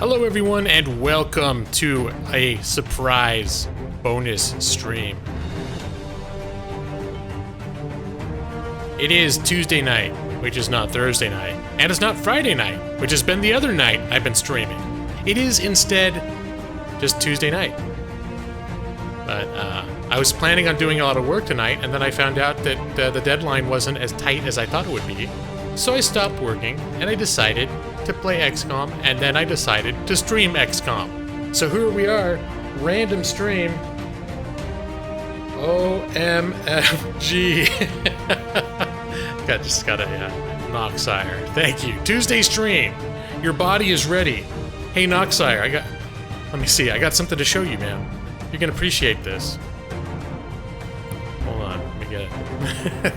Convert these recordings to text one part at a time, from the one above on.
Hello everyone and welcome to a surprise bonus stream. It is Tuesday night, which is not Thursday night, and it's not Friday night, which has been the other night I've been streaming. It is instead just Tuesday night. But I was planning on doing a lot of work tonight, and then I found out that the deadline wasn't as tight as I thought it would be. So I stopped working, and I decided to play XCom, and then I decided to stream XCom. So here we are, random stream. OMFG. Just got a Noxire. Thank you. Tuesday stream. Your body is ready. Hey Noxire, let me see. I got something to show you, man. You're gonna appreciate this. Hold on, let me get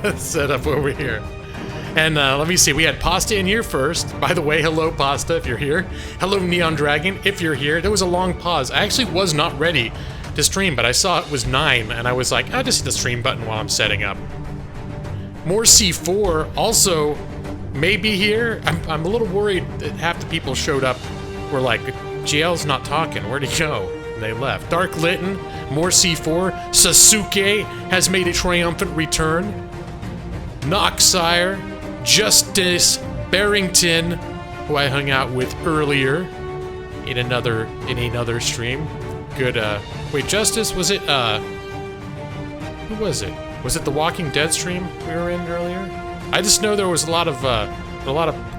it set up over here. And let me see, we had Pasta in here first. By the way, hello Pasta, if you're here. Hello Neon Dragon, if you're here. There was a long pause. I actually was not ready to stream, but I saw it was 9, and I was like, I'll just hit the stream button while I'm setting up. More C4 also may be here. I'm a little worried that half the people showed up were like, JL's not talking, where'd he go? And they left. Dark Litten, more C4. Sasuke has made a triumphant return. Noxire, Justice Barrington, who I hung out with earlier in another stream. Good, wait, Justice, was it, who was it? Was it the Walking Dead stream we were in earlier? I just know there was a lot of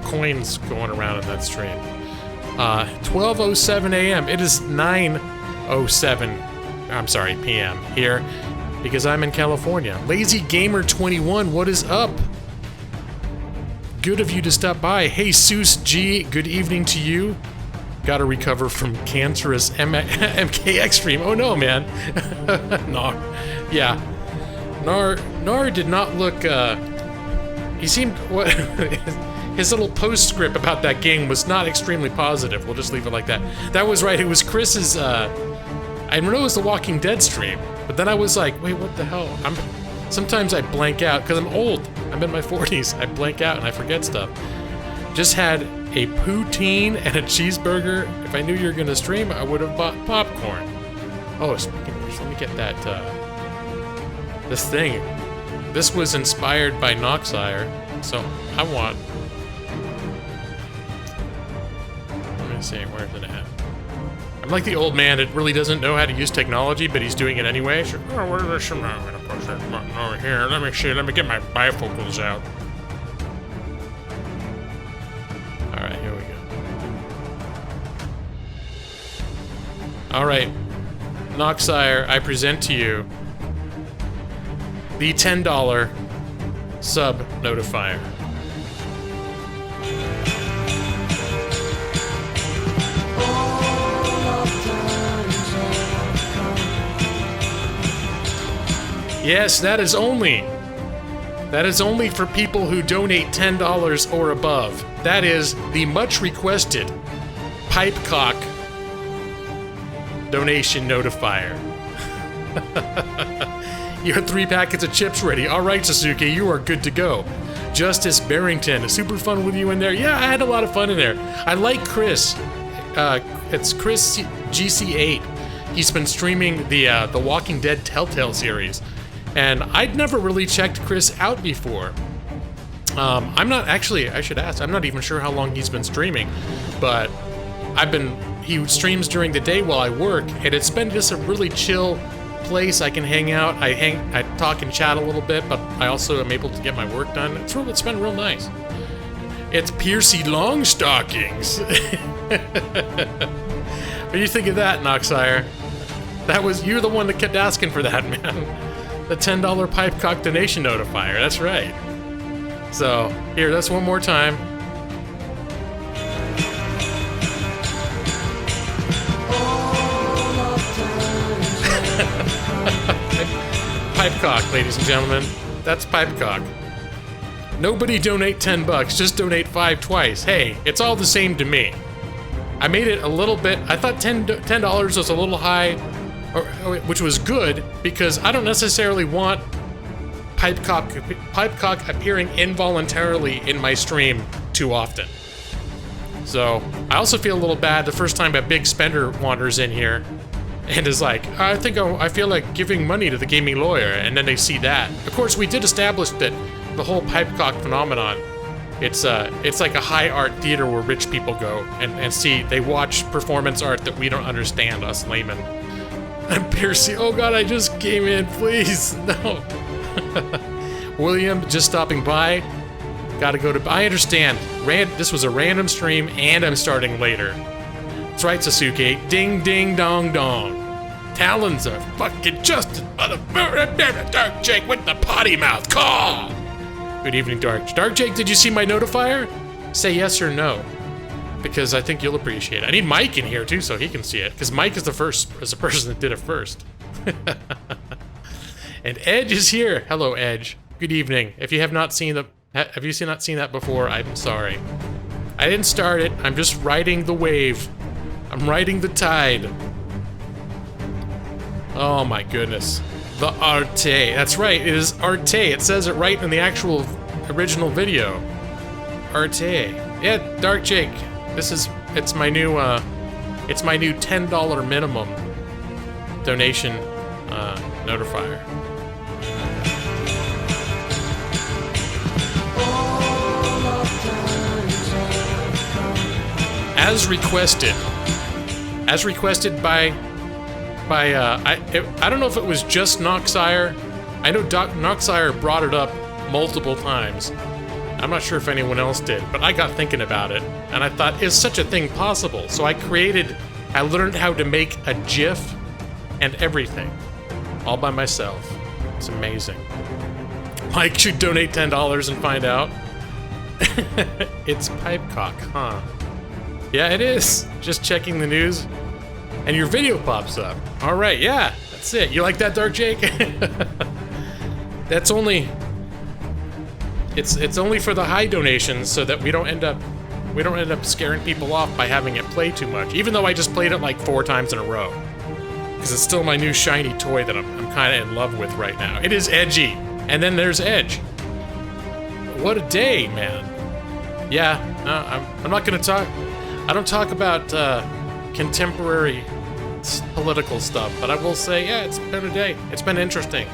coins going around in that stream. 12:07 a.m. It is 9:07, I'm sorry, p.m. here, because I'm in California. Lazy Gamer 21, what is up? Good of you to stop by. Hey, Seuss G, good evening to you. Gotta recover from cancerous MKX stream. Oh no, man. Nar. Yeah. Nar did not look, he seemed, what, his little postscript about that game was not extremely positive. We'll just leave it like that. That was right, it was Chris's, I know it was the Walking Dead stream, but then I was like, wait, what the hell? Sometimes I blank out, because I'm old. I'm in my 40s. I blank out and I forget stuff. Just had a poutine and a cheeseburger. If I knew you were going to stream, I would have bought popcorn. Oh, speaking of which, let me get that, this thing. This was inspired by Noxire, so I want... Let me see, where's it at? I'm like the old man that really doesn't know how to use technology, but he's doing it anyway. So, oh, where is this? I'm gonna push that button over here. Let me see. Let me get my bifocals out. All right, here we go. All right, Noxire, I present to you the $10 sub notifier. Yes, that is only for people who donate $10 or above. That is the much requested Pipecock donation notifier. You have 3 packets of chips ready. All right, Sasuke, you are good to go. Justice Barrington, super fun with you in there. Yeah, I had a lot of fun in there. I like Chris. It's Chris GC8. He's been streaming the Walking Dead Telltale series. And I'd never really checked Chris out before. I'm not actually, I should ask, I'm not even sure how long he's been streaming, but he streams during the day while I work, and it's been just a really chill place. I can hang out, I talk and chat a little bit, but I also am able to get my work done. It's been real nice. It's Piercy Longstockings. What do you think of that, Noxire? You're the one that kept asking for that, man. The $10 Pipecock donation notifier, that's right. So, here, that's one more time. Pipecock, ladies and gentlemen. That's Pipecock. Nobody donate $10, just donate 5 twice. Hey, it's all the same to me. I made it a little bit, I thought $10 was a little high, which was good, because I don't necessarily want Pipecock appearing involuntarily in my stream too often. So I also feel a little bad the first time a big spender wanders in here and is like, I feel like giving money to the gaming lawyer, and then they see that. Of course, we did establish that the whole pipecock phenomenon, it's like a high art theater where rich people go and see, they watch performance art that we don't understand, us laymen. I'm Piercy, oh god, I just came in, please, no. William, just stopping by. Gotta go to, I understand, this was a random stream and I'm starting later. That's right, Sasuke, ding ding dong dong. Talons of fucking justice, motherfucker, Dark Jake with the potty mouth, call! Good evening, Dark Jake, did you see my notifier? Say yes or no, because I think you'll appreciate it. I need Mike in here too so he can see it, because Mike is the person that did it first. And Edge is here. Hello, Edge. Good evening. If you have not seen not seen that before, I'm sorry. I didn't start it. I'm just riding the wave. I'm riding the tide. Oh my goodness. The Arte. That's right, it is Arte. It says it right in the actual original video. Arte. Yeah, Dark Jake. It's my new $10 minimum donation notifier. As requested by I don't know if it was just Noxire. I know Noxire brought it up multiple times. I'm not sure if anyone else did, but I got thinking about it, and I thought, is such a thing possible? So I learned how to make a GIF and everything, all by myself. It's amazing. Mike should donate $10 and find out. It's Pipecock, huh? Yeah, it is. Just checking the news, and your video pops up. All right, yeah, that's it. You like that, Dark Jake? That's only. It's only for the high donations, so that we don't end up scaring people off by having it play too much. Even though I just played it like 4 times in a row, because it's still my new shiny toy that I'm kind of in love with right now. It is edgy, and then there's Edge. What a day, man. Yeah, I'm not gonna talk. I don't talk about contemporary political stuff, but I will say, yeah, it's been a day. It's been interesting.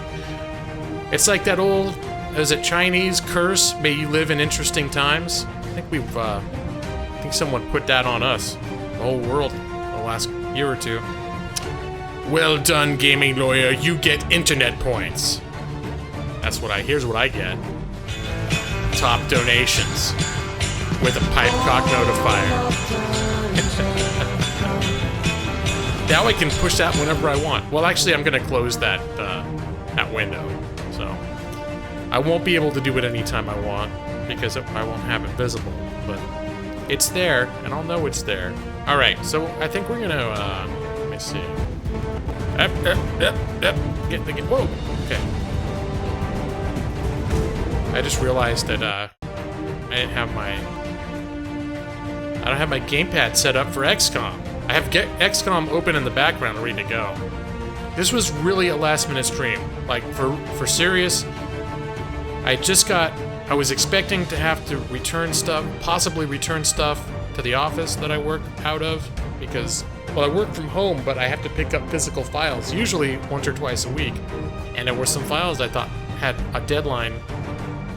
It's like that old, is it Chinese curse? May you live in interesting times. I think someone put that on us, the whole world, the last year or two. Well done, gaming lawyer. You get internet points. Here's what I get. Top donations with a pipecock notifier. Now I can push that whenever I want. Well, actually, I'm gonna close that window, so I won't be able to do it anytime I want because I won't have it visible. But it's there, and I'll know it's there. All right, so I think we're gonna let me see. Whoa. Okay. I just realized that I don't have my gamepad set up for XCom. I have XCom open in the background ready to go. This was really a last-minute stream. Like, for serious, I was expecting to have to possibly return stuff to the office that I work out of, because, well, I work from home, but I have to pick up physical files, usually once or twice a week. And there were some files I thought had a deadline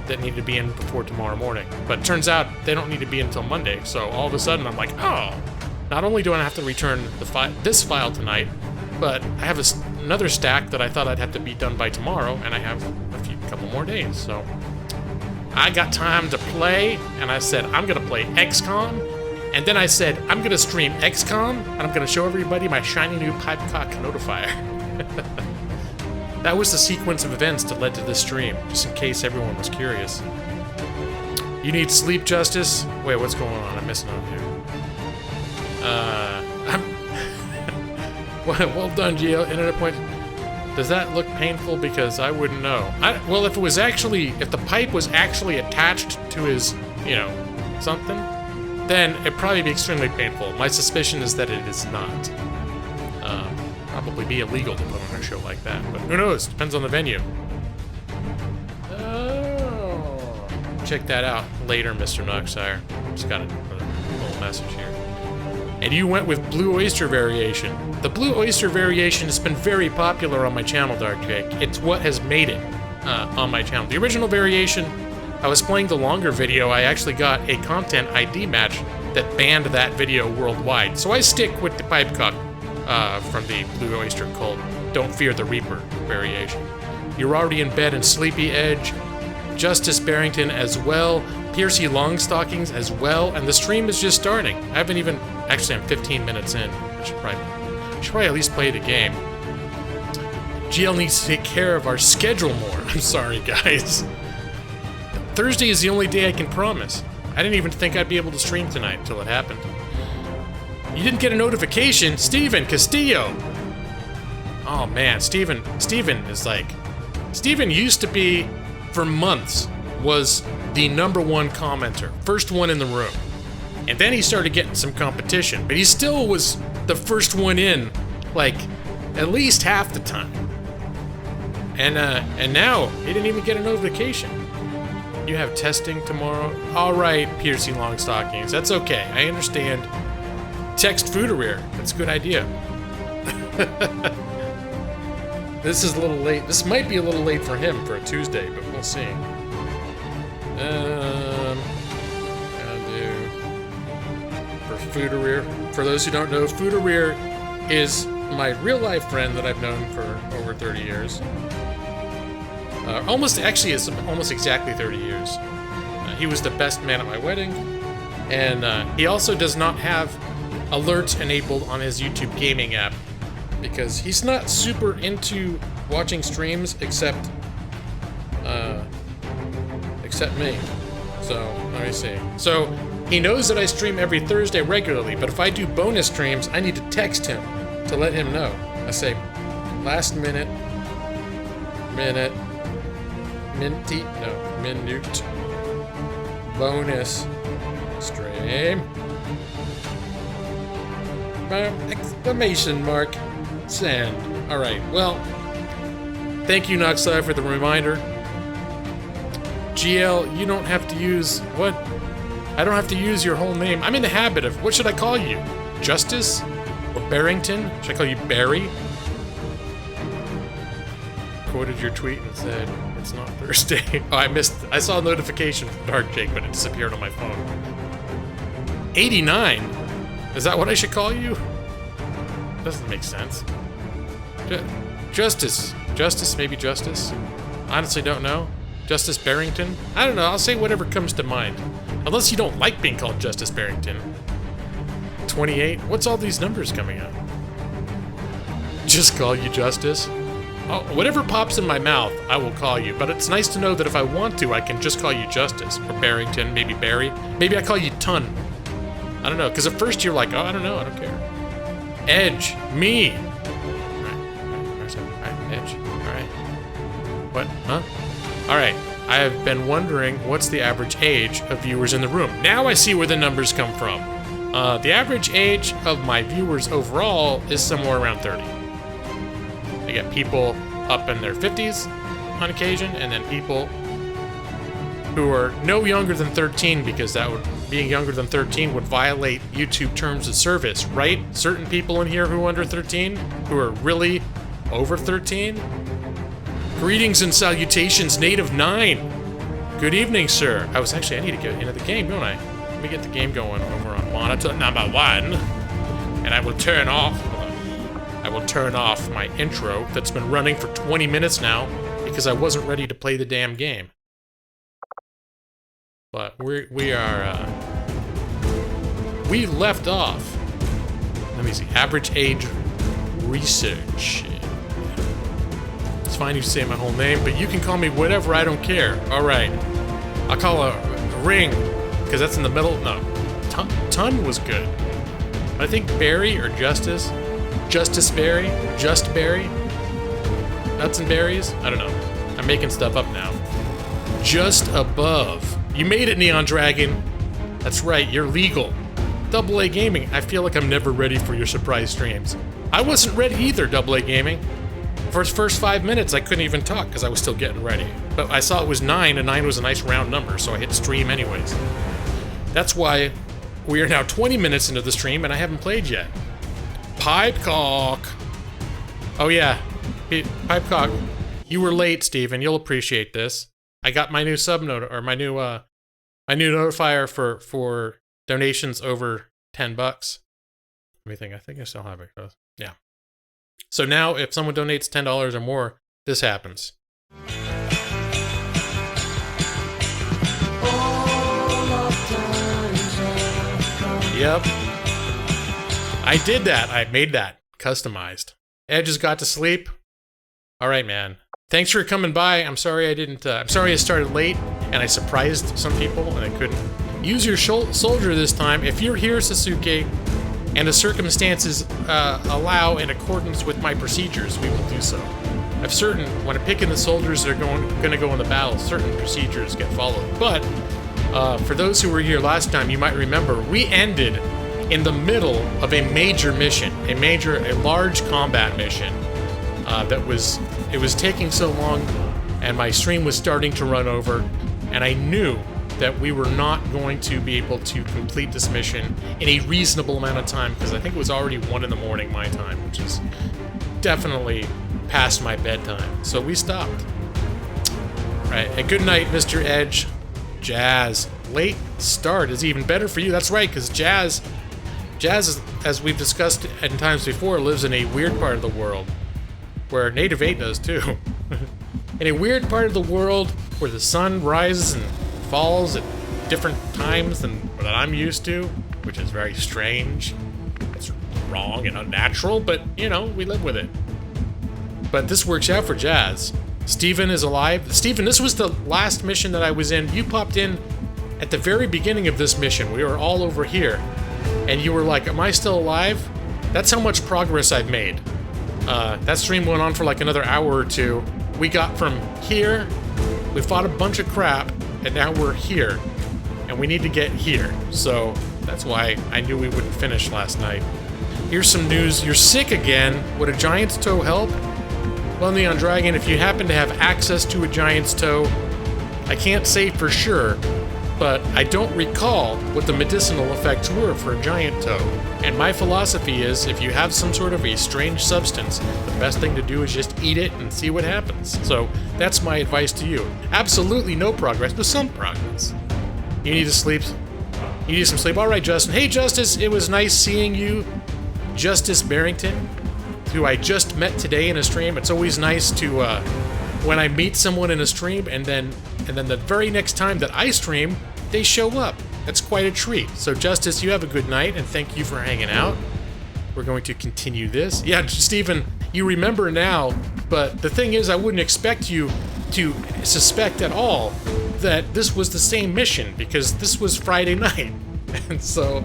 that needed to be in before tomorrow morning. But it turns out they don't need to be until Monday, so all of a sudden I'm like, oh, not only do I have to return this file tonight, but I have another stack that I thought I'd have to be done by tomorrow, and I have a couple more days, so I got time to play, and I said, I'm gonna play XCom, and then I said, I'm gonna stream XCom, and I'm gonna show everybody my shiny new pipecock notifier. That was the sequence of events that led to this stream, just in case everyone was curious. You need sleep, Justice? Wait, what's going on? I'm missing out here. Well done, Gio. Internet point. Does that look painful? Because I wouldn't know. Well, if the pipe was actually attached to his, something, then it'd probably be extremely painful. My suspicion is that it is not. Probably be illegal to put on a show like that, but who knows? Depends on the venue. Oh. Check that out later, Mr. Noxire. Just got a little message here. And you went with Blue Oyster variation. The Blue Oyster variation has been very popular on my channel, Dark Jake. It's what has made it on my channel. The original variation, I was playing the longer video, I actually got a content ID match that banned that video worldwide. So I stick with the pipe cup from the Blue Oyster cult Don't Fear the Reaper variation. You're already in bed and sleepy, Edge. Justice Barrington as well. Piercy Longstockings as well. And the stream is just starting. I haven't even... Actually, I'm 15 minutes in. I should probably at least play the game. GL needs to take care of our schedule more. I'm sorry, guys. Thursday is the only day I can promise. I didn't even think I'd be able to stream tonight until it happened. You didn't get a notification? Steven Castillo! Oh man, Steven is like... Steven used to be, for months, was the #1 commenter. First one in the room. And then he started getting some competition, but he still was the first one in, like, at least half the time. And now, he didn't even get a notification. You have testing tomorrow? Alright, Piercy Longstockings, that's okay, I understand. Text Foodereer, that's a good idea. This is a little late, this might be a little late for him for a Tuesday, but we'll see. Foodereer. For those who don't know, Foodereer is my real-life friend that I've known for over 30 years. Almost exactly 30 years. He was the best man at my wedding, and he also does not have alerts enabled on his YouTube gaming app because he's not super into watching streams except me. So, let me see. So, he knows that I stream every Thursday regularly, but if I do bonus streams, I need to text him to let him know. I say, last minute, minute, bonus stream, exclamation mark, send. Alright, well, thank you, Noxai, for the reminder. GL, you don't have to use, what? I don't have to use your whole name. I'm in the habit of, what should I call you? Justice? Or Barrington? Should I call you Barry? Quoted your tweet and said, it's not Thursday. Oh, I saw a notification from Dark Jake, but it disappeared on my phone. 89? Is that what I should call you? Doesn't make sense. Justice. Justice, maybe Justice? Honestly don't know. Justice Barrington? I don't know, I'll say whatever comes to mind. Unless you don't like being called Justice Barrington. 28? What's all these numbers coming up? Just call you Justice? Oh, whatever pops in my mouth, I will call you. But it's nice to know that if I want to, I can just call you Justice. Or Barrington, maybe Barry. Maybe I call you Ton. I don't know, because at first you're like, oh, I don't know, I don't care. Edge. Me. Alright, Edge. Alright. What? Huh? Alright, I have been wondering what's the average age of viewers in the room. Now I see where the numbers come from. The average age of my viewers overall is somewhere around 30. I get people up in their 50s on occasion, and then people who are no younger than 13, because being younger than 13 would violate YouTube terms of service, right? Certain people in here who are under 13, who are really over 13. Greetings and salutations, Native 9. Good evening, sir. I need to get into the game, don't I? Let me get the game going over on monitor number 1. And I will turn off my intro that's been running for 20 minutes now because I wasn't ready to play the damn game. But we left off. Let me see. Average age research. It's fine you say my whole name, but you can call me whatever, I don't care. Alright. I'll call a ring, because that's in the middle. No. Ton was good. I think Barry or Justice. Justice Barry? Just Barry? Nuts and berries? I don't know. I'm making stuff up now. Just above. You made it, Neon Dragon. That's right, you're legal. AA Gaming, I feel like I'm never ready for your surprise streams. I wasn't ready either, AA Gaming. For the first 5 minutes, I couldn't even talk because I was still getting ready. But I saw it was 9, and 9 was a nice round number, so I hit stream anyways. That's why We are now 20 minutes into the stream, and I haven't played yet. Pipecock. Oh yeah, Pipecock. You were late, Steven. You'll appreciate this. I got my new or my new notifier for donations over $10. Let me think. I think I still have it. Yeah. So now, if someone donates $10 or more, this happens. Yep. I did that. I made that customized. Ed just got to sleep. All right, man. Thanks for coming by. I'm sorry I didn't. I'm sorry I started late and I surprised some people and I couldn't use your soldier this time. If you're here, Sasuke, and the circumstances allow in accordance with my procedures, we will do so. I've certain, when I'm picking the soldiers that are going to go in the battle, certain procedures get followed. But for those who were here last time, you might remember we ended in the middle of a major mission, a large combat mission. It was taking so long, and my stream was starting to run over, and I knew that we were not going to be able to complete this mission in a reasonable amount of time, because I think it was already 1 in the morning my time, which is definitely past my bedtime. So we stopped. Right, and good night, Mr. Edge. Jazz. Late start is even better for you. That's right, because Jazz, as we've discussed at times before, lives in a weird part of the world, where Native 8 does too. In a weird part of the world where the sun rises and falls at different times than what I'm used to, which is very strange. It's wrong and unnatural, but, you know, we live with it. But this works out for Jazz. Steven is alive. Steven, this was the last mission that I was in. You popped in at the very beginning of this mission. We were all over here. And you were like, am I still alive? That's how much progress I've made. That stream went on for like another hour or two. We got from here, we fought a bunch of crap, and now we're here. And we need to get here. So that's why I knew we wouldn't finish last night. Here's some news. You're sick again. Would a giant's toe help? Well, Neon Dragon, if you happen to have access to a giant's toe, I can't say for sure, but I don't recall what the medicinal effects were for a giant toe. And my philosophy is, if you have some sort of a strange substance, the best thing to do is just eat it and see what happens. So that's my advice to you. Absolutely no progress, but some progress. You need to sleep. You need some sleep. All right, Justin. Hey, Justice, it was nice seeing you. Justice Barrington, who I just met today in a stream. It's always nice to, when I meet someone in a stream, and then the very next time that I stream, they show up. That's quite a treat. So, Justice, you have a good night, and thank you for hanging out. We're going to continue this. Yeah, Stephen, you remember now, but the thing is, I wouldn't expect you to suspect at all that this was the same mission, because this was Friday night. And so,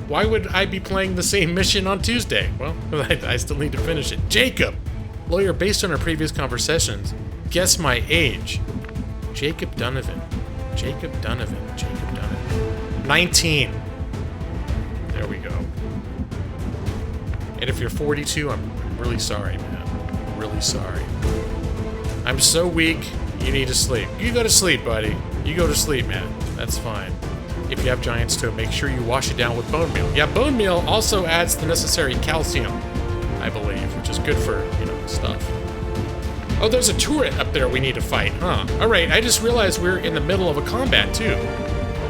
why would I be playing the same mission on Tuesday? Well, I still need to finish it. Jacob, lawyer, based on our previous conversations, guess my age. Jacob Donovan. Jacob Donovan. 19. There we go. And if you're 42, I'm really sorry, man. I'm really sorry. I'm so weak, you need to sleep. You go to sleep, buddy. You go to sleep, man. That's fine. If you have giant's toe, make sure you wash it down with bone meal. Yeah, bone meal also adds the necessary calcium, I believe, which is good for, you know, stuff. Oh, there's a turret up there we need to fight, huh? Alright, I just realized we're in the middle of a combat, too.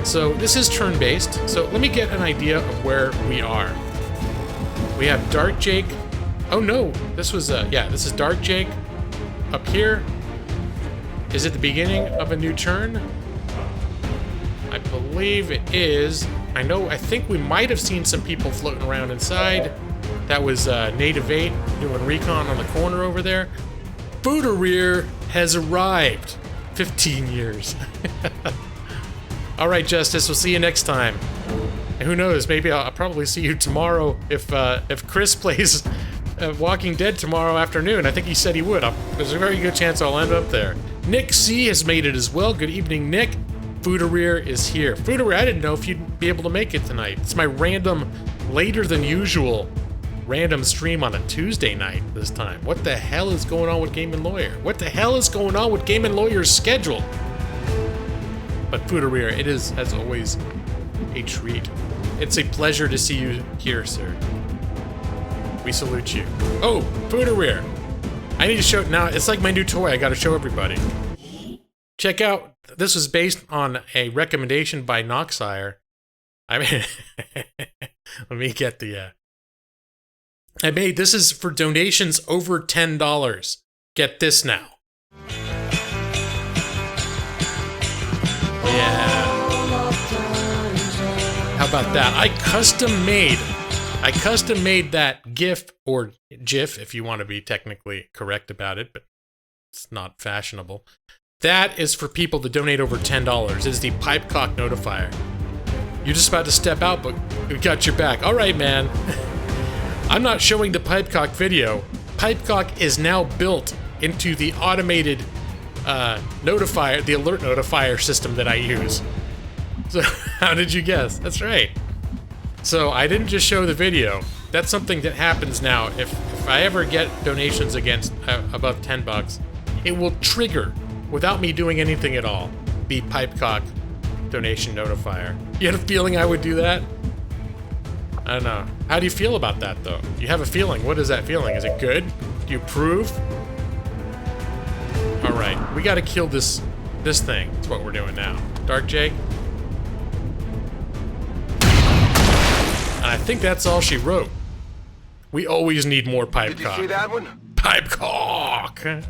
So, this is turn-based, so let me get an idea of where we are. We have Dark Jake. Oh, no, this was, yeah, this is Dark Jake. Up here. Is it the beginning of a new turn? I believe it is. I think we might have seen some people floating around inside. That was Native 8 doing recon on the corner over there. Bootereer has arrived. 15 years. All right, Justice, we'll see you next time. And who knows, maybe I'll probably see you tomorrow if Chris plays Walking Dead tomorrow afternoon. I think he said he would. There's a very good chance I'll end up there. Nick C has made it as well. Good evening, Nick. Bootereer is here. Bootereer, I didn't know if you'd be able to make it tonight. It's my random, later than usual, random stream on a Tuesday night this time. What the hell is going on with Game & Lawyer? What the hell is going on with Game & Lawyer's schedule? But Bootereer, it is, as always, a treat. It's a pleasure to see you here, sir. We salute you. Oh, Fooderware. I need to show now. It's like my new toy. I got to show everybody. Check out. This was based on a recommendation by Noxire. I mean, let me get the. I made this is for donations over $10. Get this now. Yeah. How about that? I custom made that GIF or GIF if you want to be technically correct about it, but it's not fashionable. That is for people to donate over $10. It is the Pipecock notifier. You're just about to step out, but we got your back. All right, man. I'm not showing the Pipecock video. Pipecock is now built into the automated notifier, the alert notifier system that I use. So how did you guess? That's right. So I didn't just show the video. That's something that happens now. If I ever get donations against above $10, it will trigger, without me doing anything at all, the Pipecock donation notifier. You had a feeling I would do that? I don't know. How do you feel about that, though? You have a feeling. What is that feeling? Is it good? Do you approve? All right, we got to kill this thing. That's what we're doing now. Dark Jake. And I think that's all she wrote. We always need more Pipecock. Did you see that one? Pipecock.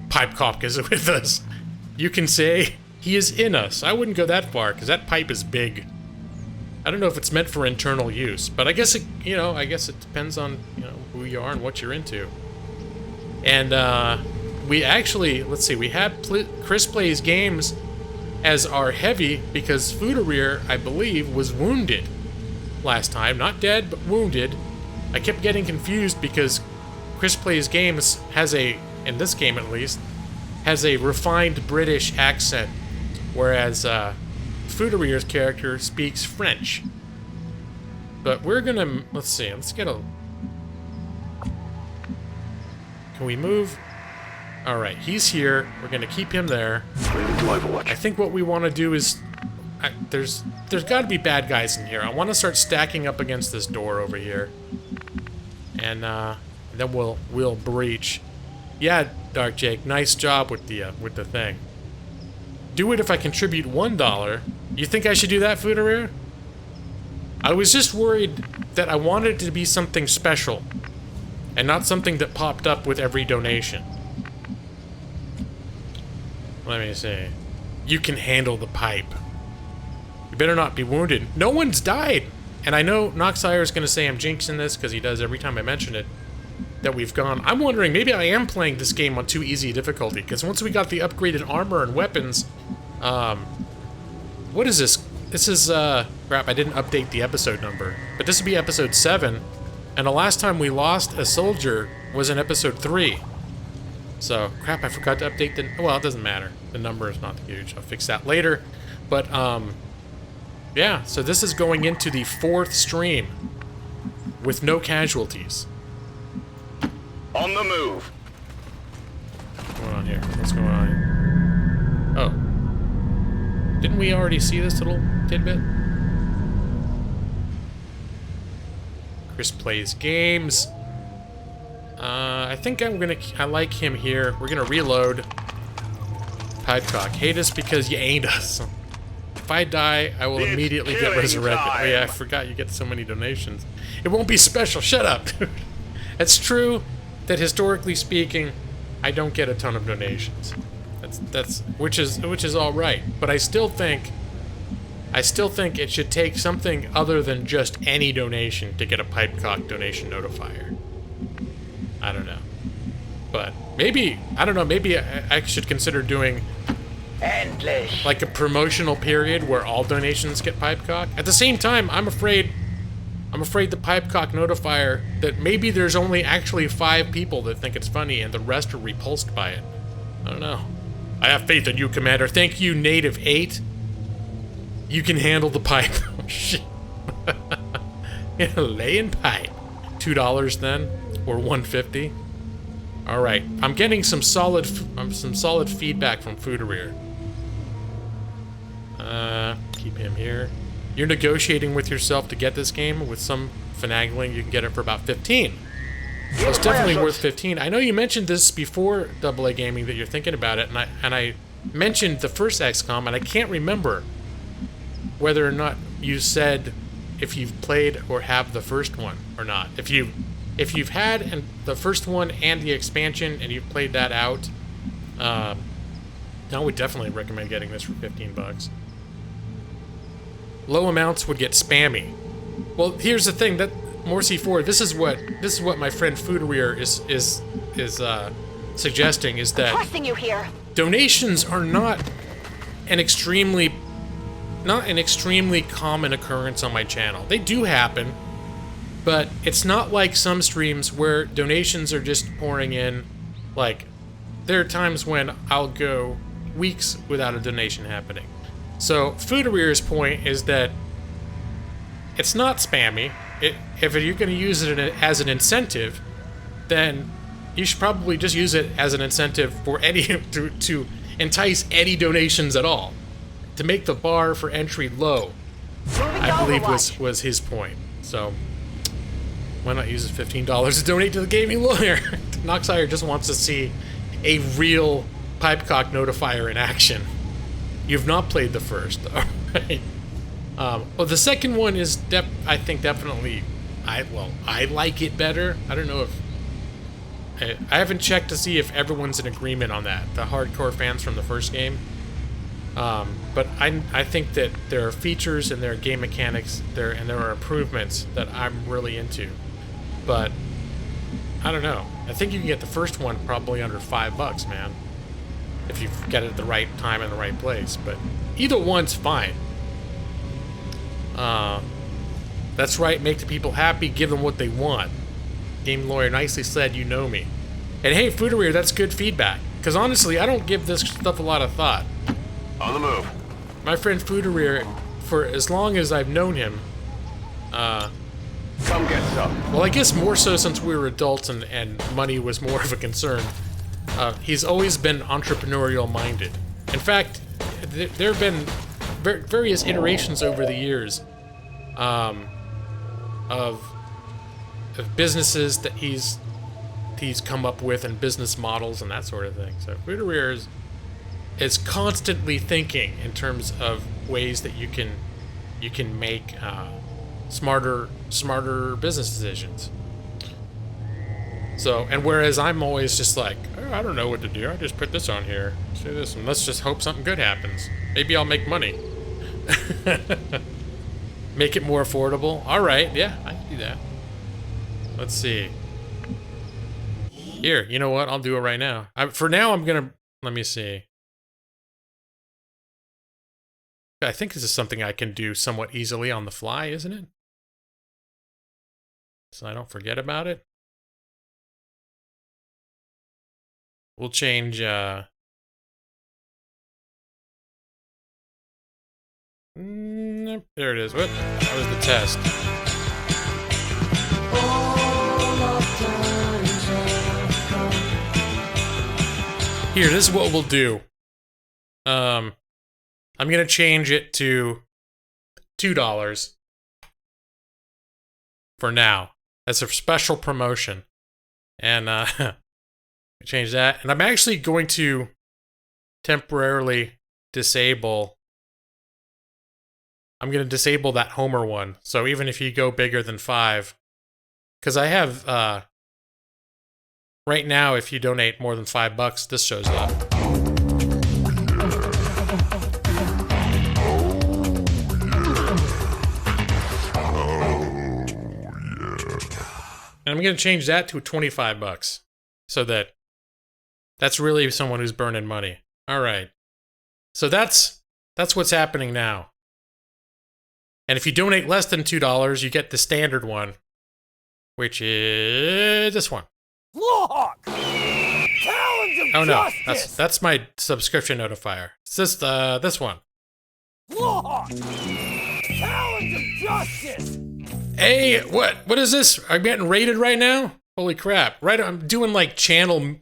Pipecock is with us. You can say he is in us. I wouldn't go that far because that pipe is big. I don't know if it's meant for internal use, but I guess it, I guess it depends on, who you are and what you're into. And we actually, let's see, we had Chris Plays Games as our heavy because Foodereer, I believe, was wounded last time. Not dead, but wounded. I kept getting confused because Chris Plays Games has a, in this game at least, has a refined British accent, whereas Foodereer's character speaks French. But we're gonna, let's see, let's get a... Can we move? Alright, he's here. We're gonna keep him there. I think what we want to do is... there's got to be bad guys in here. I want to start stacking up against this door over here. And then we'll breach. Yeah, Dark Jake, nice job with the thing. Do it if I contribute $1. You think I should do that, Foodereer? I was just worried that I wanted it to be something special, and not something that popped up with every donation. Let me see. You can handle the pipe. You better not be wounded. No one's died! And I know Noxire is going to say I'm jinxing this, because he does every time I mention it, that we've gone. I'm wondering, maybe I am playing this game on too easy a difficulty, because once we got the upgraded armor and weapons, what is this? This is, crap, I didn't update the episode number. But this would be episode 7, and the last time we lost a soldier was in episode 3. So, crap, I forgot to update the... Well, it doesn't matter. The number is not huge. I'll fix that later. But, yeah, so this is going into the 4th stream with no casualties. On the move. What's going on here? What's going on here? Oh. Didn't we already see this little tidbit? Chris Plays Games. I think I like him here. We're gonna reload. Pipecock. Hate us because you ain't us. If I die, I will immediately get resurrected. Oh yeah, I forgot you get so many donations. It won't be special. Shut up, dude. It's true that historically speaking, I don't get a ton of donations. Which is all right. But I still think it should take something other than just any donation to get a Pipecock donation notifier. I don't know. But maybe, I don't know, maybe I should consider doing endless, like a promotional period where all donations get Pipecock. At the same time, I'm afraid the Pipecock notifier, that maybe there's only actually 5 people that think it's funny and the rest are repulsed by it. I don't know. I have faith in you, Commander. Thank you, Native 8. You can handle the pipe. Oh, shit. Laying pipe. $2 then, or $1.50. All right, I'm getting some solid feedback from Foodereer. Keep him here. you're negotiating with yourself to get this game. With some finagling, you can get it for about 15. So it's definitely worth 15. I know you mentioned this before AA Gaming that you're thinking about it, and I mentioned the first XCOM, and I can't remember whether or not you said if you've played or have the first one or not. If you've had the first one and the expansion and you've played that out, I would definitely recommend getting this for 15 bucks. Low amounts would get spammy. Well, here's the thing, that Morsi 4, this is what my friend Foodweir is suggesting, is that Trusting you here. donations are not an extremely common occurrence on my channel. They do happen, but it's not like some streams where donations are just pouring in. Like, there are times when I'll go weeks without a donation happening. So Foodweir's point is that it's not spammy. If you're going to use it as an incentive, then you should probably just use it as an incentive for to entice any donations at all, to make the bar for entry low. I believe was his point. So why not use the $15 to donate to the gaming lawyer? Noxire just wants to see a real pipecock notifier in action. You've not played the first, all right? Well, the second one is I think definitely. I like it better. I don't know if I haven't checked to see if everyone's in agreement on that. The hardcore fans from the first game. But I think that there are features and there are game mechanics and there are improvements that I'm really into. But I don't know. I think you can get the first one probably under $5, man, if you get it at the right time and the right place. But either one's fine. That's right, make the people happy, give them what they want. Game lawyer nicely said, you know me. And hey, Foodweir, that's good feedback. Because honestly, I don't give this stuff a lot of thought. On the move. My friend Foodweir, for as long as I've known him, Come get some. well, I guess more so since we were adults and money was more of a concern, he's always been entrepreneurial minded. In fact, there have been various iterations over the years of businesses that he's come up with, and business models and that sort of thing. So Foodweir is constantly thinking in terms of ways that you can make smarter business decisions. So, and whereas I'm always just like, oh, I don't know what to do. I just put this on here, say this, and let's just hope something good happens. Maybe I'll make money. Make it more affordable. All right, yeah, I can do that. Let's see. Here, you know what? I'll do it right now. For now, I'm gonna. Let me see. I think this is something I can do somewhat easily on the fly, isn't it? So I don't forget about it. We'll change. There it is. What? That was the test. Here, this is what we'll do. I'm gonna change it to $2 for now. That's a special promotion. And change that. And I'm actually going to temporarily disable. I'm going to disable that Homer one. So even if you go bigger than 5, because I have right now, if you donate more than $5, this shows up. And I'm going to change that to $25, so that's really someone who's burning money. All right. So that's what's happening now. And if you donate less than $2, you get the standard one, which is this one. Look! Challenge of Oh no, justice! that's my subscription notifier. It's just this one. Look! Challenge of justice! Hey, what is this? I'm getting rated right now? Holy crap. Right, I'm doing like channel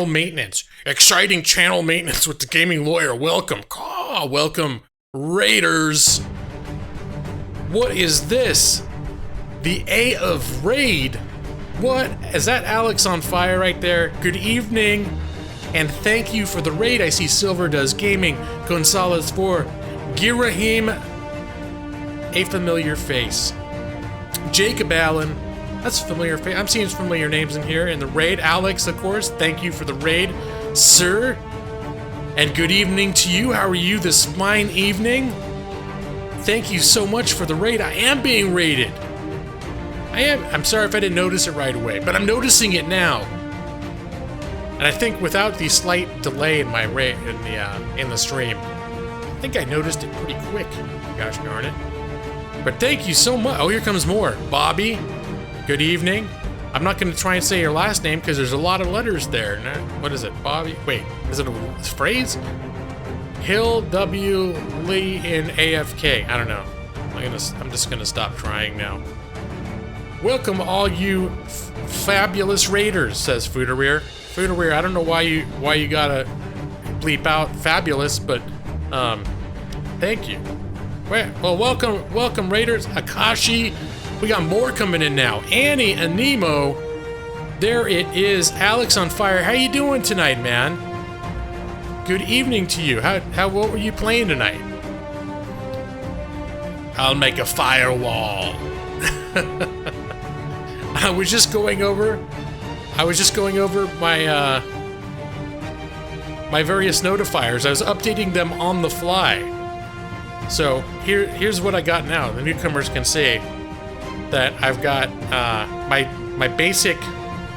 maintenance. Exciting channel maintenance with the gaming lawyer. Welcome. Welcome, raiders. What is this? The A of Raid? What? Is that Alex on fire right there? Good evening, and thank you for the raid. I see Silver Does Gaming, Gonzalez 4, Girahim, a familiar face. Jacob Allen, that's a familiar face. I'm seeing familiar names in here. In the raid, Alex, of course, thank you for the raid, sir. And good evening to you. How are you this fine evening? Thank you so much for the raid. I am being raided. I'm sorry if I didn't notice it right away, but I'm noticing it now. And I think without the slight delay in my raid in the stream, I think I noticed it pretty quick. Gosh darn it. But thank you so much. Oh, here comes more. Bobby, good evening. I'm not going to try and say your last name because there's a lot of letters there. What is it? Bobby? Wait, is it a phrase? Hill W Lee in AFK. I don't know. I'm just gonna stop trying now. Welcome all you fabulous raiders, says Foodereer. Foodereer, I don't know why you gotta bleep out fabulous, but thank you. Well, welcome raiders. Akashi, we got more coming in now. Annie and Nemo, there it is. Alex on fire. How you doing tonight, man? Good evening to you. What were you playing tonight? I'll make a firewall. I was just going over my my various notifiers. I was updating them on the fly. So here's what I got now. The newcomers can see that I've got my basic.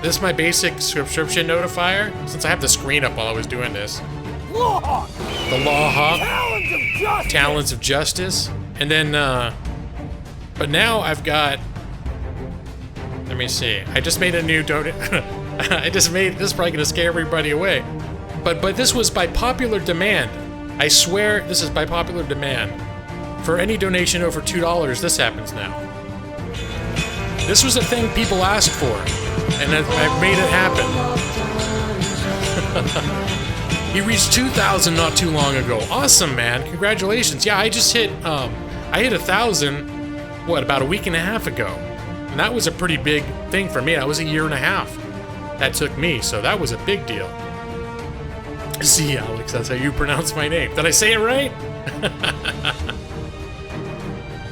This is my basic subscription notifier. Since I have the screen up while I was doing this. Lawhawk. The Lawhawk. Talons of Justice. Talons of Justice. And then, but now I've got. Let me see. I just made a new this is probably gonna scare everybody away. But this was by popular demand. I swear this is by popular demand. For any donation over $2, this happens now. This was a thing people asked for, and I've made it happen. He reached 2,000 not too long ago. Awesome, man. Congratulations. Yeah, I just hit, I hit 1,000, about a week and a half ago. And that was a pretty big thing for me. That was a year and a half that took me, so that was a big deal. See, Alex, that's how you pronounce my name. Did I say it right?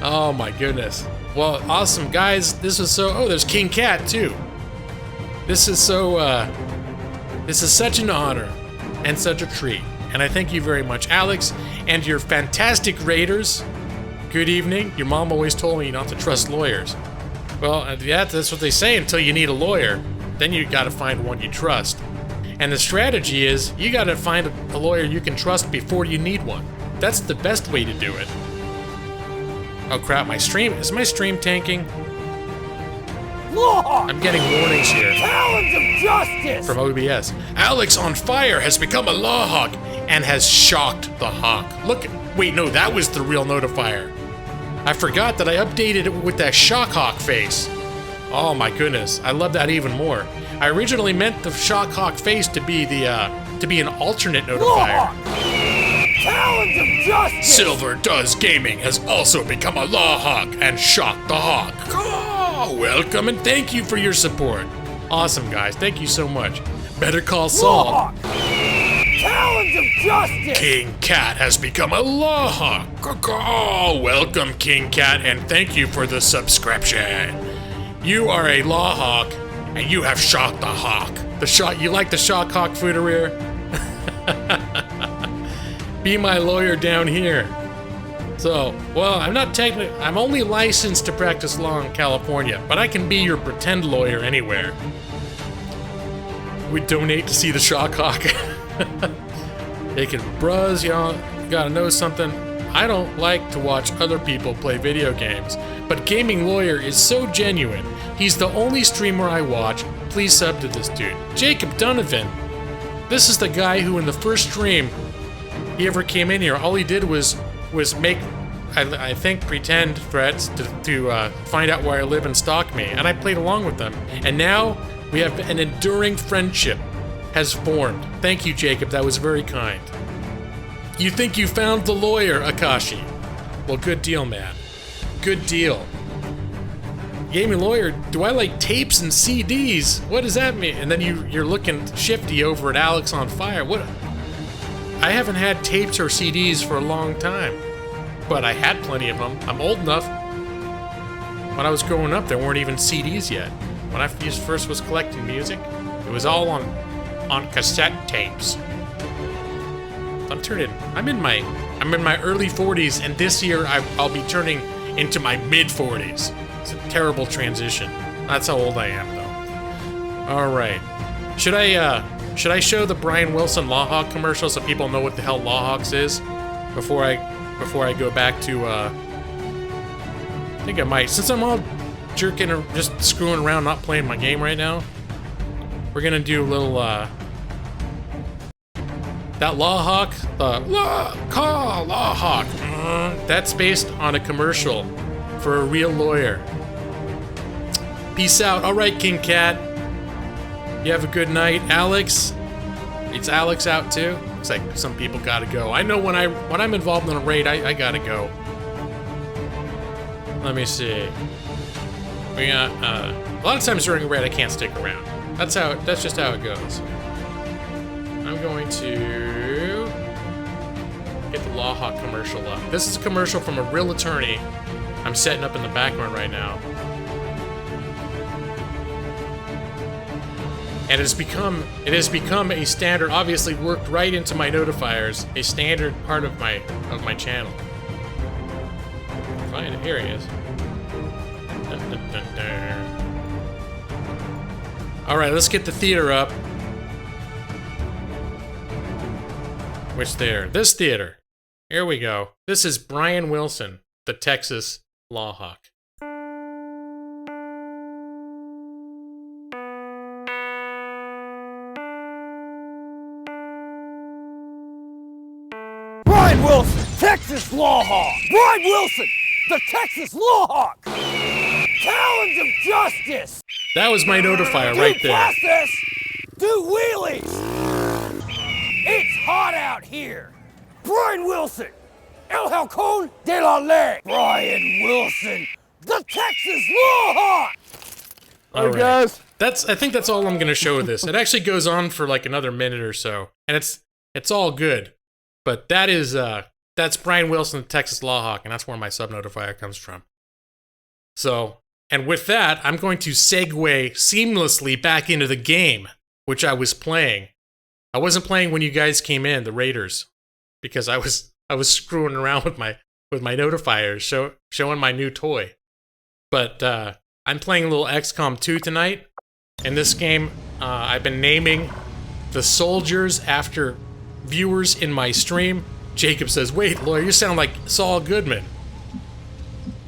Oh my goodness. Well, awesome, guys. This is so... Oh, there's King Cat, too. This is so, this is such an honor and such a treat. And I thank you very much, Alex, and your fantastic raiders. Good evening. Your mom always told me not to trust lawyers. Well, yeah, that's what they say until you need a lawyer. Then you gotta find one you trust. And the strategy is, you gotta find a lawyer you can trust before you need one. That's the best way to do it. Oh crap, is my stream tanking? Lawhawk. I'm getting warnings here. Talons of Justice. From OBS. Alex on fire has become a Lawhawk and has shocked the hawk. Look, wait, no, that was the real notifier. I forgot that I updated it with that shock hawk face. Oh my goodness, I love that even more. I originally meant the shock hawk face to be an alternate notifier. Talons of Justice. Silver Does Gaming has also become a Lawhawk and shocked the hawk. Oh, welcome and thank you for your support. Awesome, guys. Thank you so much. Better Call Saul. Lawhawk. Talons of Justice. King Cat has become a Lawhawk. Oh, welcome, King Cat, and thank you for the subscription. You are a Lawhawk, and you have shocked the hawk. You like the shock hawk, Foodereer? Be my lawyer down here. So, well, I'm only licensed to practice law in California, but I can be your pretend lawyer anywhere. We donate to see the shock hawk. They can bruz, you gotta know something. I don't like to watch other people play video games, but Gaming Lawyer is so genuine. He's the only streamer I watch. Please sub to this dude. Jacob Donovan. This is the guy who in the first stream he ever came in here, all he did was make, I think, pretend threats to find out where I live and stalk me, and I played along with them. And now we have an enduring friendship has formed. Thank you, Jacob. That was very kind. You think you found the lawyer, Akashi? Well, good deal, man. Good deal. Gaming lawyer, do I like tapes and CDs? What does that mean? And then you're looking shifty over at Alex on Fire. What? I haven't had tapes or CDs for a long time, but I had plenty of them. I'm old enough. When I was growing up, there weren't even CDs yet. When I first was collecting music, it was all on cassette tapes. I'm in my early 40s, and this year I'll be turning into my mid 40s. It's a terrible transition. That's how old I am, though. All right. Should I show the Brian Wilson Lawhawk commercial so people know what the hell Lawhawks is before I go back to? I think I might, since I'm all jerking or just screwing around, not playing my game right now. We're gonna do a little that Lawhawk, Lawhawk. That's based on a commercial for a real lawyer. Peace out. All right, King Cat. You have a good night, Alex. It's Alex out too. Looks like some people gotta go. I know when I'm involved in a raid, I gotta go. Let me see. We got a lot of times during a raid, I can't stick around. That's just how it goes. I'm going to get the Lawhawk commercial up. This is a commercial from a real attorney I'm setting up in the background right now. And it has become a standard, obviously worked right into my notifiers, a standard part of my channel. Find it, here he is. Dun, dun, dun, dun. All right, let's get the theater up. Which theater? This theater. Here we go. This is Brian Wilson, the Texas Lawhawk. Brian Wilson, Texas Lawhawk. Brian Wilson, the Texas Lawhawk. Talons of justice. That was my notifier right there. Process. Do wheelies. It's hot out here. Brian Wilson, El Halcon de la Ley. Brian Wilson, the Texas Lawhawk. All right, guys. I think that's all I'm gonna show this. It actually goes on for like another minute or so, and it's all good. But that's Brian Wilson, the Texas Lawhawk, and that's where my sub notifier comes from. So, and with that, I'm going to segue seamlessly back into the game, which I was playing. I wasn't playing when you guys came in, the Raiders, because I was screwing around with my notifiers, showing my new toy. But I'm playing a little XCom 2 tonight. In this game, I've been naming the soldiers after viewers in my stream. Jacob says, "Wait, lawyer, you sound like Saul Goodman."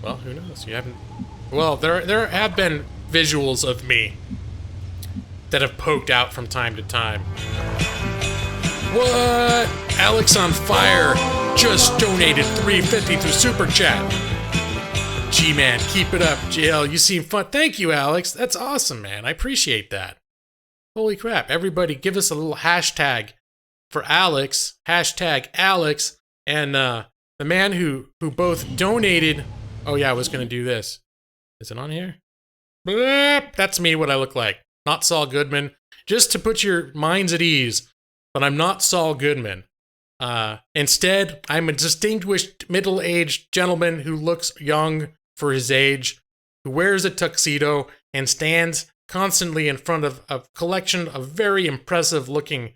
Well, who knows? You haven't. Well, there have been visuals of me that have poked out from time to time. What? Alex on Fire just donated $3.50 through Super Chat. G-Man, keep it up. JL, you seem fun. Thank you, Alex. That's awesome, man. I appreciate that. Holy crap. Everybody give us a little hashtag for Alex. Hashtag Alex. And the man who both donated... Oh, yeah, I was going to do this. Is it on here? Bleep. That's me, what I look like. Not Saul Goodman. Just to put your minds at ease, but I'm not Saul Goodman. Instead, I'm a distinguished middle-aged gentleman who looks young for his age, who wears a tuxedo and stands constantly in front of a collection of very impressive-looking,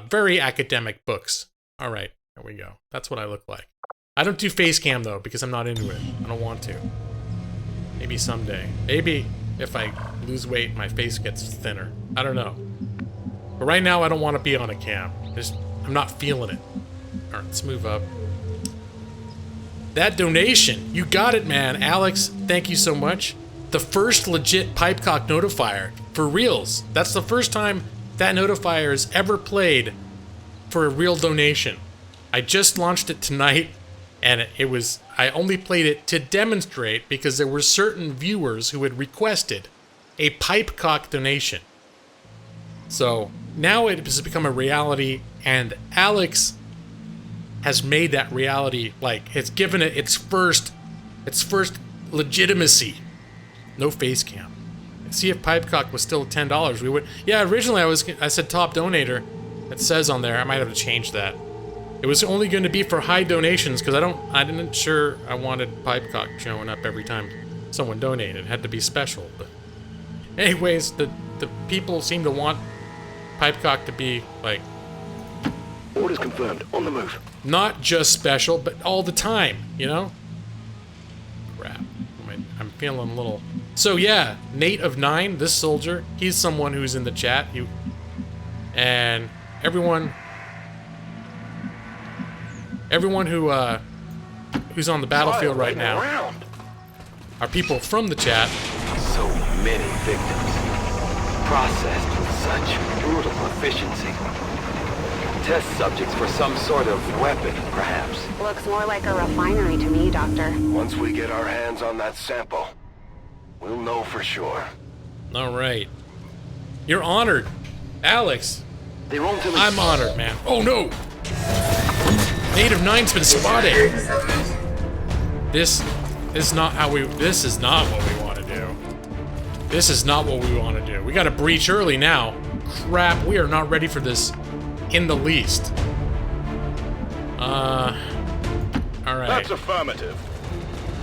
very academic books. All right, there we go. That's what I look like. I don't do face cam, though, because I'm not into it. I don't want to. Maybe someday. Maybe if I lose weight, my face gets thinner. I don't know. But right now, I don't want to be on a cam. I'm not feeling it. All right, let's move up. That donation, you got it, man. Alex, thank you so much. The first legit pipecock notifier, for reals. That's the first time that notifier is ever played for a real donation. I just launched it tonight, and I only played it to demonstrate because there were certain viewers who had requested a pipecock donation. So now it has become a reality, and Alex has made that reality, like, it's given it its first legitimacy. No face cam. See if Pipecock was still $10, we would. Yeah, originally I said top donator. It says on there. I might have to change that. It was only going to be for high donations because I didn't sure I wanted Pipecock showing up every time someone donated. It had to be special. But anyways, the people seem to want Pipecock to be like Orders confirmed. On the move. not just special, but all the time. You know? Crap. I'm feeling a little. So yeah, Nate of 9, this soldier, he's someone who's in the chat. And everyone who's on the battlefield right now are people from the chat. So many victims. Processed with such brutal efficiency. Test subjects for some sort of weapon, perhaps. Looks more like a refinery to me, Doctor. Once we get our hands on that sample, we'll know for sure. All right. You're honored. Alex. They're on to the... I'm honored, man. Oh no! Nate of 9's been spotted. This is not what we want to do. This is not what we want to do. We got to breach early now. Crap, we are not ready for this in the least. All right. That's affirmative.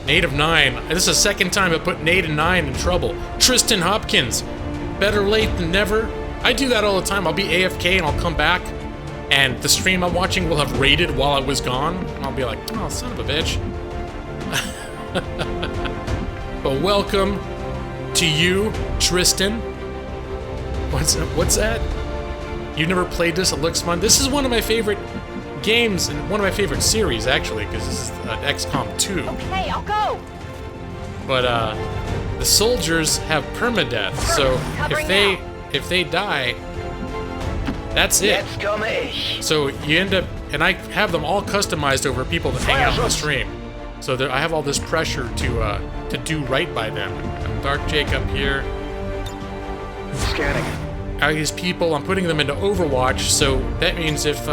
Nate of 9. This is the second time I put Nate of 9 in trouble. Tristan Hopkins. Better late than never. I do that all the time. I'll be AFK and I'll come back, and the stream I'm watching will have raided while I was gone. And I'll be like, oh, son of a bitch. But welcome to you, Tristan. What's that? You've never played this? It looks fun. This is one of my favorite games and one of my favorite series, actually, because this is XCom 2. Okay, I'll go. But the soldiers have permadeath, so if they die, that's it. So you end up, and I have them all customized over people that hang out on the stream. So I have all this pressure to do right by them. Dark Jacob here. Scanning. These people, I'm putting them into Overwatch, so that means if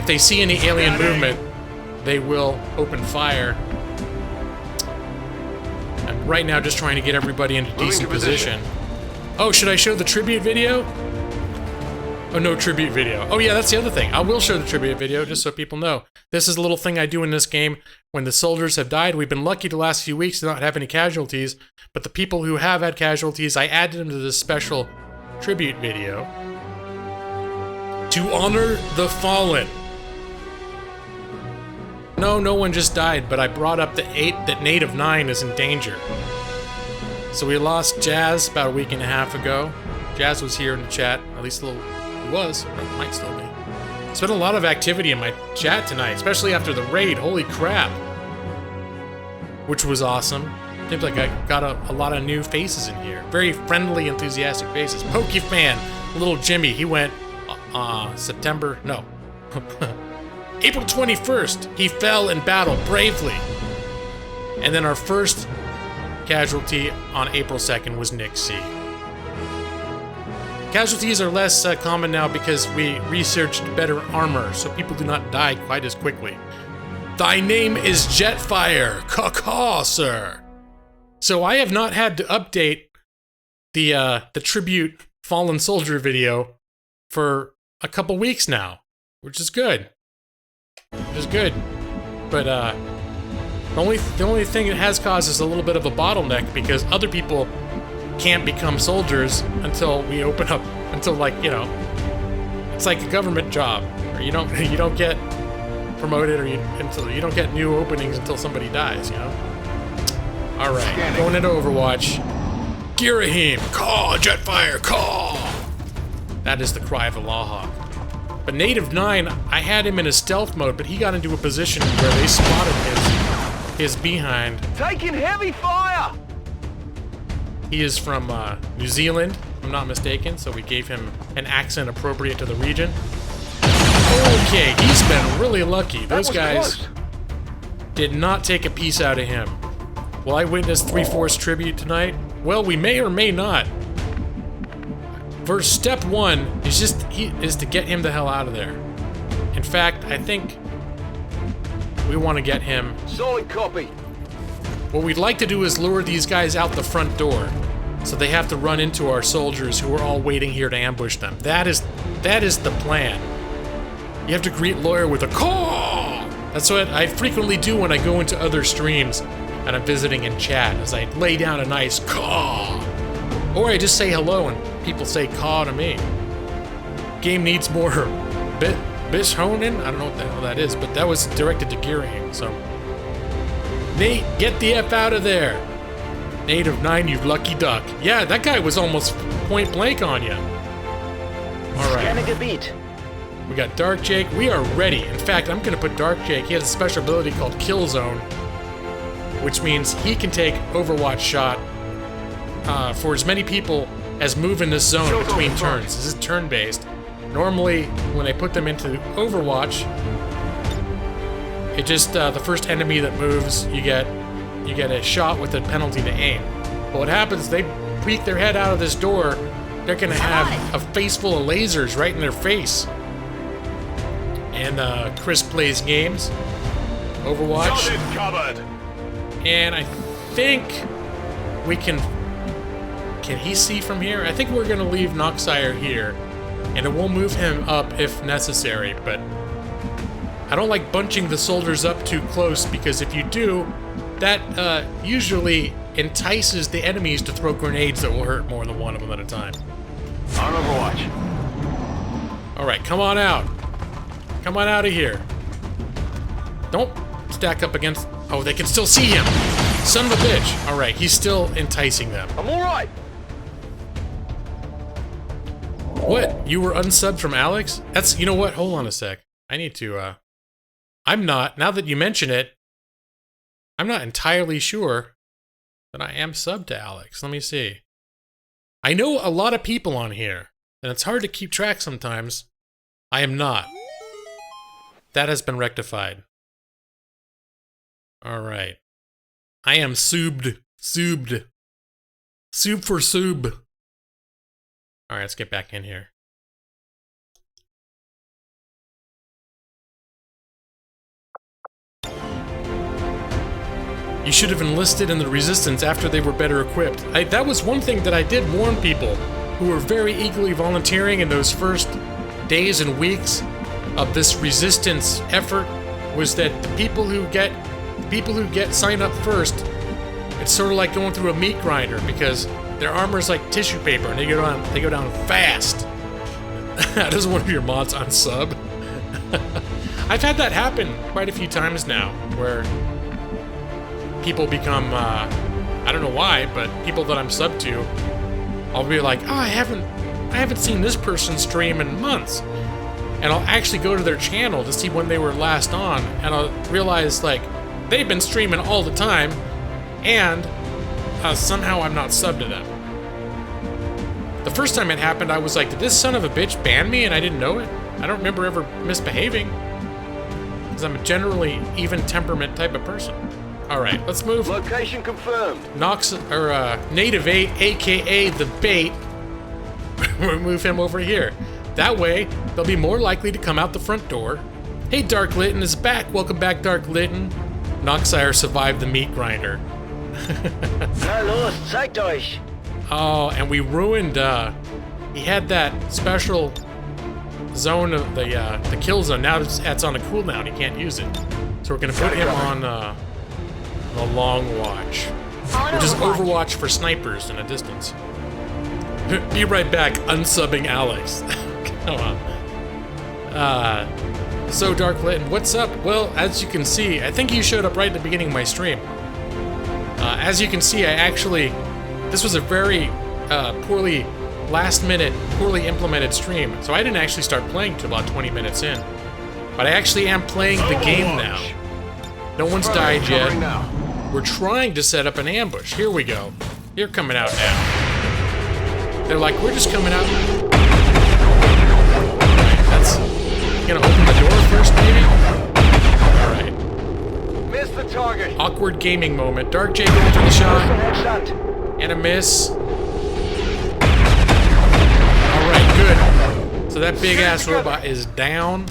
they see any alien movement, they will open fire. I'm right now just trying to get everybody into decent position. Oh, should I show the tribute video? Oh, no tribute video. Oh yeah, that's the other thing. I will show the tribute video just so people know. This is a little thing I do in this game. When the soldiers have died, we've been lucky the last few weeks to not have any casualties, but the people who have had casualties, I added them to this special tribute video to honor the fallen. No one just died, but I brought up that Nate of 9 is in danger. So we lost Jazz about a week and a half ago. Jazz was here in the chat, at least a little. He was, or might still be. There's been a lot of activity in my chat tonight, especially after the raid. Holy crap! Which was awesome. Seems like I got a lot of new faces in here. Very friendly, enthusiastic faces. Pokefan, little Jimmy, he went April 21st, he fell in battle bravely. And then our first casualty on April 2nd was Nick C. Casualties are less common now because we researched better armor, so people do not die quite as quickly. Thy name is Jetfire, caw-caw, sir. So I have not had to update the tribute fallen soldier video for a couple weeks now, which is good. But the only thing it has caused is a little bit of a bottleneck because other people can't become soldiers until we open up, until, like, you know, it's like a government job, or you don't get promoted, or until you don't get new openings until somebody dies, you know. All right, going into Overwatch. Girahim, caw, Jetfire, caw. That is the cry of the Lawhawk. But Nate of 9, I had him in a stealth mode, but he got into a position where they spotted his behind. Taking heavy fire! He is from New Zealand, if I'm not mistaken, so we gave him an accent appropriate to the region. Okay, he's been really lucky. Those guys did not take a piece out of him. Will I witness 3/4 tribute tonight? Well, we may or may not. First, step 1 is to get him the hell out of there. In fact, I think we want to get him. Solid copy. What we'd like to do is lure these guys out the front door, so they have to run into our soldiers who are all waiting here to ambush them. That is the plan. You have to greet Lawyer with a caw! That's what I frequently do when I go into other streams and I'm visiting in chat, as I lay down a nice caw. Or I just say hello and people say caw to me. Game needs more Bishonen? I don't know what the hell that is, but that was directed to Gearing, so. Nate, get the F out of there! Nate of 9, you lucky duck. Yeah, that guy was almost point blank on you. Alright. We got Dark Jake. We are ready. In fact, I'm gonna put Dark Jake. He has a special ability called Kill Zone, which means he can take Overwatch shot for as many people as move in this zone between turns. This is turn-based. Normally, when I put them into Overwatch, it just the first enemy that moves, you get a shot with a penalty to aim. But what happens? They peek their head out of this door. They're gonna have a face full of lasers right in their face. And Chris plays games, Overwatch. And I think we can he see from here? I think we're gonna leave Noxire here, and it will move him up if necessary, but I don't like bunching the soldiers up too close, because if you do, that usually entices the enemies to throw grenades that will hurt more than one of them at a time. On Overwatch. Alright, come on out. Come on out of here. Don't stack up against... Oh, they can still see him! Son of a bitch! Alright, he's still enticing them. I'm alright! What? You were unsubbed from Alex? That's... You know what? Hold on a sec. I need to, I'm not... Now that you mention it, I'm not entirely sure that I am subbed to Alex. Let me see. I know a lot of people on here, and it's hard to keep track sometimes. I am not. That has been rectified. Alright. I am subbed. Subbed. Sub for sub. Alright, let's get back in here. You should have enlisted in the Resistance after they were better equipped. That was one thing that I did warn people who were very eagerly volunteering in those first days and weeks of this Resistance effort, was that the people who get signed up first, it's sort of like going through a meat grinder, because their armor's like tissue paper and they go down fast. That is one of your mods on sub. I've had that happen quite a few times now, where people become, I don't know why, but people that I'm subbed to, I'll be like, oh, I haven't seen this person stream in months. And I'll actually go to their channel to see when they were last on, and I'll realize, like, they've been streaming all the time, and somehow I'm not subbed to them. The first time it happened, I was like, did this son of a bitch ban me and I didn't know it? I don't remember ever misbehaving, because I'm a generally even temperament type of person. Alright, let's move. Location confirmed. Native 8, aka the bait. We'll move him over here. That way, they'll be more likely to come out the front door. Hey, Dark Lytton is back. Welcome back, Dark Lytton. Noxire survived the meat grinder. Na los, zeigt euch! Oh, and we ruined, he had that special zone of the kill zone. Now it's on a cooldown. He can't use it. So we're gonna put him on, the long watch, which is Overwatch for snipers in a distance. Be right back, unsubbing Alex. Come on. So Dark Lytton, what's up? Well, as you can see, I think you showed up right at the beginning of my stream. As you can see, this was a very last-minute, poorly implemented stream, so I didn't actually start playing till about 20 minutes in. But I actually am playing the game now. No one's died yet. We're trying to set up an ambush. Here we go. They're coming out now. They're like, we're just coming out. That's gonna open the door first, maybe? Alright. Miss the target. Awkward gaming moment. Dark Jake going for the shot. And a miss. Alright, good. So that big ass robot is down.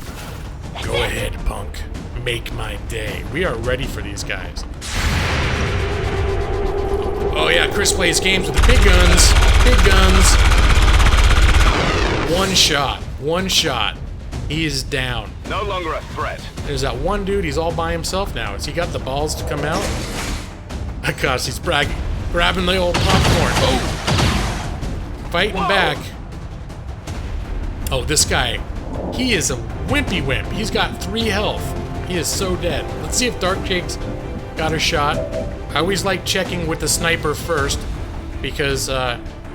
Go ahead, punk. Make my day. We are ready for these guys. Oh yeah, Chris plays games with the big guns. Big guns. One shot. One shot. He is down. No longer a threat. There's that one dude, he's all by himself now. Has he got the balls to come out? Oh gosh, he's bragging. Grabbing the old popcorn. Oh! Fighting back. Oh, this guy. He is a wimpy wimp. He's got 3 health. He is so dead. Let's see if Dark Jake's got a shot. I always like checking with the sniper first, because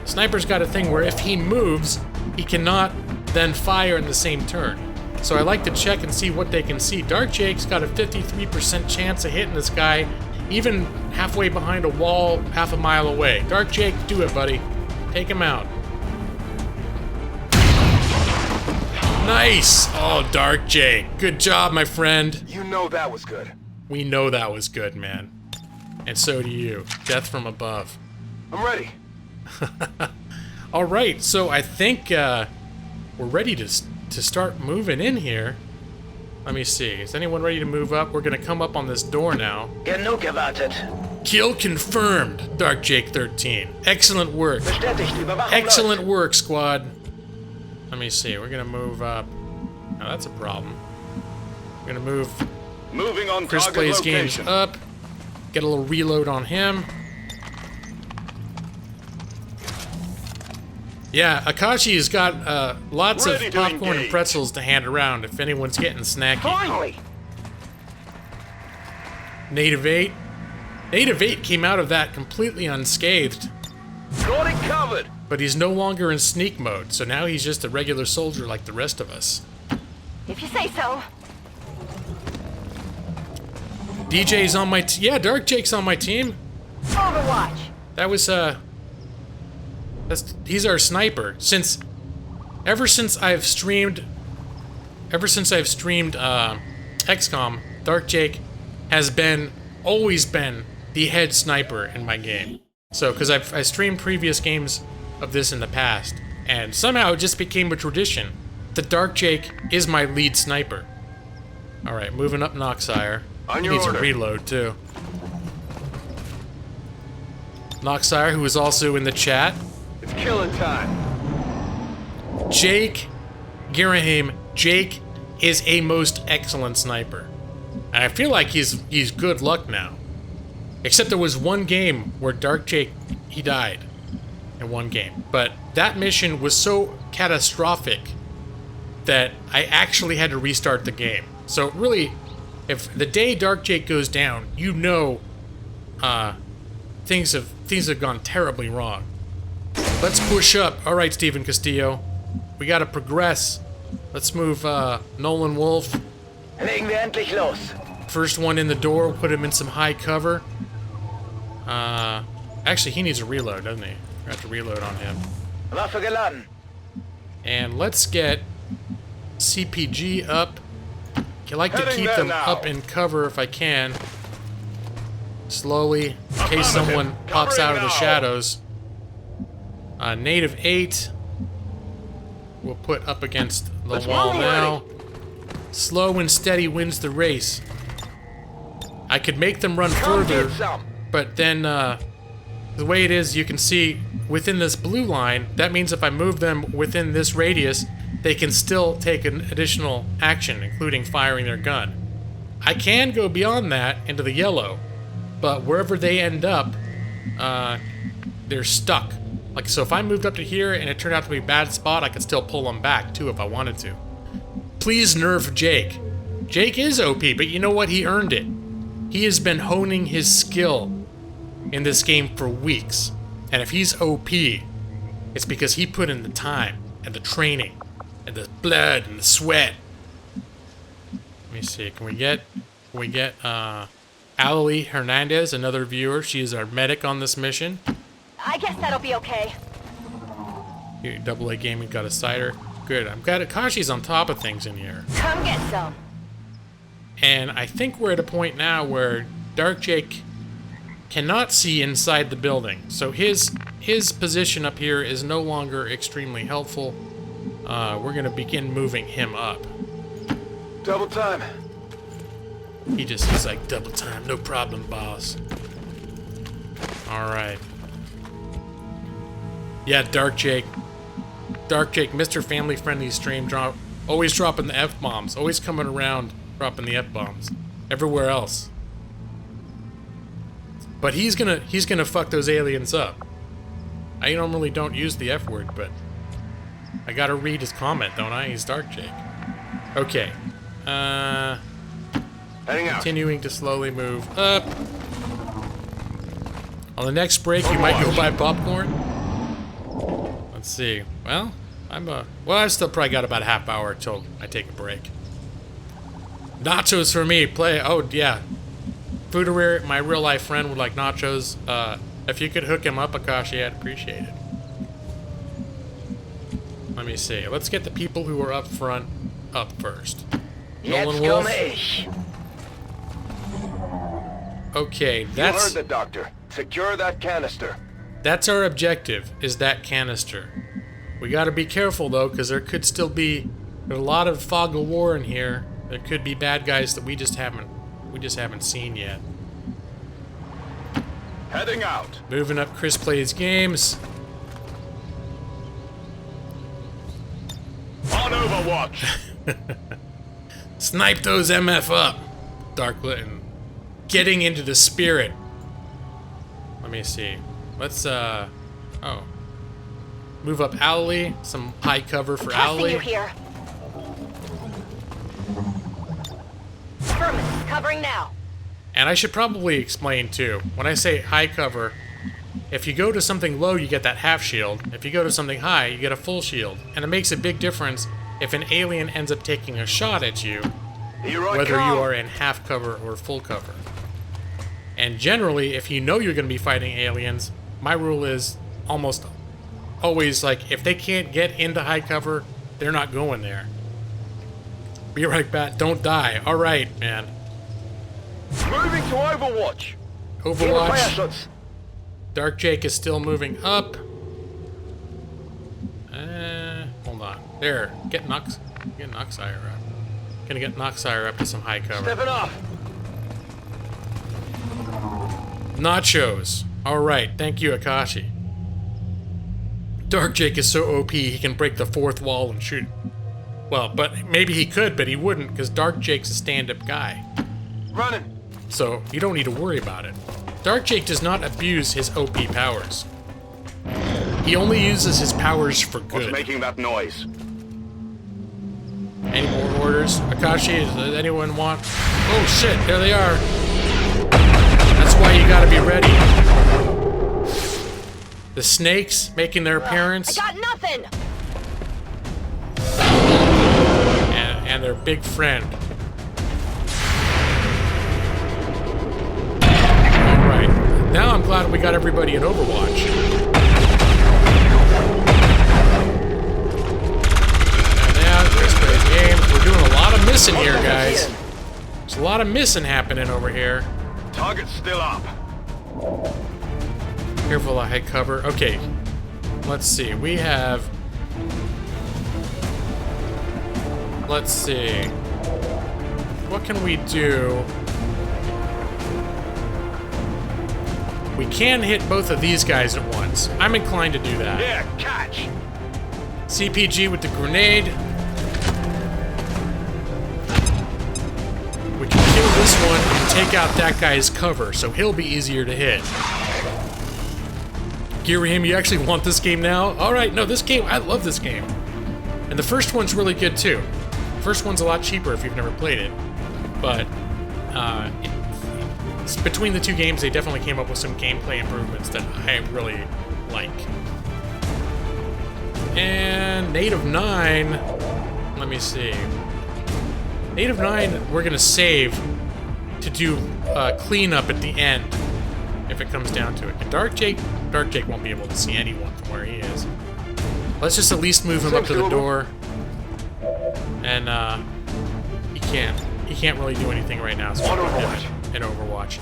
sniper's got a thing where if he moves, he cannot then fire in the same turn. So I like to check and see what they can see. Dark Jake's got a 53% chance of hitting this guy, even halfway behind a wall, half a mile away. Dark Jake, do it, buddy. Take him out. Nice! Oh, Dark Jake. Good job, my friend. You know that was good. We know that was good, man. And so do you. Death from above. I'm ready. Alright, so I think we're ready to start moving in here. Let me see. Is anyone ready to move up? We're gonna come up on this door now. Genug gewartet. Kill confirmed, Dark Jake 13. Excellent work. Bestätigt, Überwachung Excellent work, squad. Let me see. We're gonna move up. Now that's a problem. We're gonna move Moving on Chris target Plays location. Games up. Get a little reload on him. Yeah, Akashi's got lots Ready of to popcorn and engage. pretzels to hand around if anyone's getting snacky. Finally! Native 8. Native 8 came out of that completely unscathed, Got it covered. but he's no longer in sneak mode, so now he's just a regular soldier like the rest of us. If you say so. DJ's on my yeah, Dark Jake's on my team. Overwatch. That was he's our sniper. Ever since I've streamed XCom, Dark Jake has always been the head sniper in my game. So, because I streamed previous games of this in the past, and somehow it just became a tradition that Dark Jake is my lead sniper. All right, moving up Noxire. On He your needs order. a reload too. Noxire, who is also in the chat. It's killing time. Jake Girahim. Jake is a most excellent sniper. And I feel like he's good luck now. Except there was one game where Dark Jake, he died in one game. But that mission was so catastrophic that I actually had to restart the game. So really, if the day Dark Jake goes down, you know things have gone terribly wrong. Let's push up. All right, Stephen Castillo. We got to progress. Let's move Nolan Wolf. Legen wir endlich los. First one in the door, put him in some high cover. Actually, he needs a reload, doesn't he? We have to reload on him. Waffe geladen. And let's get CPG up. I like to Heading keep there them now. up in cover if I can. Slowly, in case someone Affirmative. pops out of the Covering now. shadows. Native 8. We'll put up against the Let's wall move now. Slow and steady wins the race. I could make them run Come further, get some. but then the way it is, you can see within this blue line, that means if I move them within this radius, they can still take an additional action, including firing their gun. I can go beyond that into the yellow, but wherever they end up, they're stuck. Like, so if I moved up to here and it turned out to be a bad spot, I could still pull them back too if I wanted to. Please nerf Jake. Jake is OP, but you know what? He earned it. He has been honing his skill in this game for weeks. And if he's OP, it's because he put in the time and the training and the blood and the sweat. Let me see. Can we get Alalie Hernandez, another viewer? She is our medic on this mission. I guess that'll be okay. Here, AA Gaming got a cider. Good. I'm glad Akashi's on top of things in here. Come get some. And I think we're at a point now where Dark Jake cannot see inside the building. So his position up here is no longer extremely helpful. We're going to begin moving him up. Double time. He's like, double time, no problem, boss. All right. Yeah, Dark Jake. Dark Jake, Mr. Family Friendly stream always dropping the F-bombs. Always coming around dropping the F-bombs. Everywhere else. But he's gonna fuck those aliens up. I normally don't use the F word, but I gotta read his comment, don't I? He's Dark Jake. Okay. Heading out. Continuing to slowly move up. On the next break, you might go buy popcorn. Let's see. Well, I've still probably got about a half hour till I take a break. Nachos for me. Oh, yeah. Foodaware, my real life friend, would like nachos. If you could hook him up, Akashi, I'd appreciate it. Let me see. Let's get the people who are up front up first. Nolan Jetzt Wolf. komme ich. Okay, You heard that's the doctor. Secure that canister. our objective, is that canister. We gotta be careful though, because there could still be a lot of fog of war in here. There could be bad guys that we just haven't seen yet. Heading out. Moving up Chris Plays Games. On Overwatch. Snipe those MF up. Darklit and getting into the spirit. Let me see. Let's move up Owly. Some high cover for Trusting Owly. you here. Affirmative. Covering now. And I should probably explain too. When I say high cover, if you go to something low, you get that half shield. If you go to something high, you get a full shield. And it makes a big difference if an alien ends up taking a shot at you, Here I whether come. you are in half cover or full cover. And generally, if you know you're going to be fighting aliens, my rule is almost always like, if they can't get into high cover, they're not going there. Be right back. Don't die. All right, man. Moving to Overwatch. Overwatch. Feuerschutz. Dark Jake is still moving up. Hold on. There. Get Noxire up. Gonna get Noxire up to some high cover. Stepping off. Nachos. Alright, thank you, Akashi. Dark Jake is so OP he can break the fourth wall and shoot. Well, but maybe he could, but he wouldn't, because Dark Jake's a stand-up guy. Running. So, you don't need to worry about it. Dark Jake does not abuse his OP powers. He only uses his powers for What's good. making that noise? Any more orders? Akashi, does anyone want... Oh shit, there they are. That's why you gotta be ready. The snakes making their I appearance. got nothing. And their big friend. Alright. Now I'm glad we got everybody in Overwatch. And now, Chris Plays Games. We're doing a lot of missing here, guys. There's a lot of missing happening over here. Target's still up. Careful, I had cover. Okay. Let's see. We have... Let's see. What can we do? We can hit both of these guys at once. I'm inclined to do that. Yeah, catch. CPG with the grenade. We can kill this one and take out that guy's cover, so he'll be easier to hit. Girahim, you actually want this game now? Alright, no, this game, I love this game. And the first one's really good too. First one's a lot cheaper if you've never played it. But, between the two games, they definitely came up with some gameplay improvements that I really like. And Native 9, let me see. Native 9, we're gonna save to do cleanup at the end, if it comes down to it. And Dark Jake won't be able to see anyone from where he is. Let's just at least move him up to the door. And he can't really do anything right now. So we'll put him in Overwatch.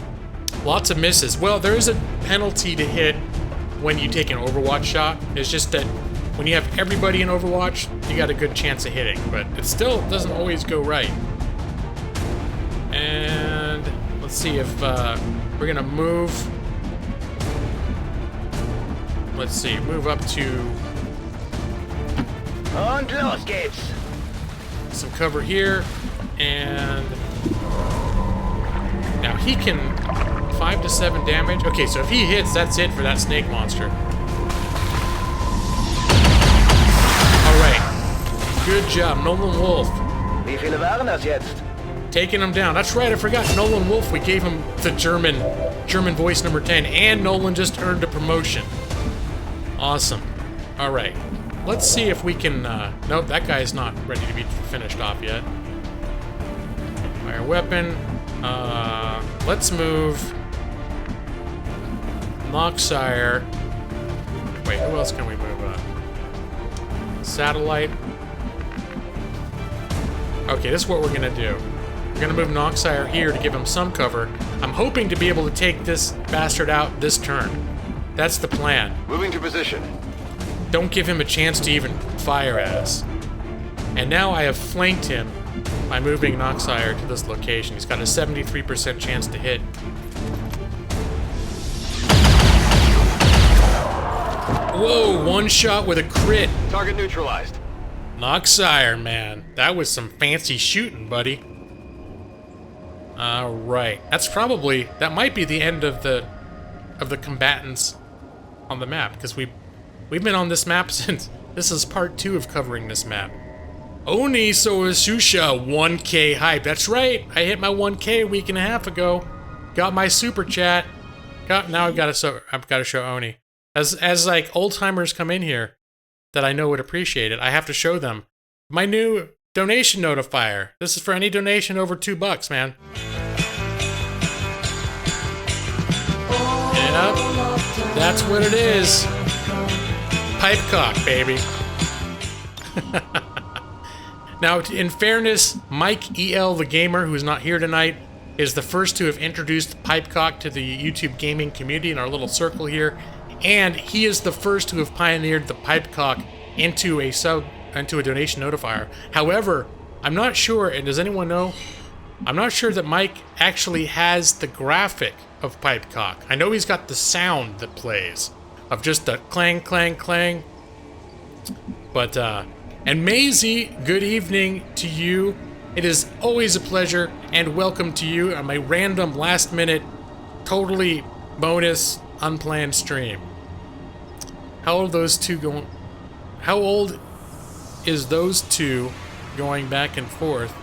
Lots of misses. Well, there is a penalty to hit when you take an Overwatch shot. It's just that when you have everybody in Overwatch, you got a good chance of hitting, but it still doesn't always go right. And let's see if we're gonna move. let's see, move up to Und los geht's. some cover here, and now he can 5 to 7 damage. Okay, so if he hits, that's it for that snake monster. All right, good job, Nolan Wolf. Wie viele waren das jetzt? Taking him down. That's right, I forgot. Nolan Wolf, we gave him the German voice number 10, and Nolan just earned a promotion. Awesome. All right. Let's see if we can... nope, that guy's not ready to be finished off yet. Fire weapon. Let's move... Noxire. Wait, who else can we move? Satellite. Okay, this is what we're gonna do. We're gonna move Noxire here to give him some cover. I'm hoping to be able to take this bastard out this turn. That's the plan. Moving to position. Don't give him a chance to even fire at us. And now I have flanked him by moving Noxire to this location. He's got a 73% chance to hit. Whoa, one shot with a crit. Target neutralized. Noxire, man. That was some fancy shooting, buddy. Alright. That might be the end of the combatants on the map, because we've been on this map since... This is part 2 of covering this map. Oni Soasusha 1K hype. That's right. I hit my 1K a week and a half ago. Got my super chat. Now I've got to show Oni. As like old timers come in here that I know would appreciate it, I have to show them my new donation notifier. This is for any donation over $2, man. Yep, that's what it is. Pipe cock, baby. Now, in fairness, Mike EL the Gamer, who's not here tonight, is the first to have introduced pipe cock to the YouTube gaming community in our little circle here. And he is the first to have pioneered the pipe cock into a donation notifier. However, I'm not sure, and does anyone know? I'm not sure that Mike actually has the graphic of pipe cock. I know he's got the sound that plays of just the clang, clang, clang. But, and Maisie, good evening to you. It is always a pleasure, and welcome to you on my random last minute, totally bonus, unplanned stream. How old is those two going back and forth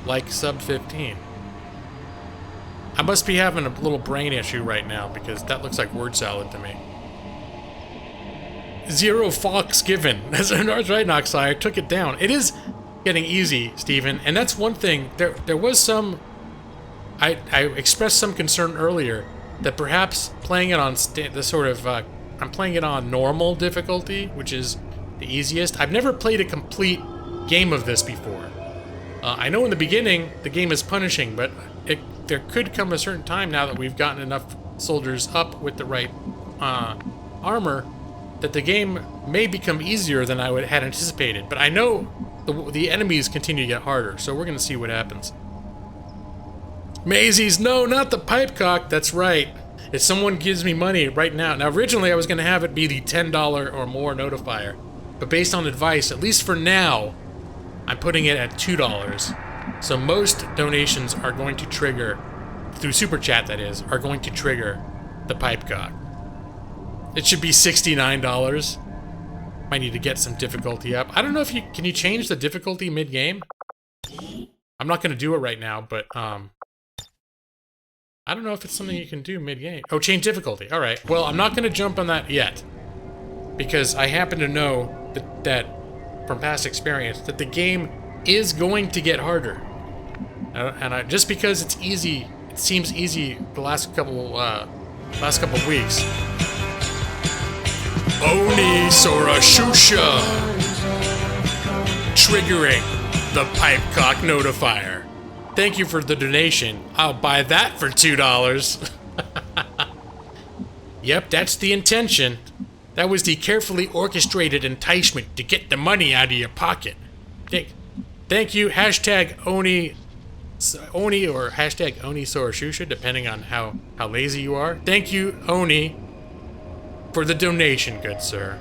like sub 15? I must be having a little brain issue right now because that looks like word salad to me. Zero Fox given. That's right, Noxire. Took it down. It is getting easy, Steven, and that's one thing. There was some... I expressed some concern earlier that perhaps playing it on I'm playing it on normal difficulty, which is the easiest. I've never played a complete game of this before. I know in the beginning the game is punishing, but there could come a certain time now that we've gotten enough soldiers up with the right armor that the game may become easier than I had anticipated. But I know the enemies continue to get harder, so we're going to see what happens. Maisie's, no, not the pipe cock. That's right. If someone gives me money right now... Now, originally I was going to have it be the $10 or more notifier. But based on advice, at least for now, I'm putting it at $2. So most donations are going to trigger, through Super Chat that is, are going to trigger the pipe cock. It should be $69. Might need to get some difficulty up. I don't know if can you change the difficulty mid-game? I'm not going to do it right now, but I don't know if it's something you can do mid-game. Oh, change difficulty. All right. Well, I'm not going to jump on that yet, because I happen to know that from past experience that the game is going to get harder, and just because it's easy, it seems easy the last couple weeks. Oni Sorashusha triggering the pipe cock notifier. Thank you for the donation. I'll buy that for $2. Yep, that's the intention. That was the carefully orchestrated enticement to get the money out of your pocket. Thank you. Hashtag Oni or hashtag Oni Sorashusha, depending on how lazy you are. Thank you, Oni. for the donation, good sir.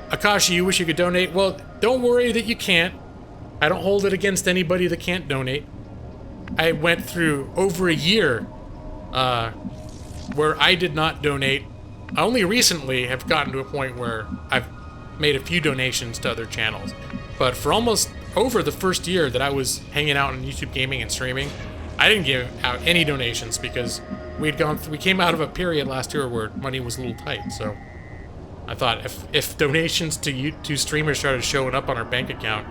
Akashi, you wish you could donate? Well, don't worry that you can't. I don't hold it against anybody that can't donate. I went through over a year where I did not donate. I only recently have gotten to a point where I've made a few donations to other channels. But for almost over the first year that I was hanging out on YouTube gaming and streaming, I didn't give out any donations because we came out of a period last year where money was a little tight. So I thought if donations to streamers started showing up on our bank account,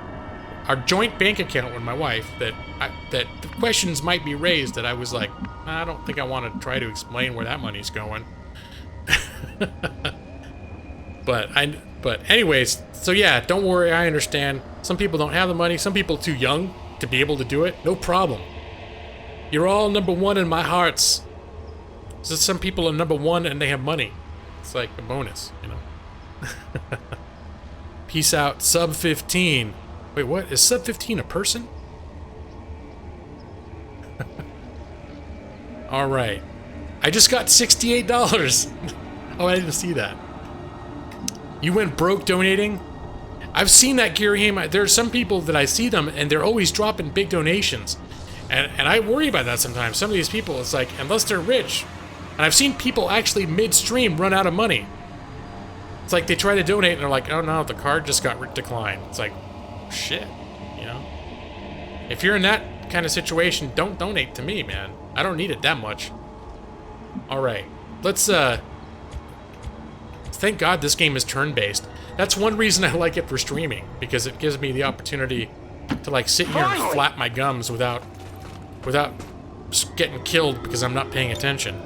our joint bank account with my wife, that the questions might be raised, that I was like, I don't think I want to try to explain where that money's going. But anyways, so yeah, don't worry, I understand. Some people don't have the money, some people are too young to be able to do it. No problem. You're all number one in my hearts. So some people are number one and they have money. It's like a bonus, you know. Peace out, sub 15. Wait, what? Is sub 15 a person? Alright. I just got $68. Oh, I didn't see that. You went broke donating? I've seen that, Girahim. There are some people that I see them and they're always dropping big donations. And I worry about that sometimes. Some of these people, it's like, unless they're rich. And I've seen people actually midstream run out of money. It's like they try to donate and they're like, oh no, the card just got declined. It's like, shit, you know? If you're in that kind of situation, don't donate to me, man. I don't need it that much. Alright, let's, thank God this game is turn-based. That's one reason I like it for streaming, because it gives me the opportunity to, like, sit here and flap my gums without getting killed because I'm not paying attention.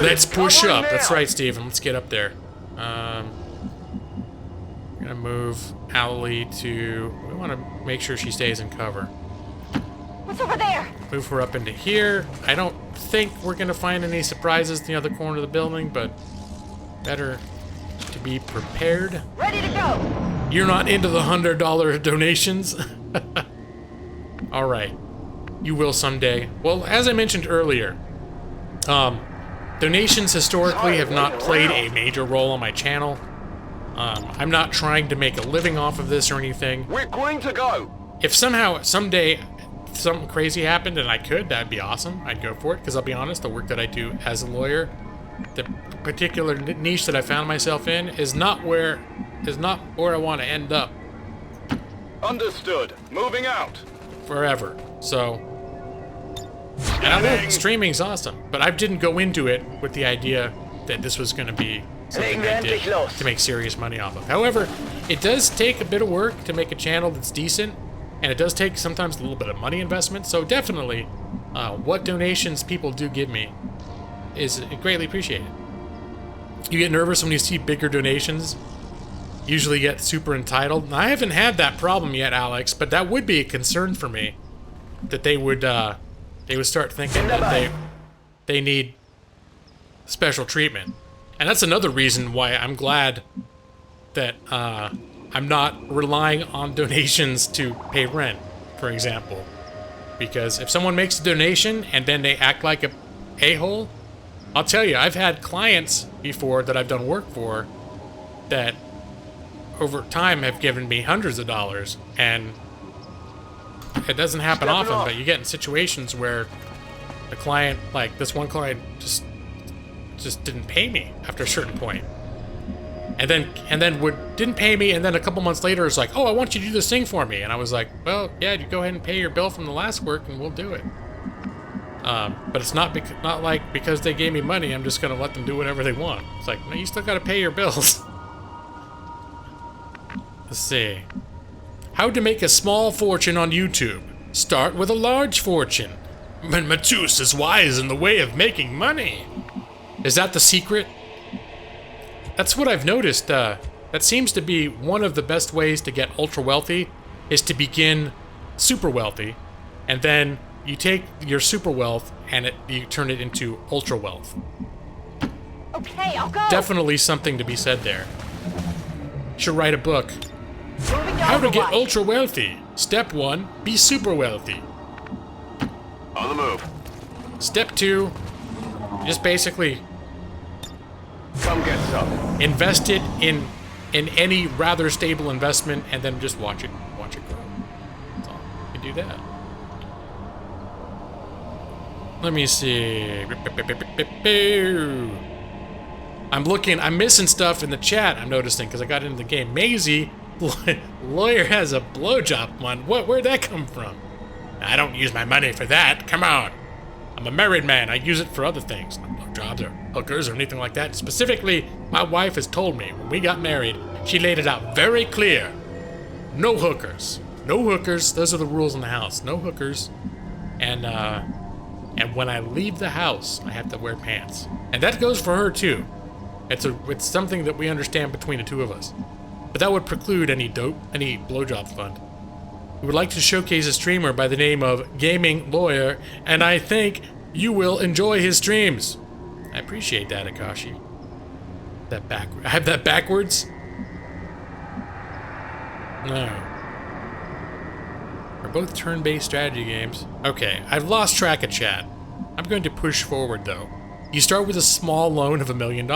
Let's push up. That's right, Steven. Let's get up there. I'm gonna move Allie to... We want to make sure she stays in cover. What's over there? Move her up into here. I don't think we're gonna find any surprises in the other corner of the building, but better to be prepared. Ready to go. You're not into the $100 donations? Alright. You will someday. Well, as I mentioned earlier, donations historically have not played a major role on my channel. I'm not trying to make a living off of this or anything. We're going to go. If somehow, someday, something crazy happened and I could, that'd be awesome. I'd go for it, because I'll be honest, the work that I do as a lawyer, the particular niche that I found myself in, is not where I want to end up. Understood. Moving out. Forever. So, and I love streaming's awesome, but I didn't go into it with the idea that this was going to be something I did to make serious money off of. However, it does take a bit of work to make a channel that's decent, and it does take sometimes a little bit of money investment, so definitely what donations people do give me is greatly appreciated. You get nervous when you see bigger donations, usually get super entitled. I haven't had that problem yet, Alex, but that would be a concern for me, that they would start thinking that they need special treatment. And that's another reason why I'm glad that I'm not relying on donations to pay rent, for example. Because if someone makes a donation and then they act like a a-hole, I'll tell you, I've had clients before that I've done work for that over time have given me hundreds of dollars, and it doesn't happen often, but you get in situations where the client, like this one client, just didn't pay me after a certain point. And then didn't pay me, and then a couple months later is like, oh, I want you to do this thing for me. And I was like, well, yeah, you go ahead and pay your bill from the last work and we'll do it. But it's not like because they gave me money, I'm just gonna let them do whatever they want. It's like, no, you still gotta pay your bills. Let's see. How to make a small fortune on YouTube. Start with a large fortune. Matus is wise in the way of making money. Is that the secret? That's what I've noticed. That seems to be one of the best ways to get ultra wealthy, is to begin super wealthy, and then you take your super wealth and you turn it into ultra wealth. Okay, I'll go. Definitely something to be said there. Should write a book. Moving to How to get Overwatch. ultra wealthy. Step 1, be super wealthy. On the move. Step 2, just basically Come get some. invest it in any rather stable investment, and then just watch it grow. That's all. You can do that. Let me see. I'm missing stuff in the chat, I'm noticing, because I got into the game. Maisie, lawyer has a blowjob one. Where'd that come from? I don't use my money for that. Come on. I'm a married man. I use it for other things. Not blowjobs or hookers or anything like that. Specifically, my wife has told me when we got married, she laid it out very clear. No hookers. No hookers. Those are the rules in the house. No hookers. And when I leave the house, I have to wear pants. And that goes for her too. It's something that we understand between the two of us. But that would preclude any blowjob fund. We would like to showcase a streamer by the name of Gaming Lawyer, and I think you will enjoy his streams. I appreciate that, Akashi. I have that backwards? No. They're both turn-based strategy games. Okay, I've lost track of chat. I'm going to push forward, though. You start with a small loan of $1 million.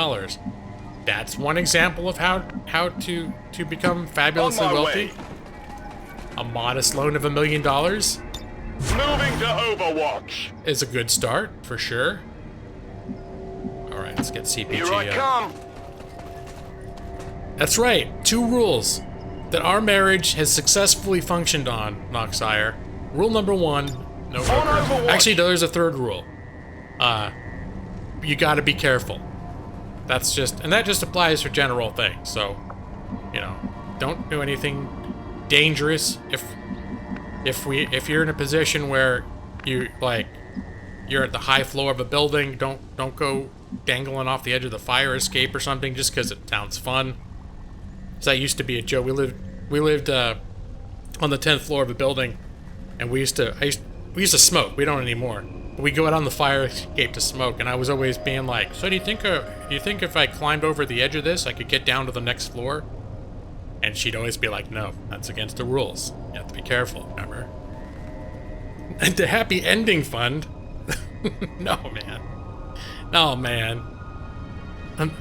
That's one example of how to become fabulously wealthy. A modest loan of $1 million Moving to Overwatch. is a good start, for sure. Alright, let's get CPG Here I come. That's right, 2 rules that our marriage has successfully functioned on, Noxire. Rule number 1, no hookers. Overwatch. Actually, there's a 3rd rule. You gotta be careful. That just applies for general things, so, you know, don't do anything dangerous. If you're in a position where you're at the high floor of a building, don't go dangling off the edge of the fire escape or something just because it sounds fun. So that used to be a joke. We lived on the 10th floor of a building, and we used to smoke. We don't anymore. But we go out on the fire escape to smoke, and I was always being like, so do you think if I climbed over the edge of this, I could get down to the next floor? And she'd always be like, no, that's against the rules. You have to be careful, remember? And the happy ending fund? No, man. No, man.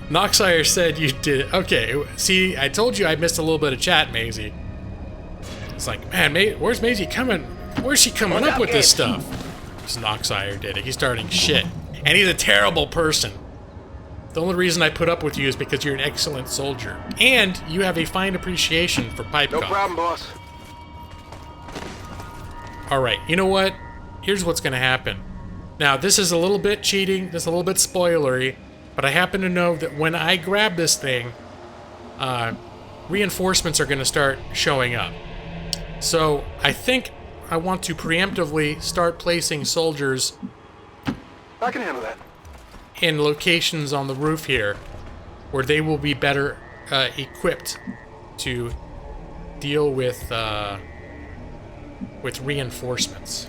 Noxire said you did it. Okay, see, I told you I missed a little bit of chat, Maisie. It's like, man, where's Maisie coming? Where's she coming up with this stuff? Because Noxire did it. He's starting shit. And he's a terrible person. The only reason I put up with you is because you're an excellent soldier. And you have a fine appreciation for pipe No cock. problem, boss. Alright, you know what? Here's what's gonna happen. Now, this is a little bit cheating, this is a little bit spoilery, but I happen to know that when I grab this thing, reinforcements are gonna start showing up. So, I think I want to preemptively start placing soldiers I can handle that. in locations on the roof here where they will be better equipped to deal with reinforcements.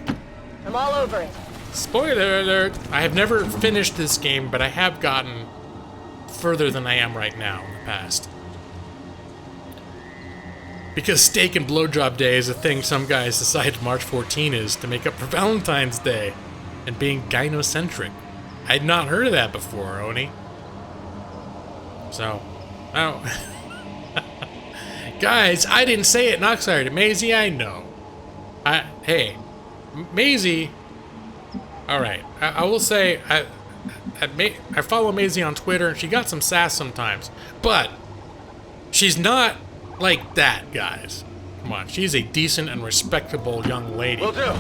I'm all over it. Spoiler alert! I have never finished this game, but I have gotten further than I am right now in the past. Because steak and blowjob day is a thing some guys decided March 14 is to make up for Valentine's Day and being gynocentric. I had not heard of that before, Oni. So, oh. Guys, I didn't say it, Noxire. To Maisie, I know. Hey, Maisie. Alright, I will say, I follow Maisie on Twitter, and she got some sass sometimes. But, she's not like that, guys. Come on, she's a decent and respectable young lady. Will do.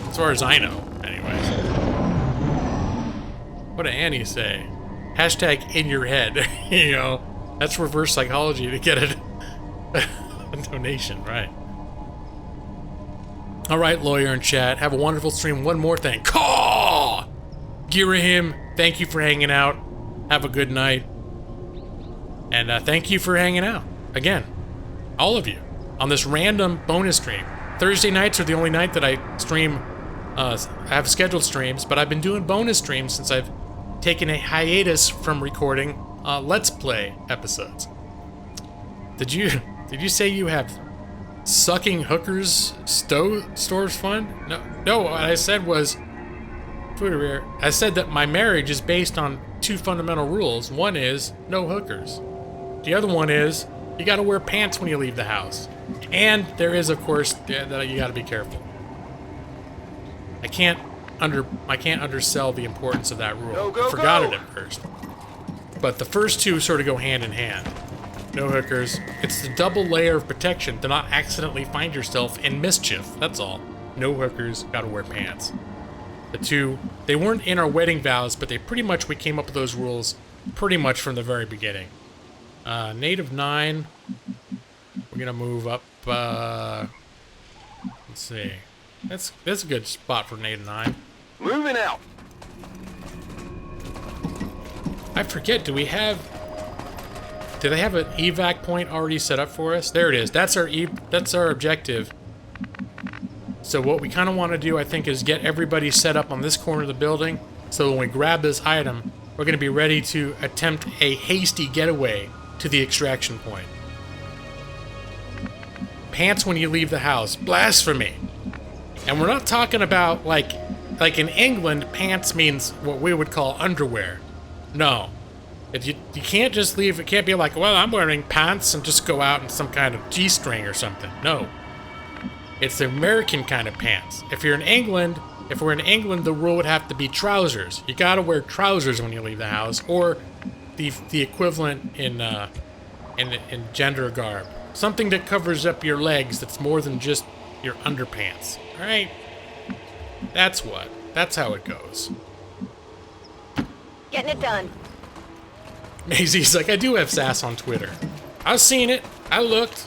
As far as I know, anyways. What did Annie say? Hashtag in your head. You know, that's reverse psychology to get a donation, right? Alright, lawyer in chat. Have a wonderful stream. One more thing. Caw! Girahim, thank you for hanging out. Have a good night. And thank you for hanging out. Again, all of you. On this random bonus stream. Thursday nights are the only night that I stream. I have scheduled streams, but I've been doing bonus streams since I've taken a hiatus from recording Let's Play episodes. Did you say you have sucking hookers stores fun? No, what I said was Fooderer, I said that my marriage is based on 2 fundamental rules. One is no hookers. The other one is you gotta wear pants when you leave the house. And there is, of course, that you gotta be careful. I can't undersell the importance of that rule. Go, I forgot go. it at first. But the first 2 sort of go hand in hand. No hookers. It's the double layer of protection to not accidentally find yourself in mischief. That's all. No hookers, gotta wear pants. The 2, they weren't in our wedding vows, but we came up with those rules pretty much from the very beginning. Native 9. We're gonna move up, let's see. That's a good spot for native 9. Moving out. I forget, do they have an evac point already set up for us? There it is. That's our objective. So what we kind of want to do, I think, is get everybody set up on this corner of the building, so when we grab this item, we're going to be ready to attempt a hasty getaway to the extraction point. Pants when you leave the house. Blasphemy. And we're not talking about, like in England, pants means what we would call underwear. No. You can't just leave, it can't be like, well, I'm wearing pants and just go out in some kind of G-string or something. No. It's the American kind of pants. If we're in England, the rule would have to be trousers. You gotta wear trousers when you leave the house, or the equivalent in gender garb. Something that covers up your legs that's more than just your underpants. Alright? That's how it goes. Getting it done. Maisie's like, I do have sass on Twitter. I've seen it. I looked.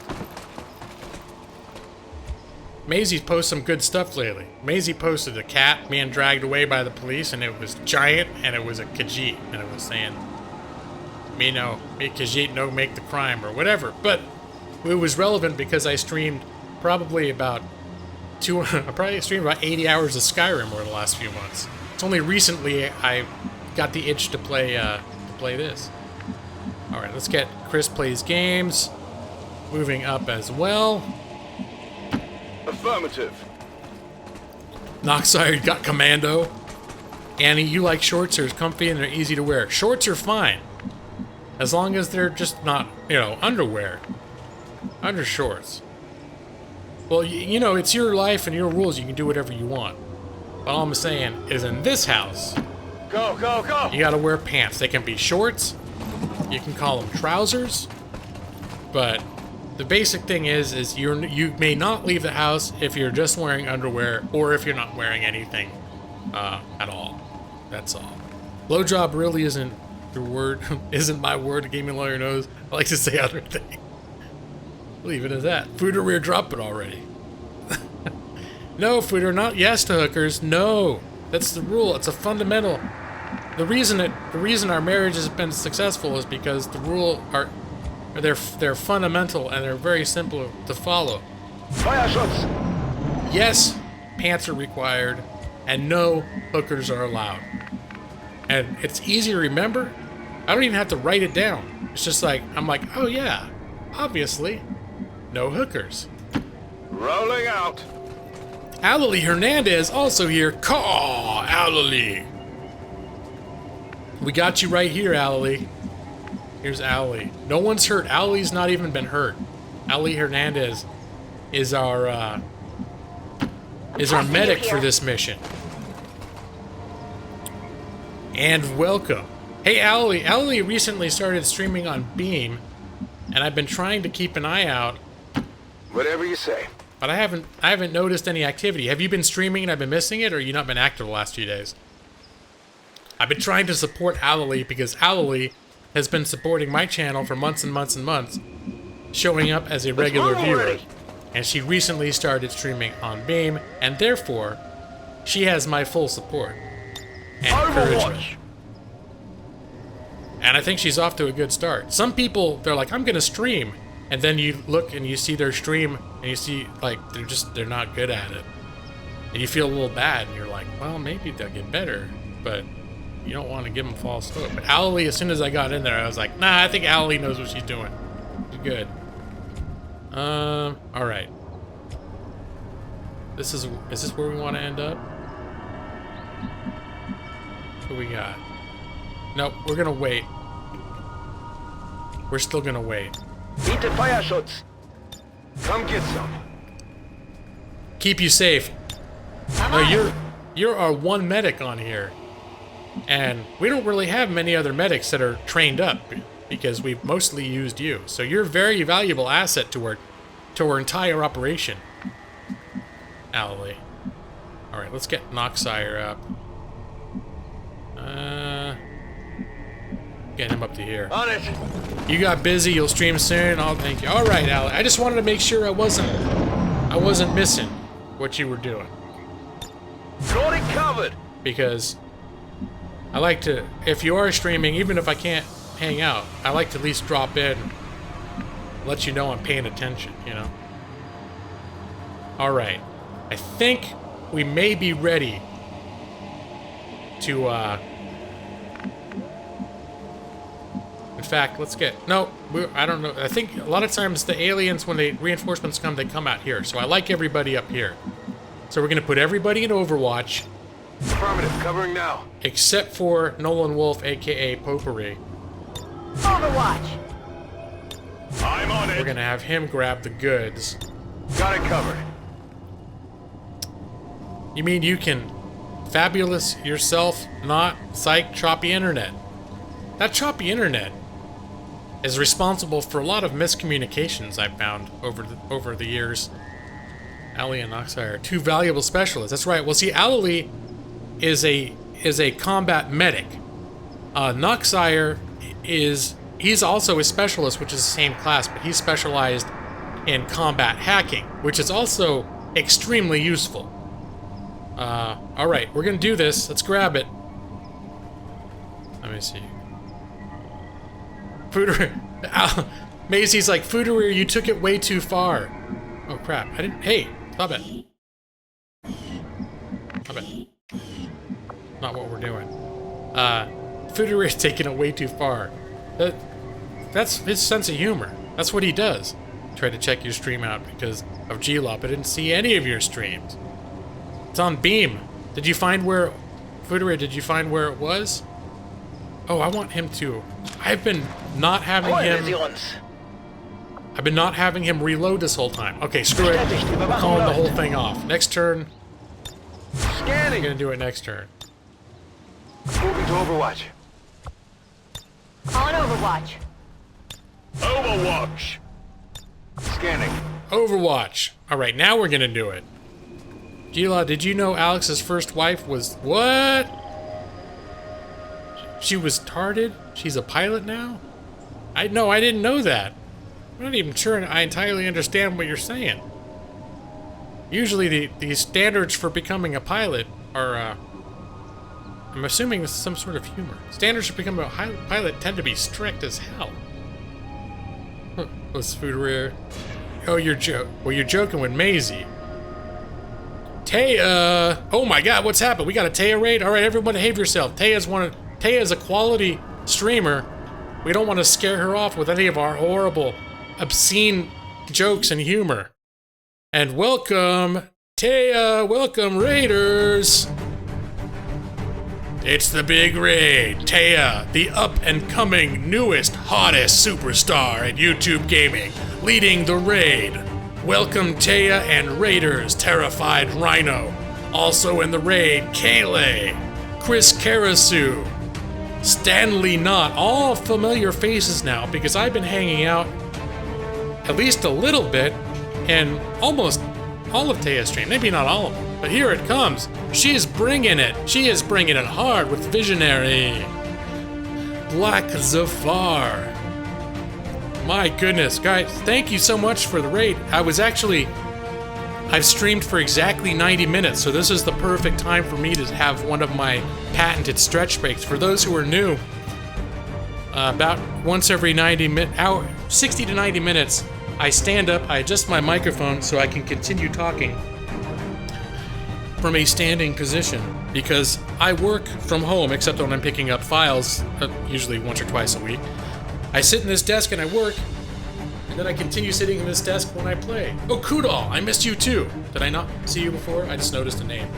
Maisie's posted some good stuff lately. Maisie posted a cat being dragged away by the police, and it was giant, and it was a Khajiit, and it was saying, me Khajiit no make the crime, or whatever. But it was relevant because I streamed probably about 80 hours of Skyrim over the last few months. It's only recently I got the itch to play this. All right, let's get Chris Plays Games moving up as well. Affirmative. Noxire got Commando. Annie, you like shorts? They're comfy and they're easy to wear. Shorts are fine, as long as they're just not, underwear. Undershorts. Well, it's your life and your rules. You can do whatever you want. But all I'm saying is, in this house, Go, go, go. you gotta wear pants. They can be shorts. You can call them trousers. But the basic thing is you may not leave the house if you're just wearing underwear, or if you're not wearing anything at all. That's all. Blowjob really isn't your word. Isn't my word. The gaming lawyer knows. I like to say other things. Leave it as that. Fooder, we're drop it already. No, Fooder, not yes to hookers. No, that's the rule. It's a fundamental. The reason our marriage has been successful is because the rule they're fundamental and they're very simple to follow. Fire shots. Yes, pants are required, and no hookers are allowed. And it's easy to remember. I don't even have to write it down. It's just like, I'm like, oh yeah, obviously, no hookers. Rolling out. Alalie Hernandez also here. Caw, Alalie. We got you right here, Alalie. Here's Alalie. No one's hurt. Alalie's not even been hurt. Alalie Hernandez is our medic for this mission. And welcome. Hey, Alalie. Alalie recently started streaming on Beam, and I've been trying to keep an eye out. Whatever you say. But I haven't noticed any activity. Have you been streaming and I've been missing it, or you not been active the last few days? I've been trying to support Alalie because Alalie has been supporting my channel for months and months and months, showing up as a regular viewer. And she recently started streaming on Beam, and therefore, she has my full support and encouragement. And I think she's off to a good start. Some people, they're like, I'm gonna stream. And then you look and you see their stream and you see, like, they're not good at it. And you feel a little bad and you're like, well, maybe they'll get better, but you don't want to give them false hope. But Alalie, as soon as I got in there, I was like, nah, I think Alalie knows what she's doing. She's good. Alright. Is this where we want to end up? What we got? Nope, we're gonna wait. We're still gonna wait. Bitte Feuerschutz. Come get some. Keep you safe. I'm No, on it. you're our one medic on here. And we don't really have many other medics that are trained up because we've mostly used you. So you're a very valuable asset to our entire operation. Alley. Alright, let's get Noxire up. Get him up to here. On it. You got busy, you'll stream soon. I'll thank you. Alright, Alley. I just wanted to make sure I wasn't missing what you were doing. Got it covered. Because I like to, if you are streaming, even if I can't hang out, I like to at least drop in, let you know I'm paying attention, you know? Alright. I think we may be ready to, in fact, let's get, no, I don't know, I think a lot of times the aliens, when reinforcements come, they come out here, so I like everybody up here. So we're gonna put everybody in Overwatch, Affirmative. Covering now. except for Nolan Wolf, aka Potpourri. Overwatch. I'm on We're it. gonna have him grab the goods. Got it covered. You mean you can fabulous yourself, not psych choppy internet? That choppy internet is responsible for a lot of miscommunications I've found over the years. Ali and Noxire are two valuable specialists. That's right. Well, see, Ali is a combat medic. Noxire he's also a specialist, which is the same class, but he's specialized in combat hacking, which is also extremely useful. All right, we're gonna do this. Let's grab it. Let me see. Maisie's like, Foodery, you took it way too far. Oh crap! I didn't. Hey, stop it. Stop it. Not what we're doing. Foodery is taking it way too far. That's his sense of humor. That's what he does. Tried to check your stream out because of Glop. I didn't see any of your streams. It's on Beam. Did you find where... Foodery, did you find where it was? Oh, I want him to... I've been not having him reload this whole time. Okay, screw it. I'm calling the whole thing off. Next turn. I'm Scanning. gonna do it next turn. Moving to Overwatch. On Overwatch. Overwatch. Scanning. Overwatch. Alright, now we're gonna do it. Gila, did you know Alex's first wife was... What? She was tarded? She's a pilot now? I didn't know that. I'm not even sure I entirely understand what you're saying. Usually the standards for becoming a pilot are, I'm assuming this is some sort of humor. Standards for becoming a pilot tend to be strict as hell. Was Foodery? Oh, you're joking with Maisie. Taya! Oh my god, what's happened? We got a Taya raid? Alright, everyone behave yourself. Taya's a quality streamer. We don't want to scare her off with any of our horrible, obscene jokes and humor. And welcome, Taya! Welcome, Raiders! It's the big raid. Taya, the up-and-coming, newest, hottest superstar at YouTube gaming, leading the raid. Welcome, Taya and Raiders, Terrified Rhino. Also in the raid, Kayleigh, Chris Karasu, Stanley Knott, all familiar faces now because I've been hanging out at least a little bit in almost all of Taya's stream. Maybe not all of them, but here it comes. She is bringing it. She is bringing it hard with Visionary. Black Zafar. My goodness, guys, thank you so much for the raid. I've streamed for exactly 90 minutes, so this is the perfect time for me to have one of my patented stretch breaks. For those who are new, about once every 60 to 90 minutes, I stand up, I adjust my microphone so I can continue talking from a standing position, because I work from home, except when I'm picking up files, usually once or twice a week. I sit in this desk and I work, and then I continue sitting in this desk when I play. Oh, Kudal, I missed you too. Did I not see you before? I just noticed a name.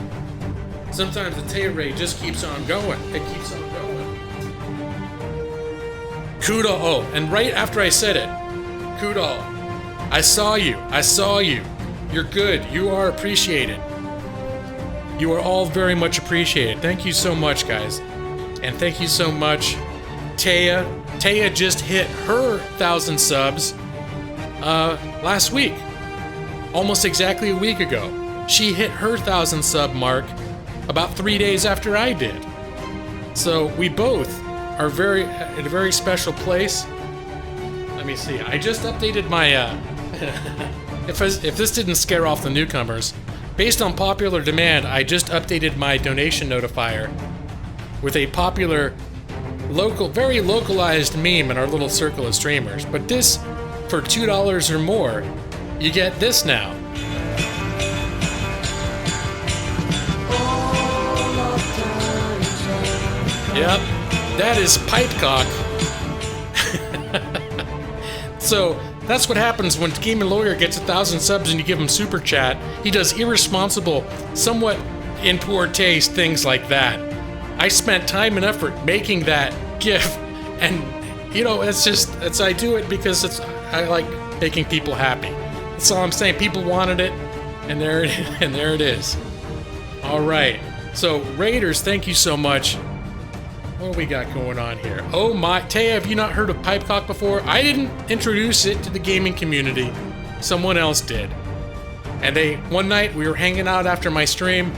Sometimes the Taya rate just keeps on going. It keeps on going. Kudo. Oh, and right after I said it, Kudo. I saw you. I saw you. You're good. You are appreciated. You are all very much appreciated. Thank you so much, guys. And thank you so much, Taya. Taya just hit her 1,000 subs last week. Almost exactly a week ago. She hit her 1,000 sub mark about 3 days after I did. So we both are in a very special place. Let me see. I just updated my if this didn't scare off the newcomers, based on popular demand, I just updated my donation notifier with a popular very localized meme in our little circle of streamers. But this, for $2 or more, you get this now. Yep, that is Pipecock. So that's what happens when Game & Lawyer gets 1,000 subs and you give him super chat. He does irresponsible, somewhat in poor taste things like that. I spent time and effort making that GIF, and you know, I do it because I like making people happy. That's all I'm saying. People wanted it, and there it is. All right. So Raiders, thank you so much. What do we got going on here? Oh my, Taya, have you not heard of Pipecock before? I didn't introduce it to the gaming community. Someone else did. And one night we were hanging out after my stream,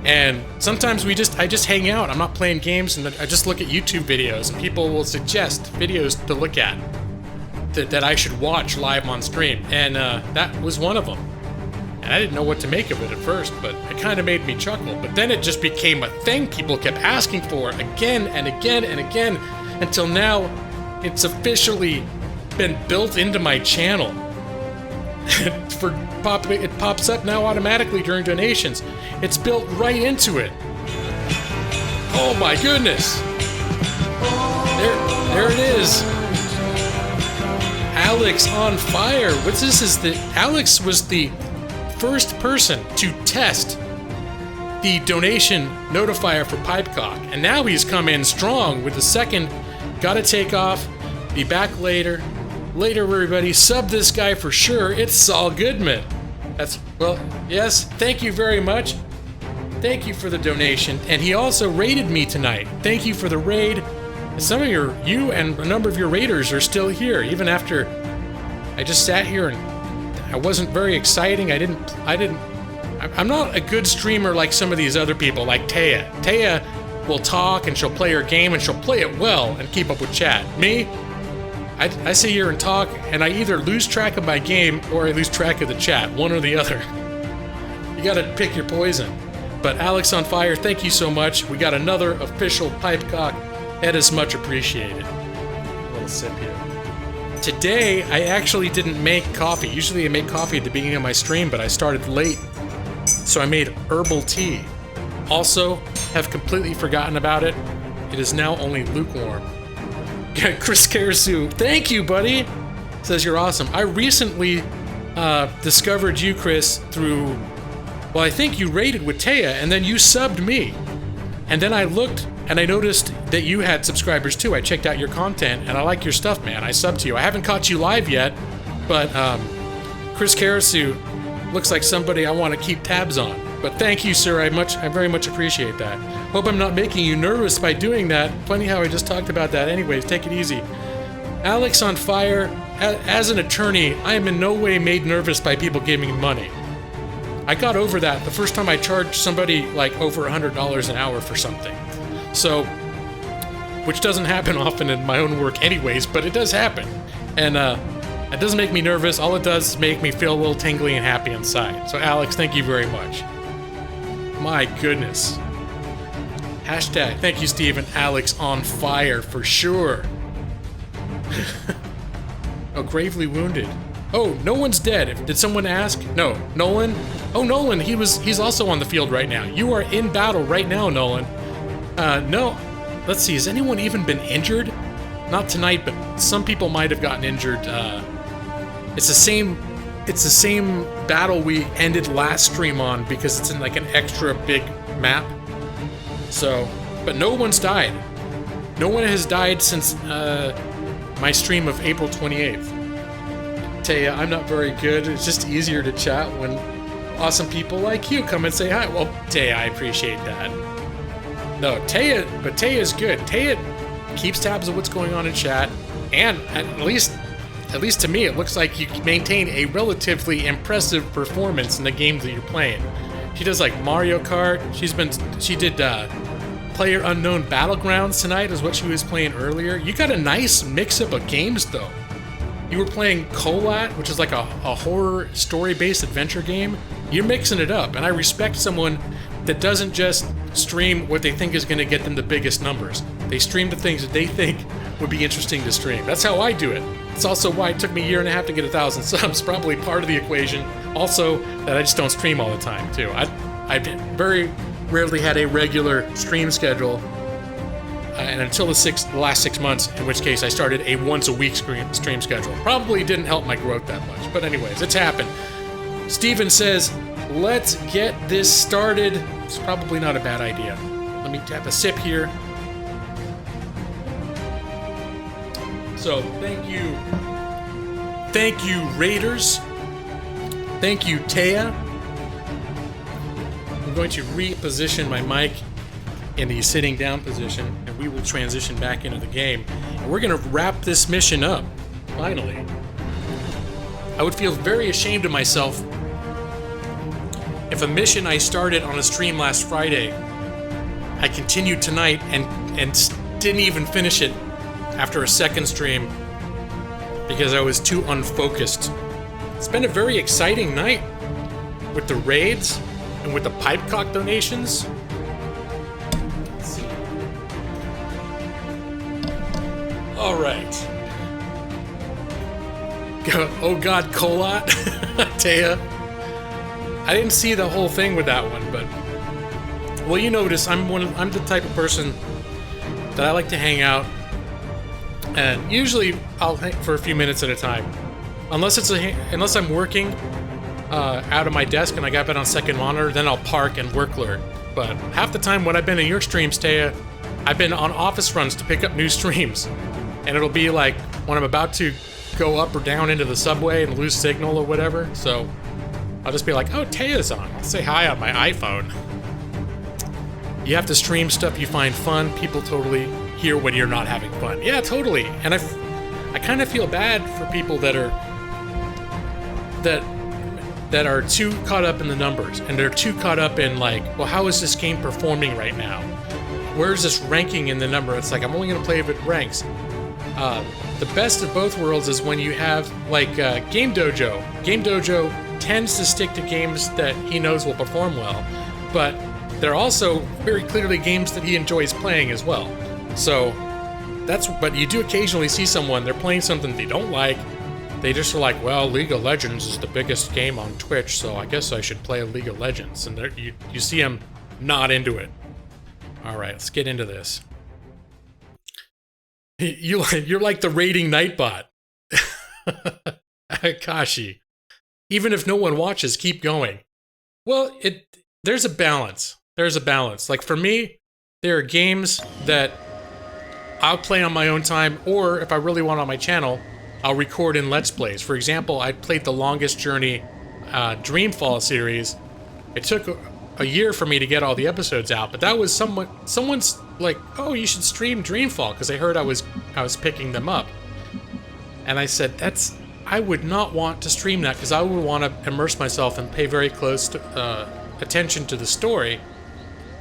and sometimes I just hang out. I'm not playing games, and I just look at YouTube videos, and people will suggest videos to look at that I should watch live on stream, and that was one of them. And I didn't know what to make of it at first, but it kind of made me chuckle. But then it just became a thing people kept asking for again and again and again, until now it's officially been built into my channel. It pops up now automatically during donations. It's built right into it. Oh my goodness! There it is. Alex on fire. What's this? Alex was the first person to test the donation notifier for Pipecock, and now he's come in strong with the second. Gotta take off. Be back later. Later, everybody. Sub this guy for sure. It's Saul Goodman. Yes. Thank you very much. Thank you for the donation. And he also raided me tonight. Thank you for the raid. Some of you and a number of your raiders are still here, even after I just sat here and I wasn't very exciting. I'm not a good streamer like some of these other people, like Taya. Taya will talk and she'll play her game and she'll play it well and keep up with chat. Me, I sit here and talk and I either lose track of my game or I lose track of the chat, one or the other. You gotta pick your poison. But Alex on fire, thank you so much. We got another official Pipecock. That is much appreciated. A little sip here. Today, I actually didn't make coffee. Usually I make coffee at the beginning of my stream, but I started late. So I made herbal tea. Also, have completely forgotten about it. It is now only lukewarm. Chris Karasu, thank you, buddy! Says you're awesome. I recently discovered you, Chris, through... Well, I think you raided with Taya, and then you subbed me. And then I looked, and I noticed that you had subscribers too. I checked out your content, and I like your stuff, man. I subbed to you. I haven't caught you live yet, but Chris Karasu looks like somebody I want to keep tabs on. But thank you, sir. I very much appreciate that. Hope I'm not making you nervous by doing that. Funny how I just talked about that. Anyways, take it easy. Alex on fire. As an attorney, I am in no way made nervous by people giving me money. I got over that the first time I charged somebody like over $100 an hour for something. So, which doesn't happen often in my own work anyways, but it does happen. And it doesn't make me nervous. All it does is make me feel a little tingly and happy inside. So Alex, thank you very much. My goodness. Hashtag, thank you, Steven. Alex on fire for sure. Oh, gravely wounded. Oh, no one's dead. Did someone ask? No. Nolan? Oh, Nolan, he's also on the field right now. You are in battle right now, Nolan. No. Let's see, has anyone even been injured? Not tonight, but some people might have gotten injured. It's the same it's the same battle we ended last stream on because it's in like an extra big map. So, but no one's died. No one has died since my stream of April 28th. Taya, I'm not very good. It's just easier to chat when awesome people like you come and say hi. Well, Taya, I appreciate that. No, Taya's good. Taya keeps tabs of what's going on in chat, and at least to me, it looks like you maintain a relatively impressive performance in the games that you're playing. She does like Mario Kart. She did Player Unknown Battlegrounds tonight is what she was playing earlier. You got a nice mix-up of games though. You were playing Colat, which is like a horror story-based adventure game. You're mixing it up, and I respect someone that doesn't just stream what they think is going to get them the biggest numbers. They stream the things that they think would be interesting to stream. That's how I do it. It's also why it took me a year and a half to get 1,000 subs, probably part of the equation. Also, that I just don't stream all the time, too. I very rarely had a regular stream schedule, and until the last 6 months, in which case I started a once-a-week stream schedule. Probably didn't help my growth that much, but anyways, it's happened. Steven says, let's get this started. It's probably not a bad idea. Let me tap a sip here. So, thank you, Raiders. Thank you, Taya. I'm going to reposition my mic in the sitting down position, and we will transition back into the game. And we're going to wrap this mission up, finally. I would feel very ashamed of myself if a mission I started on a stream last Friday, I continued tonight and didn't even finish it after a second stream because I was too unfocused. It's been a very exciting night with the raids and with the pipecock donations. Let's see. All right. Oh God, Colat, Taya. I didn't see the whole thing with that one, but well, you notice I'm the type of person that I like to hang out, and usually I'll hang for a few minutes at a time, unless I'm working out of my desk and I got it on second monitor, then I'll park and work lurk. But half the time when I've been in your streams, Taya, I've been on office runs to pick up new streams, and it'll be like when I'm about to go up or down into the subway and lose signal or whatever, so I'll just be like, oh, Taya's on. I'll say hi on my iPhone. You have to stream stuff you find fun. People totally hear when you're not having fun. Yeah, totally. And I kind of feel bad for people that are too caught up in the numbers, and they're too caught up in like, well, how is this game performing right now? Where's this ranking in the number? It's like, I'm only going to play if it ranks. The best of both worlds is when you have like Game Dojo. Game Dojo tends to stick to games that he knows will perform well, but they're also very clearly games that he enjoys playing as well. So but you do occasionally see someone, they're playing something they don't like, they just are like, well, League of Legends is the biggest game on Twitch, so I guess I should play League of Legends, and you see them not into it. Alright, let's get into this. You're like the raiding Nightbot. Akashi. Even if no one watches, keep going. Well, there's a balance. There's a balance. Like for me, there are games that I'll play on my own time, or if I really want on my channel, I'll record in Let's Plays. For example, I played the Longest Journey Dreamfall series. It took a year for me to get all the episodes out, but that was someone's like, oh, you should stream Dreamfall, because they heard I was picking them up. And I said, I would not want to stream that, because I would want to immerse myself and pay very close attention to the story.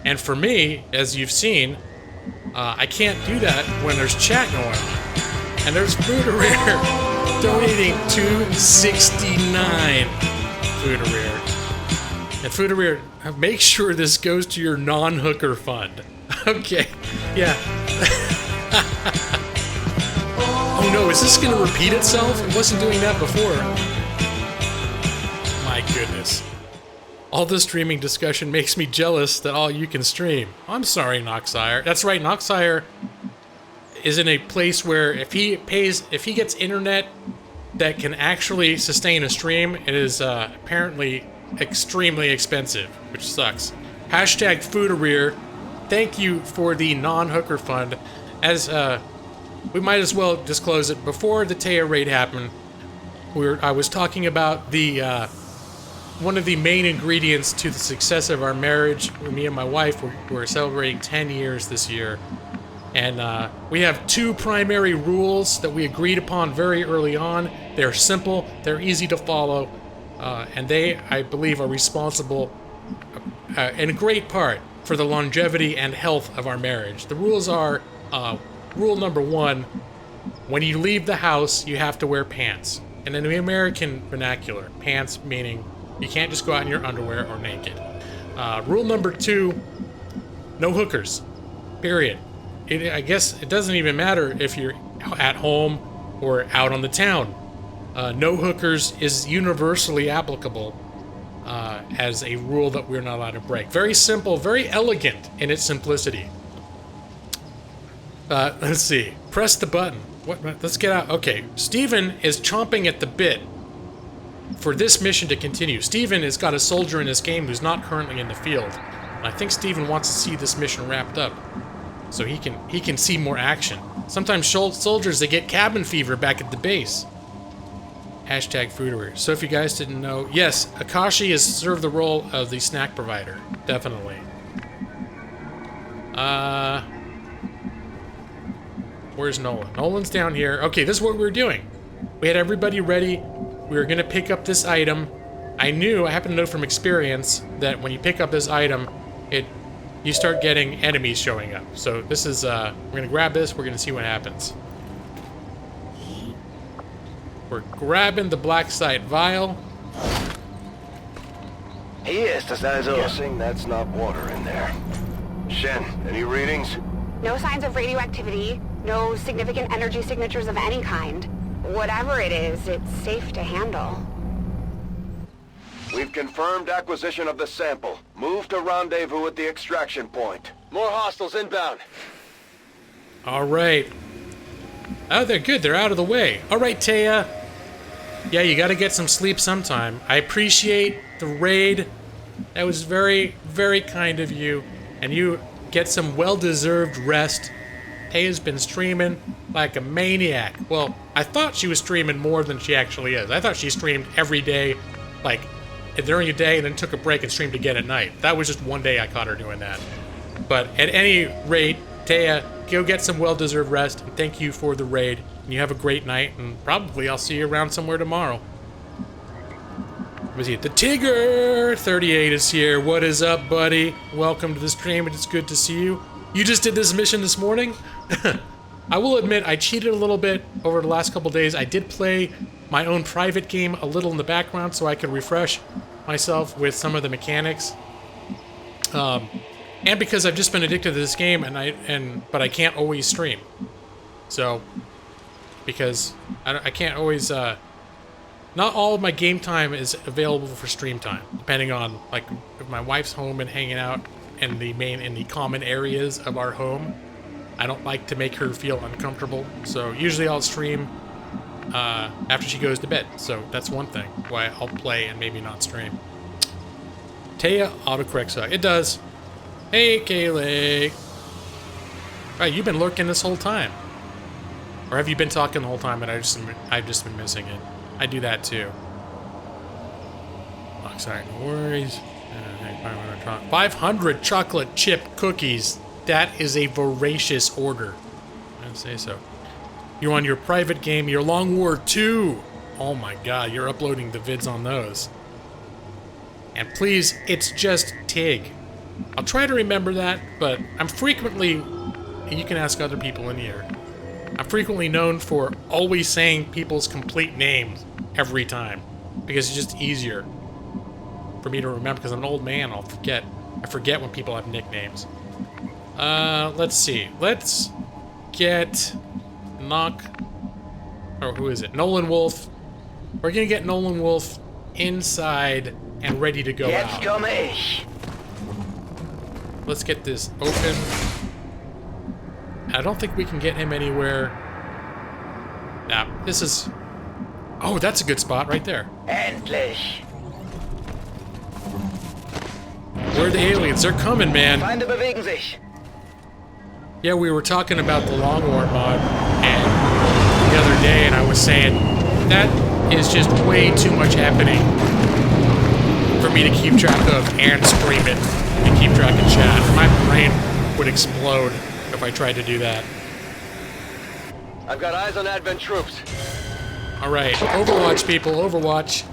And for me, as you've seen, I can't do that when there's chat going on. And there's Foodareer donating $2.69. Foodareer. And Foodareer, make sure this goes to your non-hooker fund. Okay, yeah. Oh no, is this gonna repeat itself? It wasn't doing that before. My goodness. All this streaming discussion makes me jealous that all you can stream. I'm sorry, Noxire. That's right, Noxire is in a place where if he gets internet that can actually sustain a stream. It is apparently extremely expensive, which sucks. Hashtag Food-A-Rear. Thank you for the non-hooker fund. As we might as well disclose it, before the Taya raid happened, I was talking about the one of the main ingredients to the success of our marriage. Me and my wife, we're celebrating 10 years this year. And we have two primary rules that we agreed upon very early on. They're simple, they're easy to follow, and they, I believe, are responsible in a great part for the longevity and health of our marriage. The rules are, rule number one, when you leave the house, you have to wear pants. And in the American vernacular, pants meaning you can't just go out in your underwear or naked. Rule number two, no hookers, period. I guess it doesn't even matter if you're at home or out on the town. No hookers is universally applicable as a rule that we're not allowed to break. Very simple, very elegant in its simplicity. Let's see. Press the button. Let's get out. Okay, Steven is chomping at the bit for this mission to continue. Steven has got a soldier in this game who's not currently in the field. And I think Steven wants to see this mission wrapped up, so he can see more action. Sometimes soldiers, they get cabin fever back at the base. Hashtag Food-A-Rear. So if you guys didn't know, yes, Akashi has served the role of the snack provider. Definitely. Where's Nolan? Nolan's down here. Okay, this is what we were doing. We had everybody ready. We were gonna pick up this item. I happen to know from experience that when you pick up this item, you start getting enemies showing up. So this is, we're gonna grab this, we're gonna see what happens. We're grabbing the black site vial. Hier ist das also. Guessing that's not water in there. Shen, any readings? No signs of radioactivity, no significant energy signatures of any kind. Whatever it is, it's safe to handle. We've confirmed acquisition of the sample. Move to rendezvous at the extraction point. More hostiles inbound. All right. Oh, they're good. They're out of the way. All right, Taya. Yeah, you got to get some sleep sometime. I appreciate the raid. That was very, very kind of you. And you get some well-deserved rest. Taya's been streaming like a maniac. Well, I thought she was streaming more than she actually is. I thought she streamed every day, like during a day, and then took a break and streamed again at night. That was just one day I caught her doing that. But at any rate, Taya, go get some well-deserved rest, and thank you for the raid. And you have a great night, and probably I'll see you around somewhere tomorrow. Was he? The Tigger 38 is here. What is up, buddy? Welcome to the stream. It's good to see you. You just did this mission this morning? I will admit, I cheated a little bit over the last couple days. I did play my own private game a little in the background so I could refresh myself with some of the mechanics. And because I've just been addicted to this game, but I can't always stream. So, because I can't always, not all of my game time is available for stream time, depending on, like, if my wife's home and hanging out in the common areas of our home. I don't like to make her feel uncomfortable, so usually I'll stream after she goes to bed. So that's one thing why I'll play and maybe not stream. Taya autocorrects. It does. Hey, Kaylee. Right, you've been lurking this whole time, or have you been talking the whole time and I've just been missing it? I do that too. Oh, sorry, no worries. 500 chocolate chip cookies. That is a voracious order. I'd say so. You're on your private game, your Long War 2. Oh my god, you're uploading the vids on those. And please, it's just Tig. I'll try to remember that, but I'm frequently, and you can ask other people in here, I'm frequently known for always saying people's complete names every time, because it's just easier for me to remember, because I'm an old man, I forget when people have nicknames. Let's see. Let's get who is it? Nolan Wolf. We're gonna get Nolan Wolf inside and ready to go Jetzt out. komme ich. Let's get this open. I don't think we can get him anywhere. Nah, this is Oh, that's a good spot right there. Endlich. Where are the aliens? They're coming, man. Feinde bewegen sich. Yeah, we were talking about the Long War mod and the other day, and I was saying that is just way too much happening for me to keep track of and scream it and keep track of chat. My brain would explode if I tried to do that. I've got eyes on Advent troops. All right, Overwatch, people, Overwatch.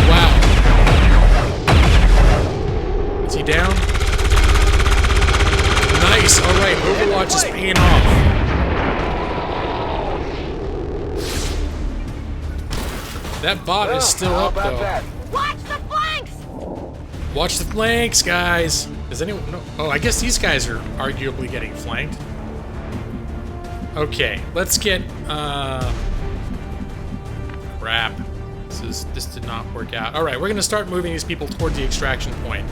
Wow. Is he down? Nice. All right, Overwatch is paying off. That bot is still up, though. Watch the flanks! Watch the flanks, guys. Does anyone know? Oh, I guess these guys are arguably getting flanked. Okay, let's get, crap. This did not work out. All right, we're gonna start moving these people toward the extraction point.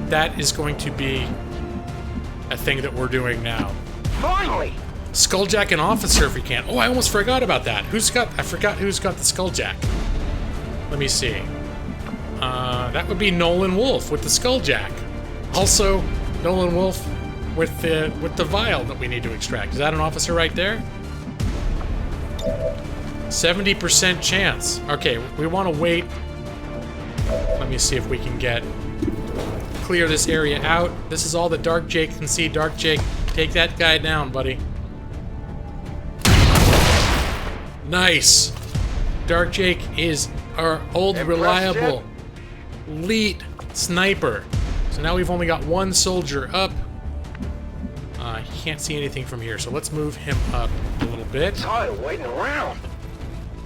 That is going to be a thing that we're doing now. Finally. Skulljack an officer if we can. Oh, I almost forgot about that. I forgot who's got the Skulljack. Let me see. That would be Nolan Wolf with the Skulljack. Also, Nolan Wolf with the vial that we need to extract. Is that an officer right there? 70% chance. Okay, we want to wait. Let me see if we can clear this area out. This is all that Dark Jake can see. Dark Jake, take that guy down, buddy. Nice. Dark Jake is our old, reliable, elite sniper. So now we've only got one soldier up. He can't see anything from here, so let's move him up a little bit. Tired of waiting around.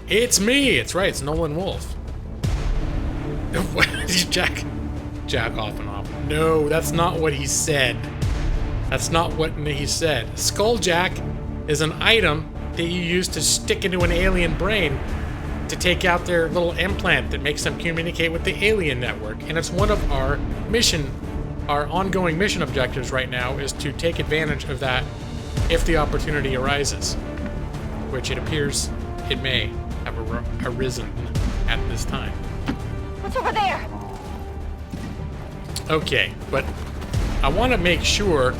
It's me! It's right, it's Nolan Wolf. What did you jack off and off? No, that's not what he said. That's not what he said. Skulljack is an item that you use to stick into an alien brain to take out their little implant that makes them communicate with the alien network. And it's one of our ongoing mission objectives right now is to take advantage of that if the opportunity arises, which it appears it may have arisen at this time. What's over there? Okay, but I want to make sure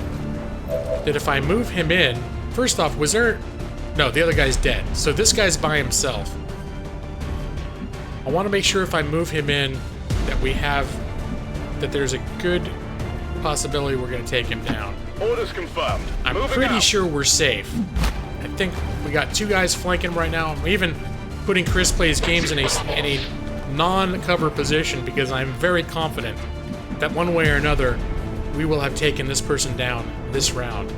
that if I move him in, first off, was there... No, the other guy's dead, so this guy's by himself. I want to make sure if I move him in that there's a good possibility we're going to take him down. Orders confirmed. I'm Moving pretty out. sure we're safe. I think we got two guys flanking him right now. I'm even putting Chris Plays Games in a non-cover position because I'm very confident that one way or another we will have taken this person down this round.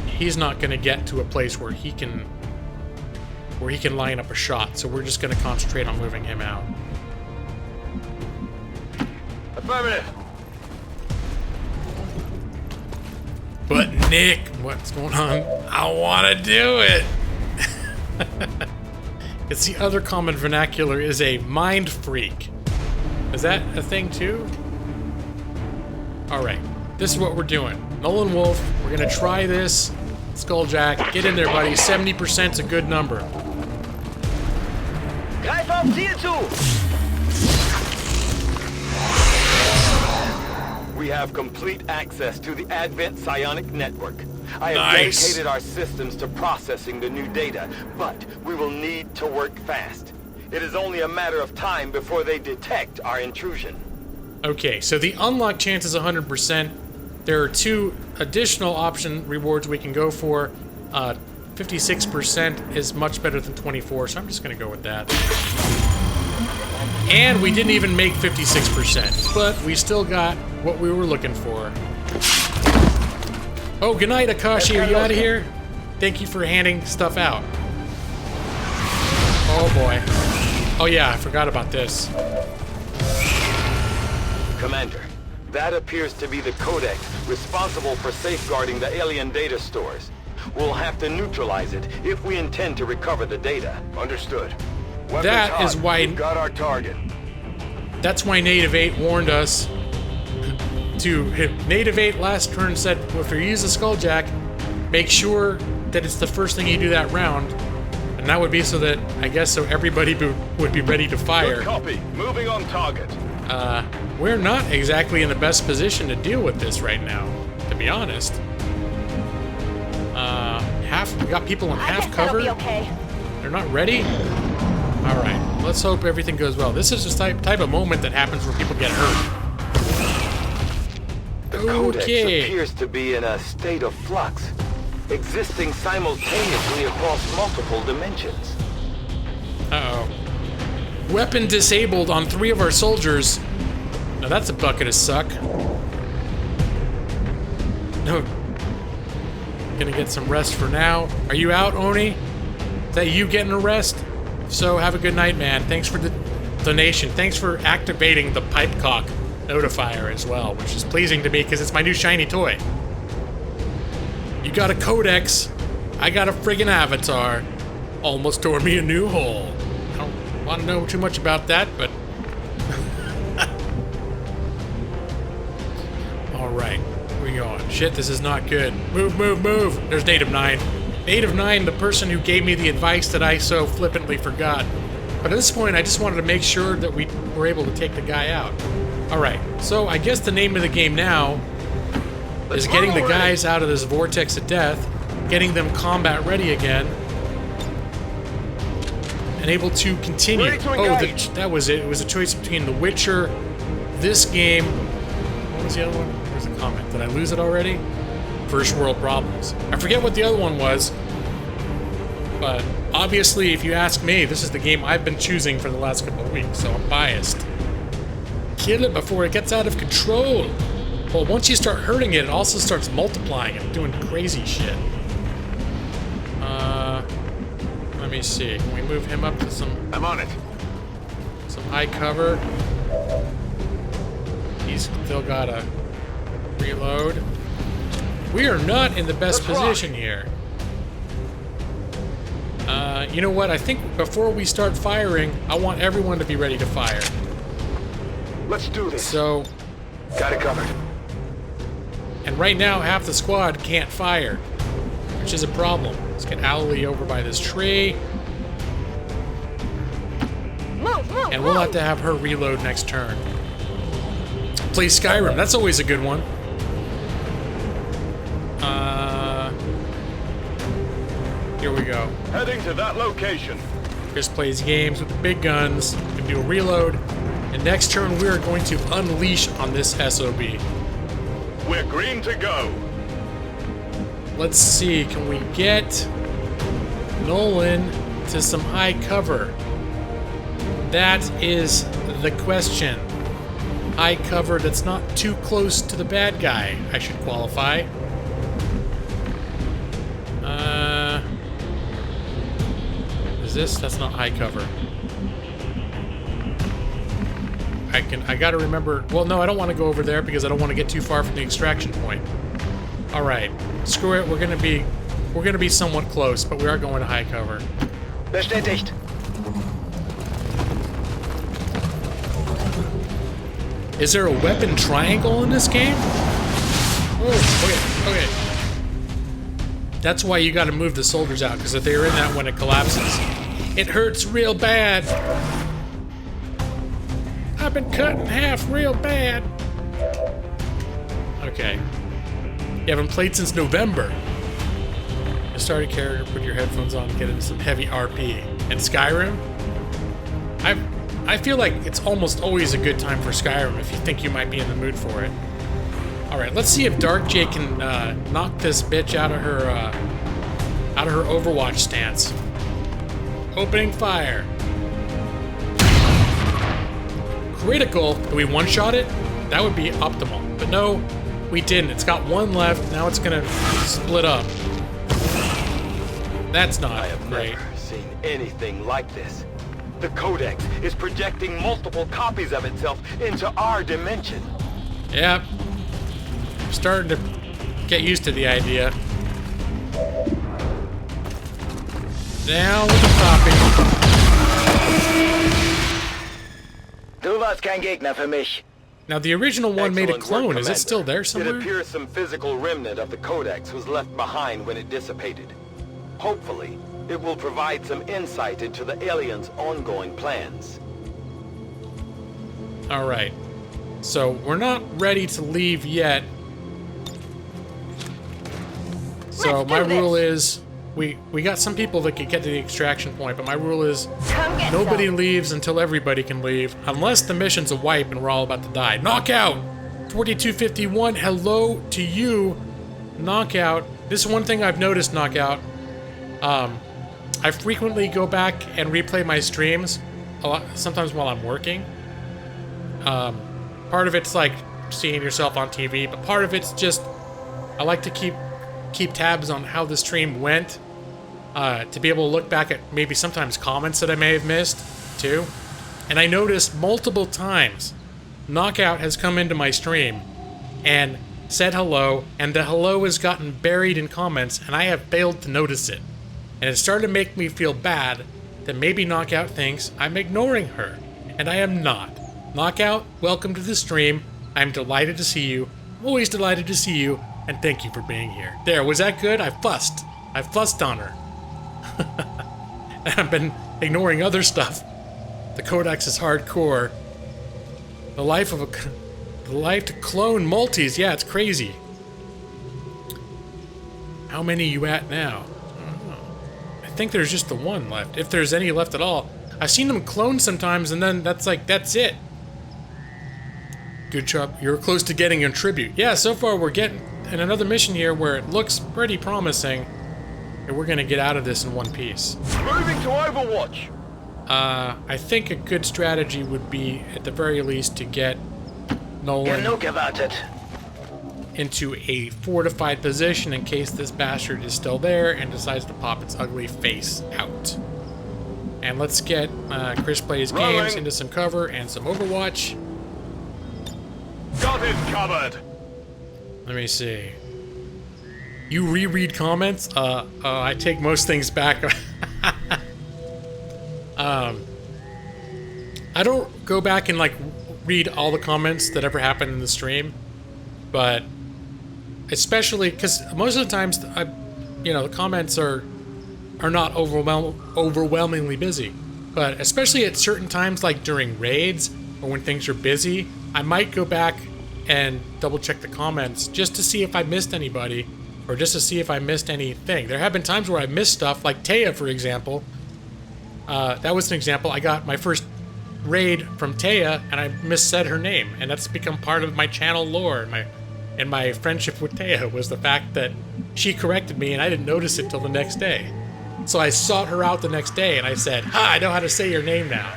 He's not going to get to a place where he can line up a shot, so we're just going to concentrate on moving him out. Affirmative. But Nick, what's going on? I want to do it. It's the other common vernacular is a mind freak. Is that a thing too? All right, this is what we're doing. Nolan Wolf, we're gonna try this. Skulljack, get in there, buddy. 70%'s a good number. Greif auf Ziel zu. We have complete access to the Advent psionic network. I have Nice. dedicated our systems to processing the new data, but we will need to work fast. It is only a matter of time before they detect our intrusion. Okay, so the unlock chance is 100%. There are two additional option rewards we can go for. 56% is much better than 24, so I'm just gonna go with that. And we didn't even make 56%, but we still got what we were looking for. Oh, good night, Akashi. Are you out of here? Thank you for handing stuff out. Oh boy. Oh yeah, I forgot about this. Commander, that appears to be the Codex responsible for safeguarding the alien data stores. We'll have to neutralize it if we intend to recover the data. Understood. Weapons That hot. is why- We've got our target. That's why Native 8 warned us to hit native 8 last turn said, well, if you use the Skulljack, make sure that it's the first thing you do that round. And that would be so that, I guess, so everybody would be ready to fire. Good copy. Moving on target. We're not exactly in the best position to deal with this right now, to be honest. We got people on half cover. That'll be okay. They're not ready? Alright, let's hope everything goes well. This is the type of moment that happens where people get hurt. The Codex appears to be in a state of flux, existing simultaneously across multiple dimensions. Uh-oh. Weapon disabled on 3 of our soldiers. Now that's a bucket of suck. No. Gonna get some rest for now. Are you out, Oni? Is that you getting a rest? If so, have a good night, man. Thanks for the donation. Thanks for activating the pipecock notifier as well, which is pleasing to me because it's my new shiny toy. You got a Codex. I got a friggin' avatar. Almost tore me a new hole. I don't want to know too much about that, but... Alright. We going. Shit, this is not good. Move, move, move! There's Native 9. Native 9, the person who gave me the advice that I so flippantly forgot. But at this point, I just wanted to make sure that we were able to take the guy out. Alright, so I guess the name of the game now is getting the guys out of this vortex of death, getting them combat ready again, and able to continue. That was it. It was a choice between The Witcher, this game. What was the other one? There's a comment. Did I lose it already? First world problems. I forget what the other one was, but obviously, if you ask me, this is the game I've been choosing for the last couple of weeks, so I'm biased. Kill it before it gets out of control. Well, once you start hurting it, it also starts multiplying and doing crazy shit. Let me see. Can we move him up to some... I'm on it. Some high cover. He's still got a reload. We are not in the best position here. You know what? I think before we start firing, I want everyone to be ready to fire. Let's do this. So... Got it covered. And right now, half the squad can't fire, which is a problem. Let's get Owly over by this tree. And we'll have to have her reload next turn. Play Skyrim. That's always a good one. Here we go. Heading to that location. Chris plays games with the big guns. Can do a reload. And next turn, we are going to unleash on this SOB. We're green to go. Let's see. Can we get Nolan to some high cover? That is the question. High cover that's not too close to the bad guy, I should qualify. Is this? That's not high cover. I gotta remember... Well, no, I don't want to go over there because I don't want to get too far from the extraction point. Alright. Screw it. We're gonna be somewhat close, but we are going to high cover. Bestätigt. Is there a weapon triangle in this game? Oh, okay. That's why you gotta move the soldiers out, because if they're in that when it collapses, it hurts real bad. I've been cut in half real bad. Okay. You haven't played since November. You start a character, put your headphones on, and get into some heavy RP. And Skyrim? I feel like it's almost always a good time for Skyrim if you think you might be in the mood for it. Alright, let's see if Dark J can knock this bitch out of her Overwatch stance. Opening fire. Critical. Do we one-shot it? That would be optimal. But no, we didn't. It's got one left. Now it's gonna split up. That's not I have great. never seen anything like this. The Codex is projecting multiple copies of itself into our dimension. Yep. I'm starting to get used to the idea. Down with the copy. Du warst kein Gegner für mich. Now, the original one made a Excellent clone. work, Is it still Commander. there somewhere? It appears some physical remnant of the Codex was left behind when it dissipated. Hopefully, it will provide some insight into the aliens' ongoing plans. All right. So we're not ready to leave yet. So Let's my do this. rule is we got some people that could get to the extraction point, but my rule is Come get nobody some. leaves until everybody can leave, unless the mission's a wipe and we're all about to die. Knockout 4251. Hello to you, Knockout. This is one thing I've noticed, Knockout. I frequently go back and replay my streams a lot, sometimes while I'm working. Part of it's like seeing yourself on TV, but part of it's just I like to keep tabs on how the stream went, to be able to look back at maybe sometimes comments that I may have missed too. And I noticed multiple times Knockout has come into my stream and said hello, and the hello has gotten buried in comments, and I have failed to notice it. And it started to make me feel bad that maybe Knockout thinks I'm ignoring her, and I am not. Knockout, welcome to the stream. I'm delighted to see you. Always delighted to see you, and thank you for being here. There, was that good? I fussed on her. And I've been ignoring other stuff. The Codex is hardcore. The life to clone multis, yeah, it's crazy. How many you at now? I don't know. I think there's just the one left, if there's any left at all. I've seen them clone sometimes, and then that's it. Good job. You're close to getting a tribute. Yeah, so far we're getting in another mission here where it looks pretty promising, and we're gonna get out of this in one piece. Moving to Overwatch. I think a good strategy would be, at the very least, to get Nolan Look about it. into a fortified position in case this bastard is still there and decides to pop its ugly face out. And let's get Chris Plays Games Rolling. into some cover and some Overwatch. Got it covered. Let me see. You reread comments? I take most things back. I don't go back and like read all the comments that ever happened in the stream, but especially because most of the times, the comments are not overwhelmingly busy. But especially at certain times, like during raids or when things are busy, I might go back and double check the comments just to see if I missed anybody, or just to see if I missed anything. There have been times where I missed stuff, like Taya, for example. That was an example. I got my first raid from Taya, and I missaid her name, and that's become part of my channel lore. And my friendship with Taya was the fact that she corrected me, and I didn't notice it till the next day. So I sought her out the next day, and I said, I know how to say your name now.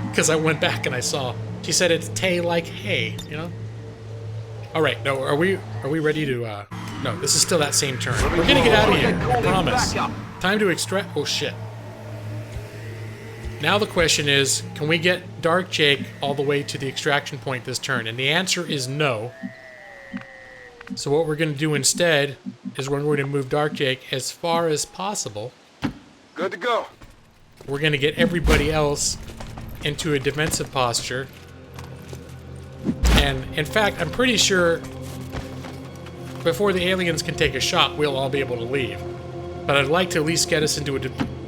Because I went back and I saw. She said it's Tay like hey, you know? All right, no, are we ready to, no, this is still that same turn. We're gonna get out of here, I promise. Time to extract, oh shit. Now the question is, can we get Dark Jake all the way to the extraction point this turn? And the answer is no. So what we're gonna do instead is we're going to move Dark Jake as far as possible. Good to go. We're gonna get everybody else into a defensive posture. And in fact, I'm pretty sure before the aliens can take a shot, we'll all be able to leave. But I'd like to at least get us into an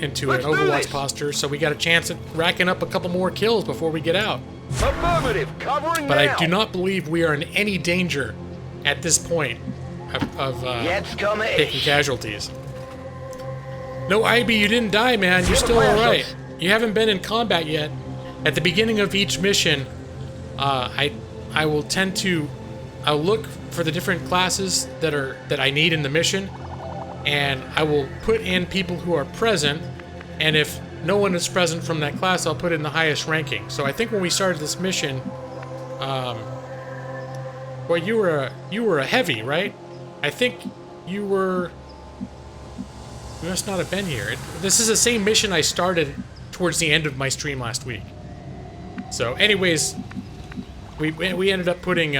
Overwatch posture, so we got a chance at racking up a couple more kills before we get out. Affirmative, covering But now. I do not believe we are in any danger at this point of taking casualties. No, Ivy, you didn't die, man. You're still alright. You haven't been in combat yet. At the beginning of each mission, I will tend to I'll look for the different classes that I need in the mission, and I will put in people who are present, and if no one is present from that class, I'll put in the highest ranking. So I think when we started this mission, well, you were a heavy, right? I think you were. You must not have been here. This is the same mission I started towards the end of my stream last week. So, anyways, we ended up putting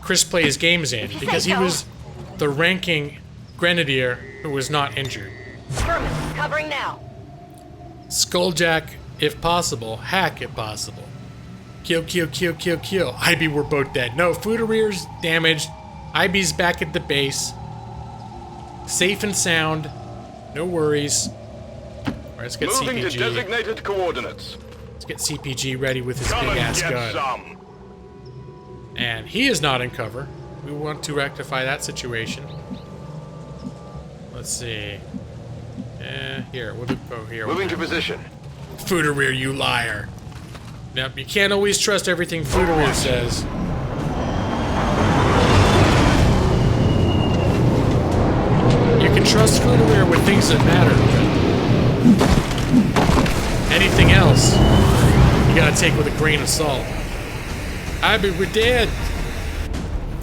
Chris Plays Games in because he was the ranking grenadier who was not injured. Affirmative. Covering now. Skulljack if possible, hack if possible. Kill, kill, kill, kill, kill. IB, we're both dead. No, Fudereer's damaged. IB's back at the base. Safe and sound. No worries. Alright, let's get Moving CPG. to designated coordinates. Let's get CPG ready with his Come big and ass get gun. some. And he is not in cover. We want to rectify that situation. Let's see. Here, we'll go here. Moving to position. Fudereer, you liar. Now, you can't always trust everything Fudereer says. You can trust Fudereer with things that matter, but anything else, you gotta take with a grain of salt. IB, we're dead.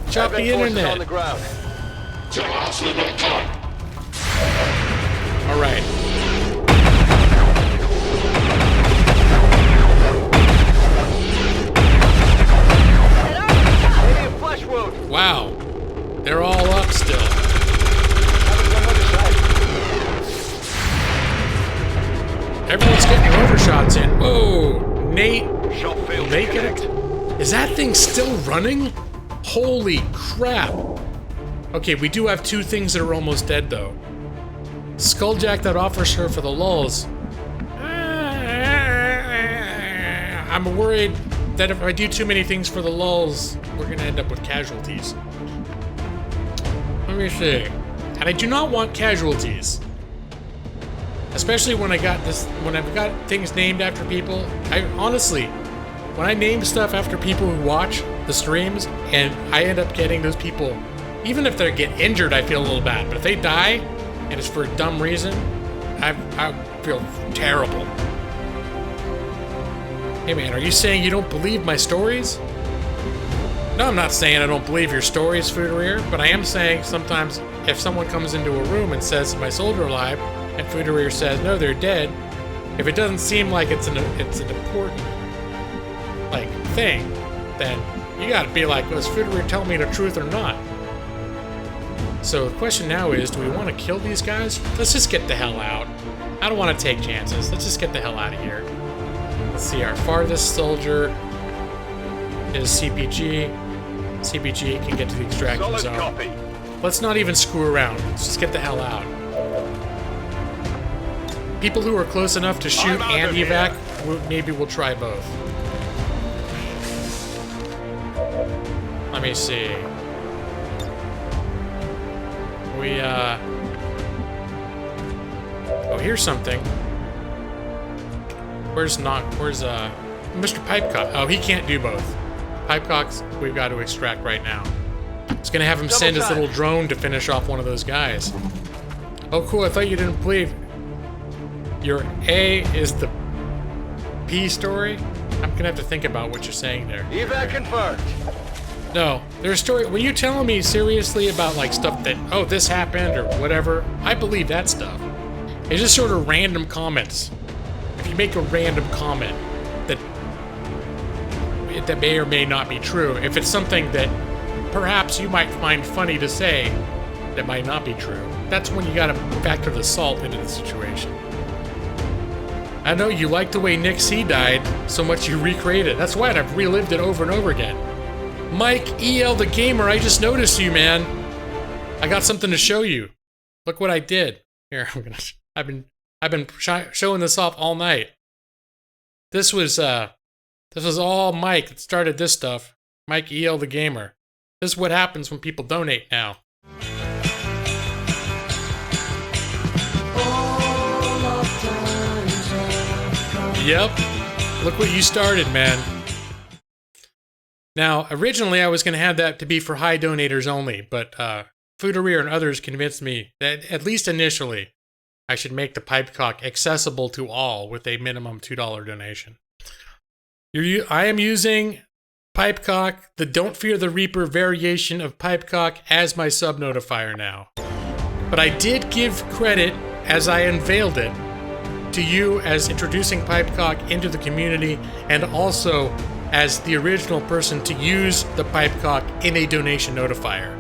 Chop the Advent forces internet. on the ground. All right. Maybe a flesh wound. Wow. They're all up still. Everyone's getting overshots in. Whoa, Nate. Shall fail to Making connect. it? Is that thing still running? Holy crap. Okay, we do have two things that are almost dead though. Skulljack that offers her for the lulls. I'm worried that if I do too many things for the lulls, we're gonna end up with casualties. Let me see. And I do not want casualties. Especially when I've got things named after people. I honestly, when I name stuff after people who watch the streams and I end up getting those people, even if they get injured, I feel a little bad. But if they die and it's for a dumb reason, I feel terrible. Hey man, are you saying you don't believe my stories? No, I'm not saying I don't believe your stories, Fudereer, but I am saying sometimes if someone comes into a room and says, "My soldier alive," and Fudereer says, "No, they're dead," if it doesn't seem like it's an important like thing, then you gotta be like, "Was Fudereer telling me the truth or not?" So the question now is, do we want to kill these guys? Let's just get the hell out. I don't want to take chances. Let's just get the hell out of here. Let's see, our farthest soldier is CPG. CPG can get to the extraction Solid zone. copy. Let's not even screw around. Let's just get the hell out. People who are close enough to shoot I'm out and of here. evac, maybe we'll try both. Let me see. Oh, here's something. Where's Mr. Pipecock? Oh, he can't do both. Pipecock's we've got to extract right now. It's gonna have him send his little drone to finish off one of those guys. Oh, cool. I thought you didn't believe your A is the P story. I'm gonna have to think about what you're saying there. Evac confirmed. No, there's a story. When you're telling me seriously about like stuff that, oh, this happened or whatever, I believe that stuff. It's just sort of random comments. If you make a random comment that may or may not be true, if it's something that perhaps you might find funny to say that might not be true, that's when you gotta factor the salt into the situation. I know you like the way Nick C died so much you recreate it. That's why I've relived it over and over again. Mike EL the gamer, I just noticed you, man. I got something to show you. Look what I did. Here, I've been showing this off all night. This was all Mike that started this stuff. Mike EL the gamer. This is what happens when people donate now. Yep. Look what you started, man. Now, originally I was going to have that to be for high donators only, but Fudereer and others convinced me that, at least initially, I should make the Pipecock accessible to all with a minimum $2 donation. I am using Pipecock, the Don't Fear the Reaper variation of Pipecock, as my sub-notifier now. But I did give credit, as I unveiled it, to you as introducing Pipecock into the community, and also as the original person to use the Pipecock in a donation notifier.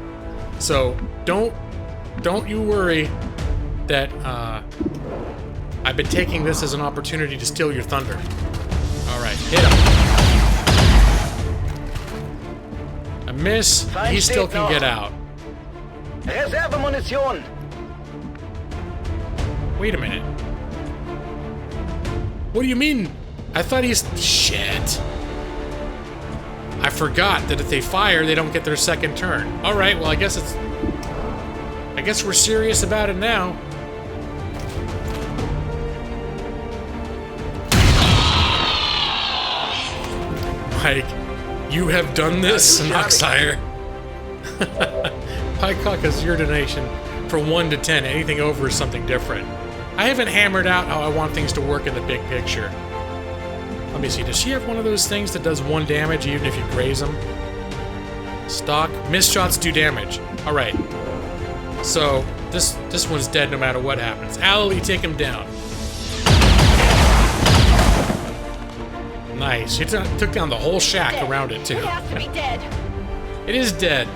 So don't you worry that I've been taking this as an opportunity to steal your thunder. All right, hit him. miss, he still can get out. Reservemunition. Wait a minute. What do you mean? I thought he's... Shit. I forgot that if they fire, they don't get their second turn. Alright, well I guess it's... I guess we're serious about it now. Mike, you have done this, Noxire. Pycock is your donation for 1 to 10. Anything over is something different. I haven't hammered out how I want things to work in the big picture. Let me see, does she have one of those things that does 1 damage even if you graze them? Stock. Missed shots do damage. Alright. So, this one's dead no matter what happens. Alley, take him down. Nice. You took down the whole shack around it, too. It has to be dead. It is dead.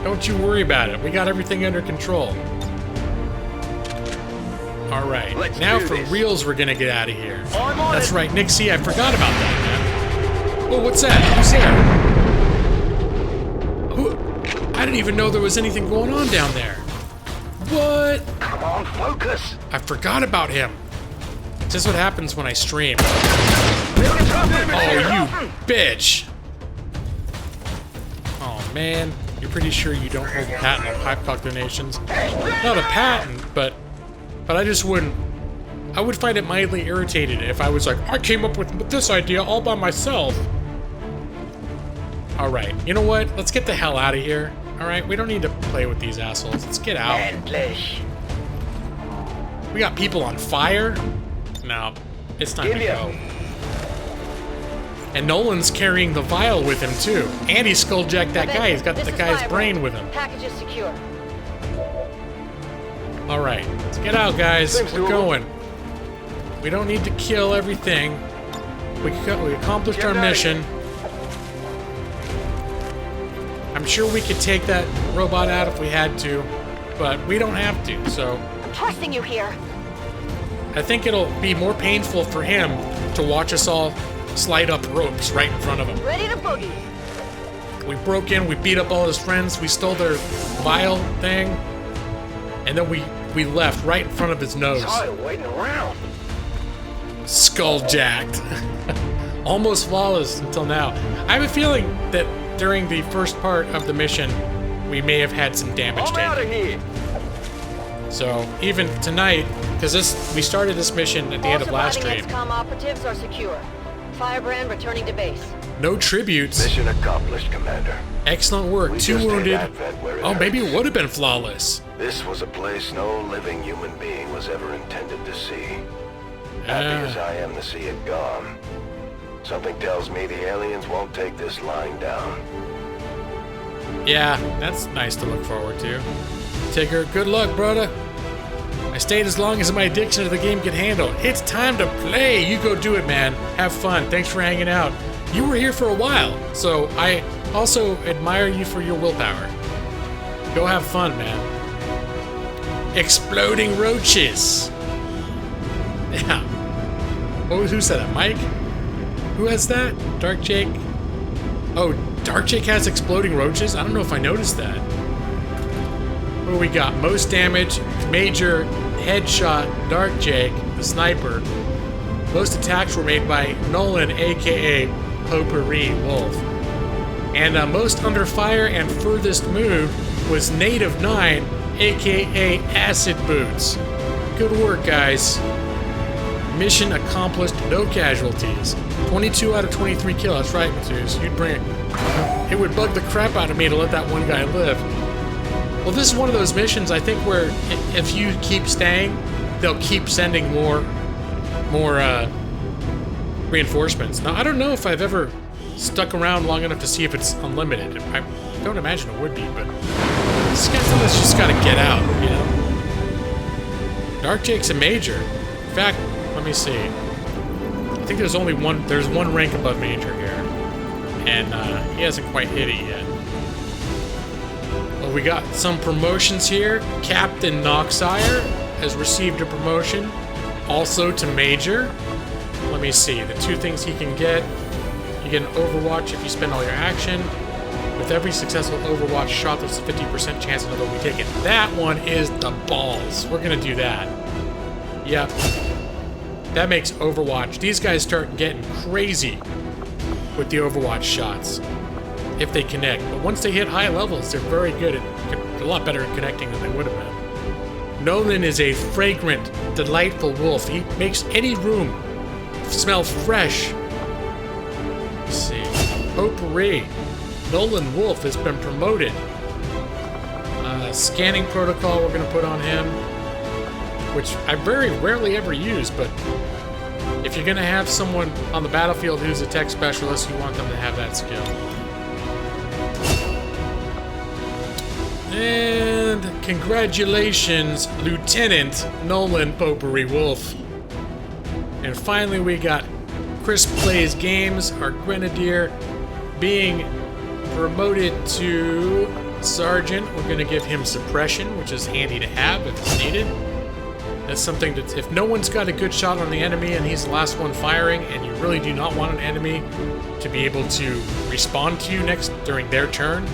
Don't you worry about it. We got everything under control. Alright. Now for reals, we're gonna get out of here. That's right, Nixie. I forgot about that, man. Oh, what's that? Who's there? Who? I didn't even know there was anything going on down there. What? Come on, focus. I forgot about him. This is what happens when I stream. Oh, you bitch! Oh, man. You're pretty sure you don't hold a patent on Pycock donations? Not a patent, but I just wouldn't... I would find it mildly irritated if I was like, I came up with this idea all by myself. Alright, you know what? Let's get the hell out of here. Alright, we don't need to play with these assholes. Let's get out. Endlich. We got people on fire? No, it's time to go. And Nolan's carrying the vial with him, too. And he skulljacked that guy. He's got the guy's brain with him. Package is secure. Alright, let's get out, guys. We're going. We don't need to kill everything. We accomplished our mission. I'm sure we could take that robot out if we had to, but we don't have to, so... I'm trusting you here. I think it'll be more painful for him to watch us all slide up ropes right in front of him. Ready to boogie. We broke in, we beat up all his friends, we stole their vial thing, and then we left right in front of his nose. Waiting around. Skulljacked. Almost flawless until now. I have a feeling that during the first part of the mission, we may have had some damage taken. Here. So even tonight, because we started this mission at the end of last stream. XCom operatives are secure. Firebrand returning to base. No tributes. Mission accomplished, Commander. Excellent work. We 2 just wounded. hit Advent where it Oh, maybe hurts. it would have been flawless. This was a place no living human being was ever intended to see. Happy as I am to see it gone. Something tells me the aliens won't take this lying down. Yeah, that's nice to look forward to. Tigger, good luck, brother. I stayed as long as my addiction to the game could handle. It's time to play. You go do it, man. Have fun. Thanks for hanging out. You were here for a while, so I also admire you for your willpower. Go have fun, man. Exploding roaches. Yeah. Who said that? Mike? Who has that? Dark Jake? Oh, Dark Jake has exploding roaches? I don't know if I noticed that. What do we got? Most damage, major, headshot, Dark Jake, the sniper. Most attacks were made by Nolan, aka Potpourri Wolf. And most under fire and furthest move was Native 9, aka Acid Boots. Good work, guys. Mission accomplished, no casualties. 22 out of 23 kills. That's right, Matheus. You'd bring it. It would bug the crap out of me to let that one guy live. Well, this is one of those missions, I think, where if you keep staying, they'll keep sending more reinforcements. Now, I don't know if I've ever stuck around long enough to see if it's unlimited. I don't imagine it would be, but this guy's just gotta get out, you know? Dark Jake's a major. In fact, let me see. I think there's one rank above major here. And he hasn't quite hit it yet. Well, we got some promotions here. Captain Noxire has received a promotion. Also to major. Let me see. The 2 things he can get. You get an Overwatch if you spend all your action. With With every successful Overwatch shot, there's a 50% chance another will be taken. That one is the balls. We're gonna do that. Yep. That makes Overwatch. These guys start getting crazy with the Overwatch shots if they connect. But once they hit high levels, they're very good at, a lot better at connecting than they would have been. Nolan is a fragrant, delightful wolf. He makes any room smell fresh. Let's see. Potpourri. Nolan Wolf has been promoted. Scanning protocol we're going to put on him, which I very rarely ever use, but if you're going to have someone on the battlefield who's a tech specialist, you want them to have that skill. And congratulations, Lieutenant Nolan Potpourri Wolf. And finally we got Chris Plays Games, our Grenadier, being promoted to Sergeant. We're going to give him suppression, which is handy to have if it's needed. That's something that if no one's got a good shot on the enemy and he's the last one firing, and you really do not want an enemy to be able to respond to you next during their turn,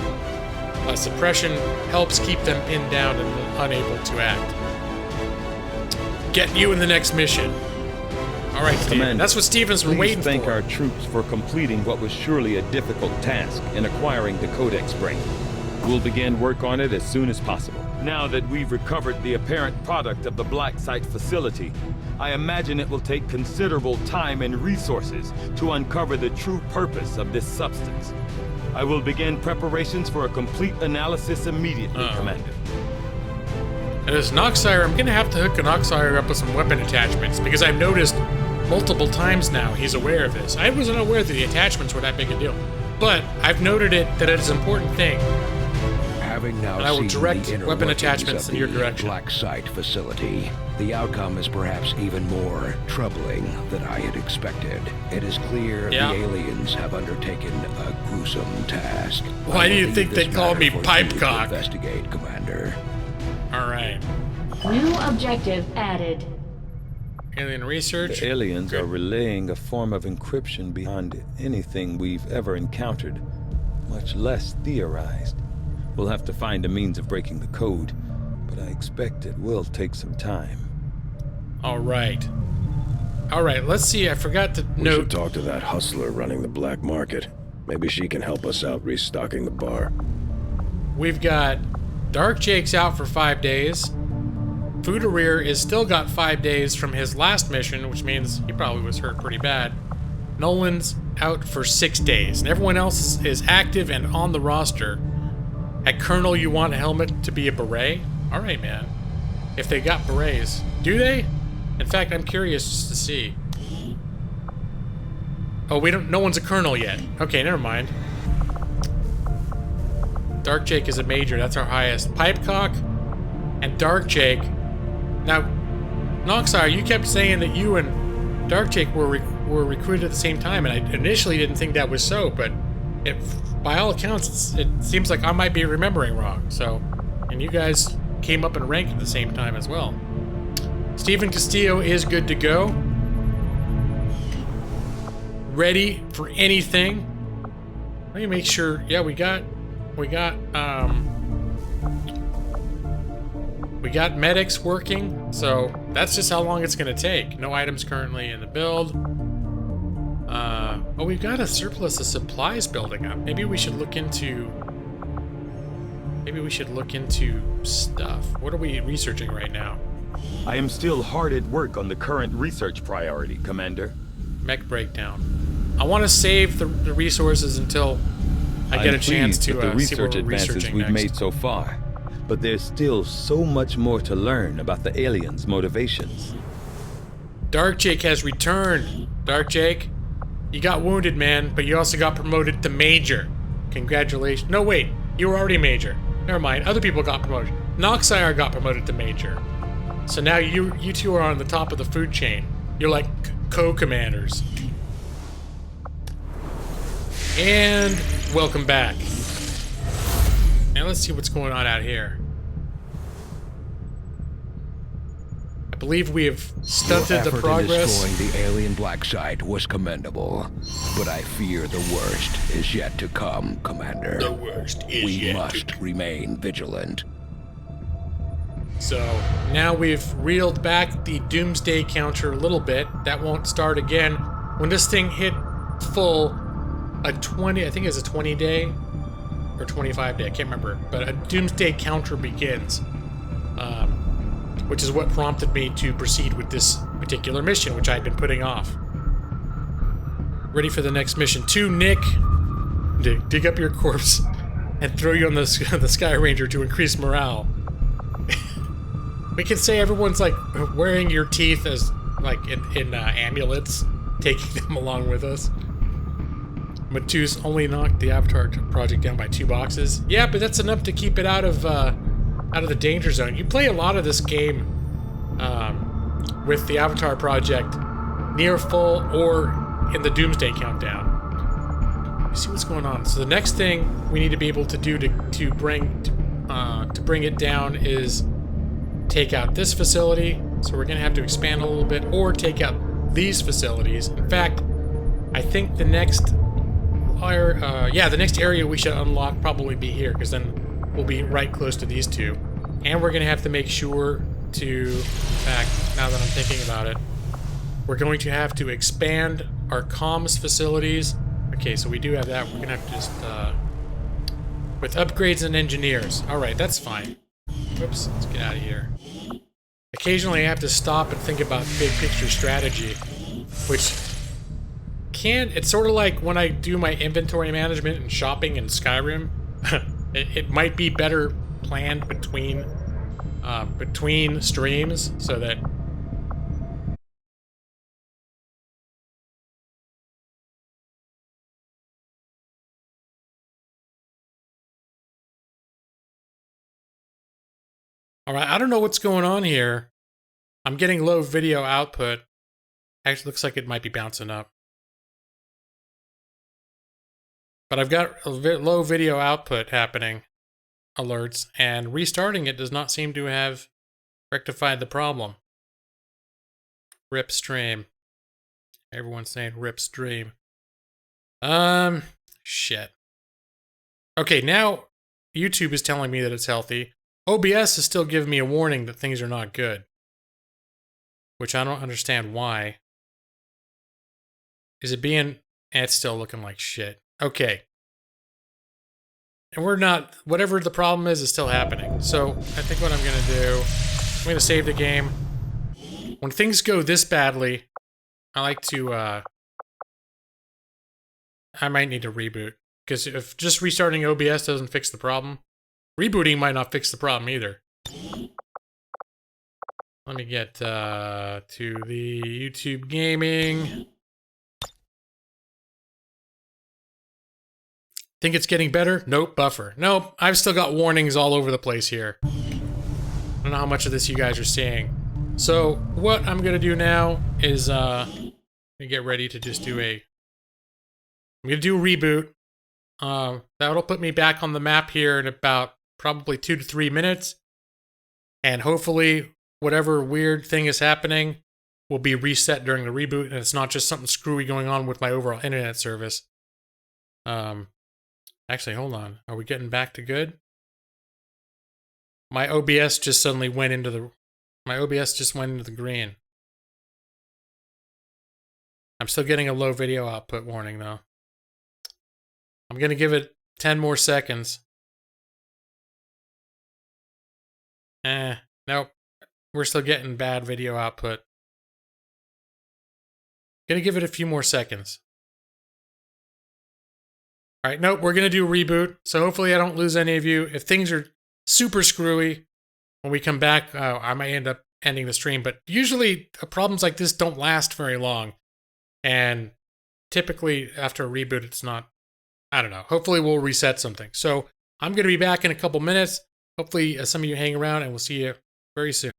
suppression helps keep them pinned down and unable to act. Get you in the next mission. All right, Steven. That's what Stevens were waiting for. Please thank our troops for completing what was surely a difficult task in acquiring the Codex brain. We'll begin work on it as soon as possible. Now that we've recovered the apparent product of the Black Site facility, I imagine it will take considerable time and resources to uncover the true purpose of this substance. I will begin preparations for a complete analysis immediately, Commander. And as Noxire, I'm going to have to hook a Noxire up with some weapon attachments, because I've noticed multiple times now he's aware of this. I wasn't aware that the attachments were that big a deal, but I've noted that it is an important thing. Having now and I will seen direct the inner weapon workings attachments of in your the direction. Black Site facility, the outcome is perhaps even more troubling than I had expected. It is clear the aliens have undertaken a gruesome task. Why do you think they call me Pipecock? Investigate, Commander. All right. New objective added. Alien research. The aliens are relaying a form of encryption beyond anything we've ever encountered, much less theorized. We'll have to find a means of breaking the code, but I expect it will take some time. All right. All right, let's see. I forgot to We note. should talk to that hustler running the black market. Maybe she can help us out restocking the bar. We've got Dark Jake's out for 5 days. Foodereer is still got 5 days from his last mission, which means he probably was hurt pretty bad. Nolan's out for 6 days, and everyone else is active and on the roster. At Colonel, you want a helmet to be a beret? All right, man. If they got berets. Do they? In fact, I'm curious just to see. Oh, no one's a Colonel yet. Okay, never mind. Dark Jake is a major. That's our highest. Pipecock and Dark Jake. Now, Noxire, you kept saying that you and Dark Jake were recruited at the same time, and I initially didn't think that was so, but by all accounts, it seems like I might be remembering wrong. So, and you guys came up in rank at the same time as well. Steven Castillo is good to go. Ready for anything. Let me make sure. Yeah, we got medics working, so that's just how long it's gonna take. No items currently in the build. Oh, we've got a surplus of supplies building up. Maybe we should look into stuff. What are we researching right now? I am still hard at work on the current research priority, Commander. Mech breakdown. I want to save the resources until I get a chance to with the see what research we're advances researching we've next. made so far, but there's still so much more to learn about the aliens' motivations. Dark Jake has returned. Dark Jake, you got wounded, man, but you also got promoted to Major. Congratulations. No, wait, you were already Major. Never mind, other people got promoted. Noxire got promoted to Major. So now you two are on the top of the food chain. You're like co-commanders. And welcome back. Now let's see what's going on out here. I believe we have Your stunted the effort in progress. destroying the alien black site was commendable, but I fear the worst is yet to come, Commander. The worst is We yet to must remain vigilant. So now we've reeled back the doomsday counter a little bit. That won't start again. When this thing hit full, I think it's a 20 day or 25 day, I can't remember, but a doomsday counter begins, which is what prompted me to proceed with this particular mission, which I had been putting off. Ready for the next mission. 2, Nick, dig up your corpse and throw you on the Sky Ranger to increase morale. We can say everyone's like wearing your teeth as like in amulets, taking them along with us. Matus only knocked the Avatar project down by 2 boxes. Yeah, but that's enough to keep it out of the danger zone. You play a lot of this game with the Avatar project near full or in the Doomsday countdown. You see what's going on. So the next thing we need to be able to do to bring it down is take out this facility. So we're gonna have to expand a little bit, or take out these facilities. In fact, I think the next the next area we should unlock probably be here, because then we'll be right close to these two. And we're gonna have to make sure to, in fact, now that I'm thinking about it, we're going to have to expand our comms facilities. Okay, so we do have that. We're gonna have to just, with upgrades and engineers. All right, that's fine. Whoops, let's get out of here. Occasionally I have to stop and think about big picture strategy, which it's sort of like when I do my inventory management and shopping in Skyrim. it might be better planned between streams so that Alright, I don't know what's going on here. I'm getting low video output. Actually, looks like it might be bouncing up. But I've got a low video output happening, alerts, and restarting it does not seem to have rectified the problem. RIP stream. Everyone's saying RIP stream. Shit. Okay, now YouTube is telling me that it's healthy. OBS is still giving me a warning that things are not good, which I don't understand why. Is it being... It's still looking like shit. Okay. And we're not... Whatever the problem is still happening. So, I think what I'm going to do... I'm going to save the game. When things go this badly, I like to, I might need to reboot. Because if just restarting OBS doesn't fix the problem, rebooting might not fix the problem either. Let me get to the YouTube gaming. Think it's getting better? Nope, buffer. Nope, I've still got warnings all over the place here. I don't know how much of this you guys are seeing. So, what I'm gonna do now is, get ready to just do I'm gonna do a reboot. That'll put me back on the map here in about probably 2 to 3 minutes. And hopefully, whatever weird thing is happening will be reset during the reboot, and it's not just something screwy going on with my overall internet service. Actually, hold on. Are we getting back to good? My OBS just suddenly went into the... My OBS just went into the green. I'm still getting a low video output warning, though. I'm gonna give it 10 more seconds. Nope. We're still getting bad video output. Gonna give it a few more seconds. Alright, nope, we're gonna do a reboot, so hopefully I don't lose any of you. If things are super screwy, when we come back, I might end up ending the stream, but usually problems like this don't last very long. And typically after a reboot, it's not, I don't know. Hopefully we'll reset something. So I'm going to be back in a couple minutes. Hopefully some of you hang around, and we'll see you very soon.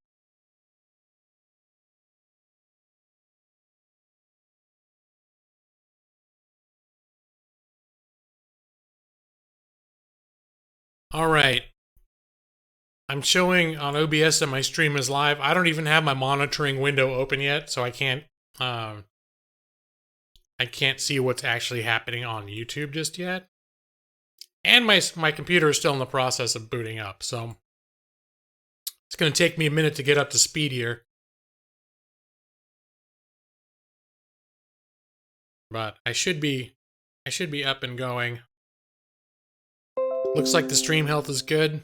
All right. I'm showing on OBS that my stream is live. I don't even have my monitoring window open yet, so I can't see what's actually happening on YouTube just yet. And my computer is still in the process of booting up, so it's going to take me a minute to get up to speed here. But I should be up and going. Looks like the stream health is good.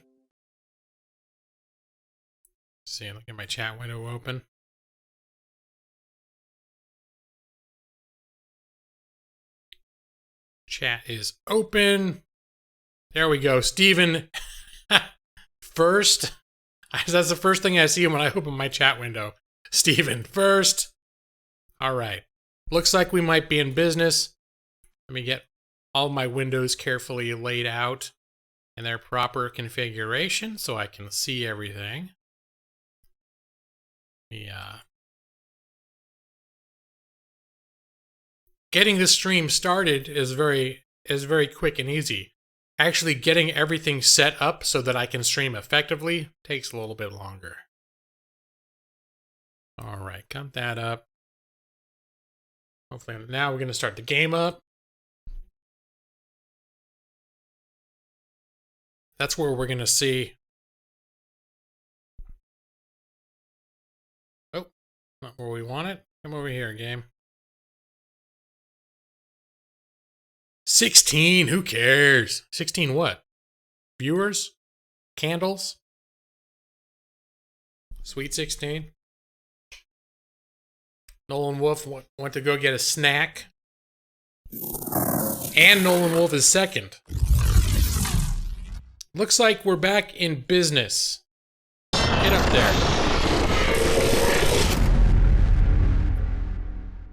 Let's see, look at my chat window open. Chat is open. There we go. Steven first. That's the first thing I see when I open my chat window. Steven first. All right. Looks like we might be in business. Let me get all my windows carefully laid out in their proper configuration so I can see everything. Yeah. Getting this stream started is very quick and easy. Actually getting everything set up so that I can stream effectively takes a little bit longer. All right, got that up. Hopefully now we're going to start the game up. That's where we're going to see. Oh, not where we want it. Come over here, game. 16, who cares? 16 what? Viewers? Candles? Sweet 16. Nolan Wolf went to go get a snack. And Nolan Wolf is second. Looks like we're back in business. Get up there.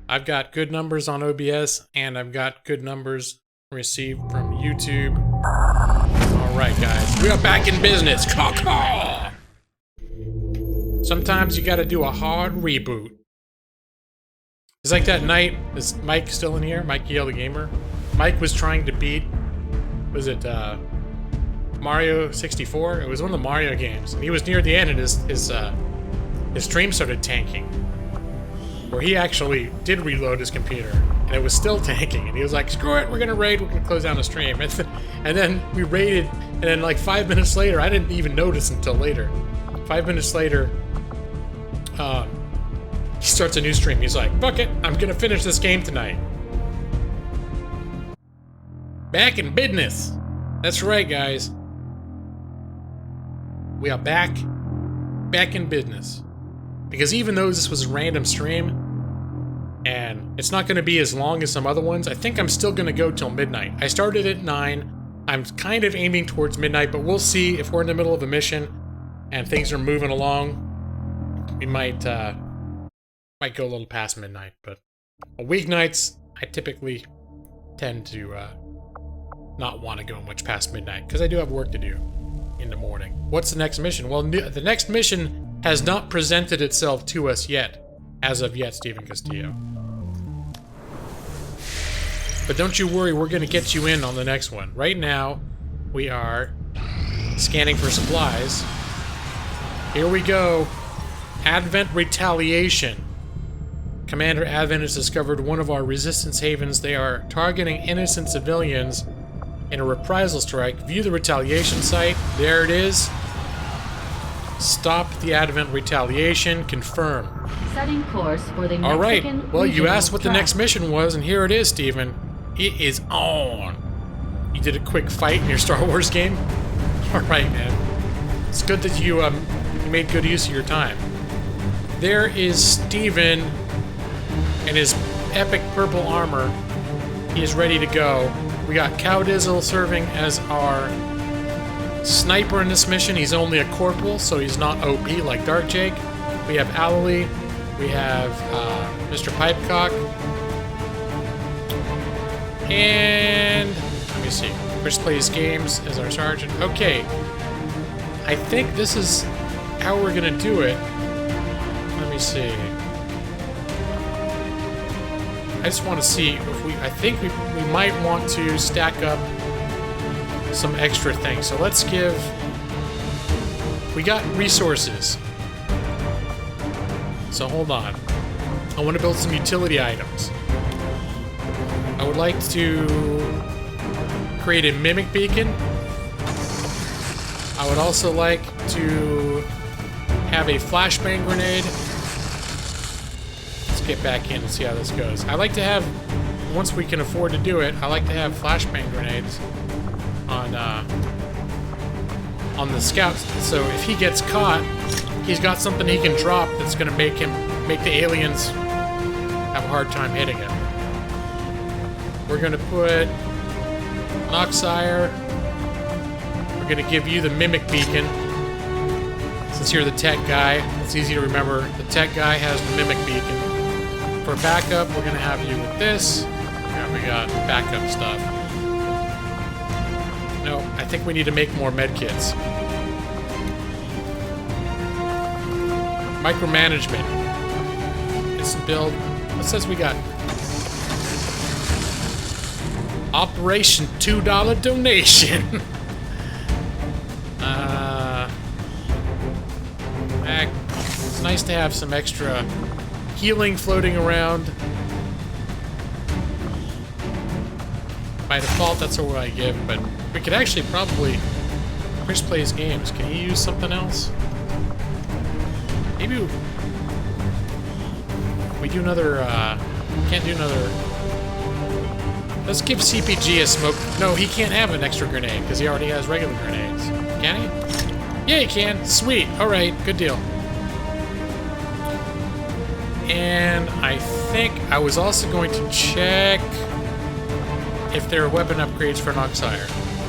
I've got good numbers on OBS, and I've got good numbers received from YouTube. Alright, guys. We are back in business. Caw-caw! Sometimes you gotta do a hard reboot. It's like that night. Is Mike still in here? Mike Yale the Gamer? Mike was trying to beat... Was it, Mario 64? It was one of the Mario games. And he was near the end, and his stream started tanking. Where he actually did reload his computer, and it was still tanking. And he was like, screw it, we're gonna raid, we're gonna close down the stream. And then we raided, and then like 5 minutes later, I didn't even notice until later. 5 minutes later, he starts a new stream. He's like, fuck it, I'm gonna finish this game tonight. Back in business. That's right, guys. We are back in business. Because even though this was a random stream, and it's not going to be as long as some other ones, I think I'm still going to go till midnight. I started at 9. I'm kind of aiming towards midnight, but we'll see if we're in the middle of a mission and things are moving along. We might go a little past midnight, but on weeknights, I typically tend to not want to go much past midnight because I do have work to do in the morning. What's the next mission? Well, the next mission has not presented itself to us yet, as of yet, Stephen Castillo. But don't you worry, we're going to get you in on the next one. Right now, we are scanning for supplies. Here we go. Advent Retaliation. Commander Advent has discovered one of our resistance havens. They are targeting innocent civilians in a reprisal strike. View the retaliation site. There it is. Stop the Advent Retaliation. Confirm. Setting course for the Mexican. All right. Well, you asked what the next mission was, and here it is, Steven. It is on. You did a quick fight in your Star Wars game? All right, man. It's good that you made good use of your time. There is Steven in his epic purple armor. He is ready to go. We got Cowdizzle serving as our sniper in this mission. He's only a corporal, so he's not OP like Dark Jake. We have Alalie. We have Mr. Pipecock. And let me see. Chris plays games as our sergeant. Okay. I think this is how we're gonna do it. Let me see. I just want to see if I think we might want to stack up some extra things. So let's give... we got resources. So hold on. I want to build some utility items. I would like to create a mimic beacon. I would also like to have a flashbang grenade. Let's get back in and see how this goes. I like to have, once we can afford to do it, I like to have flashbang grenades on the scouts. So if he gets caught, he's got something he can drop that's gonna make the aliens have a hard time hitting him. We're gonna put Noxire. We're gonna give you the mimic beacon. Since you're the tech guy, it's easy to remember. The tech guy has the mimic beacon. For backup, we're gonna have you with this. We got backup stuff. No, I think we need to make more medkits. Micromanagement. It's build. What says we got? Operation $2 donation. It's nice to have some extra healing floating around. By default, that's what I give, but we could actually probably... Chris plays games. Can he use something else? Maybe we do another, can't do another... Let's give CPG a smoke... No, he can't have an extra grenade, because he already has regular grenades. Can he? Yeah, he can. Sweet. Alright, good deal. And I think I was also going to check if there are weapon upgrades for Noxire.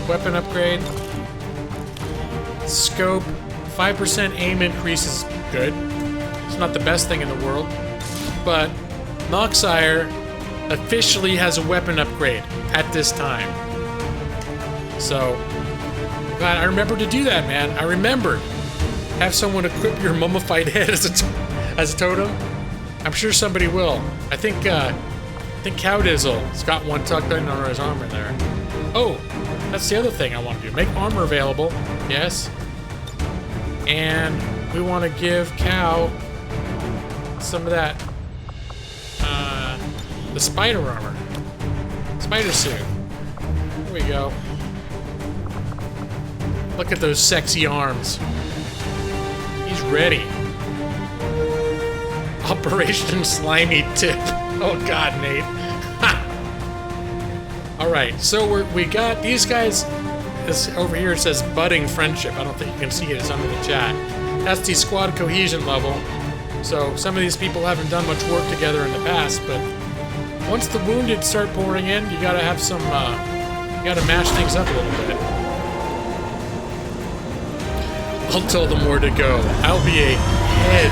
Weapon upgrade. Scope. 5% aim increase is good. It's not the best thing in the world. But Noxire officially has a weapon upgrade at this time. So, glad I remembered to do that, man. I remembered. Have someone equip your mummified head as a totem. I'm sure somebody will. I think Cowdizzle's got one tucked under his armor there. Oh, that's the other thing I want to do. Make armor available. Yes. And we want to give Cow some of that, the spider armor. Spider suit. There we go. Look at those sexy arms. He's ready. Operation Slimy Tip. Oh God, Nate. Alright, so we got these guys. This over here it says budding friendship. I don't think you can see it, it's under the chat. That's the squad cohesion level. So some of these people haven't done much work together in the past, but once the wounded start pouring in, you gotta have some, you gotta mash things up a little bit. I'll tell them where to go. I'll be a head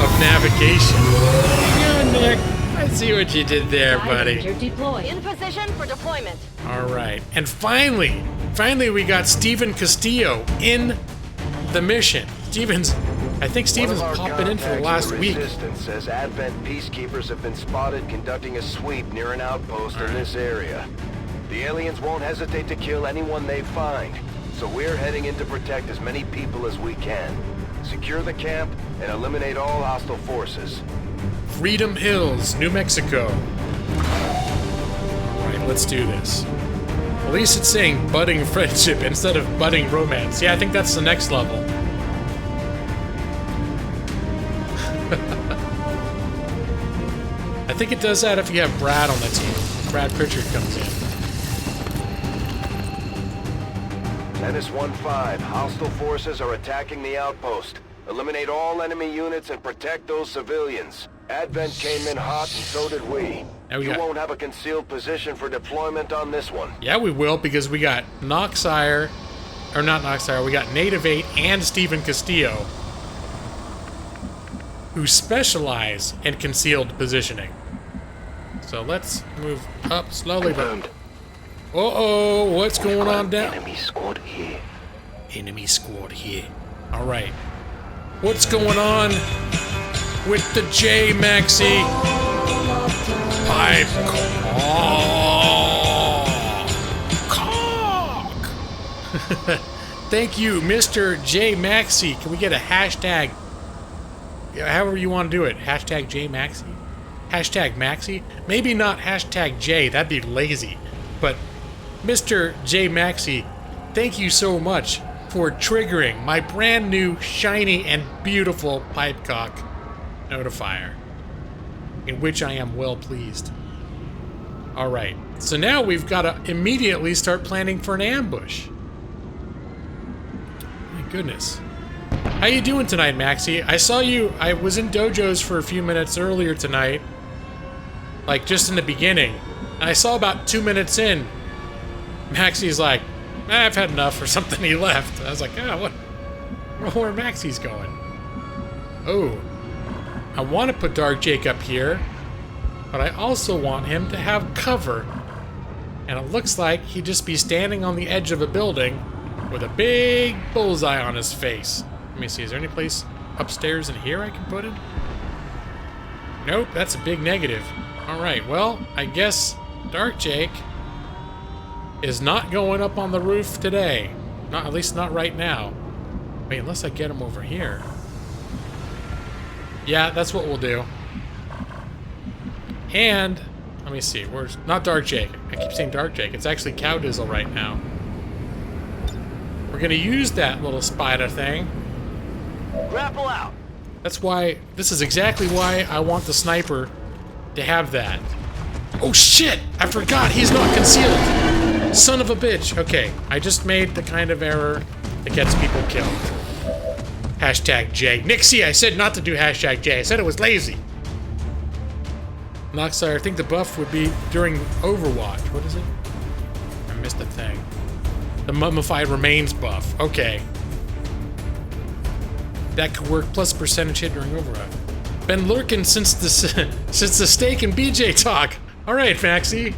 of navigation. Hang on, Nick. I see what you did there, buddy. In position for deployment. Alright, and finally we got Steven Castillo in the mission. I think Steven's popping in for the last week. Resistance says Advent peacekeepers have been spotted conducting a sweep near an outpost in this area. The aliens won't hesitate to kill anyone they find, so we're heading in to protect as many people as we can. Secure the camp and eliminate all hostile forces. Freedom Hills, New Mexico. Alright, let's do this. At least it's saying budding friendship instead of budding romance. Yeah, I think that's the next level. I think it does that if you have Brad on the team. Brad Pritchard comes in. Menace 1-5, hostile forces are attacking the outpost. Eliminate all enemy units and protect those civilians. Advent came in hot and so did we. You won't have a concealed position for deployment on this one. Yeah, we will, because we got Noxire, or not Noxire, we got Native 8 and Steven Castillo, who specialize in concealed positioning. So let's move up slowly. Uh-oh, what's going on down? Enemy squad here. Enemy squad here. Alright. What's going on with the J, Maxi? Pipe cock. Thank you, Mr. J Maxi. Can we get a hashtag? However you want to do it. Hashtag J Maxi? Hashtag Maxi? Maybe not hashtag J. That'd be lazy. But Mr. J Maxi, thank you so much for triggering my brand new, shiny, and beautiful pipecock notifier, in which I am well pleased. Alright, so now we've got to immediately start planning for an ambush. My goodness. How you doing tonight, Maxie? I saw you, I was in dojos for a few minutes earlier tonight. Like, just in the beginning. And I saw about 2 minutes in, Maxie's like, I've had enough or something, he left. I was like, oh, where Maxie's going? Oh. I want to put Dark Jake up here, but I also want him to have cover. And it looks like he'd just be standing on the edge of a building with a big bullseye on his face. Let me see, is there any place upstairs in here I can put it? Nope, that's a big negative. Alright, well, I guess Dark Jake is not going up on the roof today. Not, at least not right now. Wait, unless I get him over here. Yeah, that's what we'll do. And, let me see, where's, not Dark Jake. I keep saying Dark Jake. It's actually Cow Dizzle right now. We're gonna use that little spider thing. Grapple out. That's why, this is exactly why I want the sniper to have that. Oh shit! I forgot he's not concealed! Son of a bitch! Okay, I just made the kind of error that gets people killed. Hashtag J. Nixie, I said not to do hashtag J. I said it was lazy. Noxire, I think the buff would be during Overwatch. What is it? I missed the thing. The Mummified Remains buff. Okay. That could work plus percentage hit during Overwatch. Been lurking since the steak and BJ talk. All right, Maxie.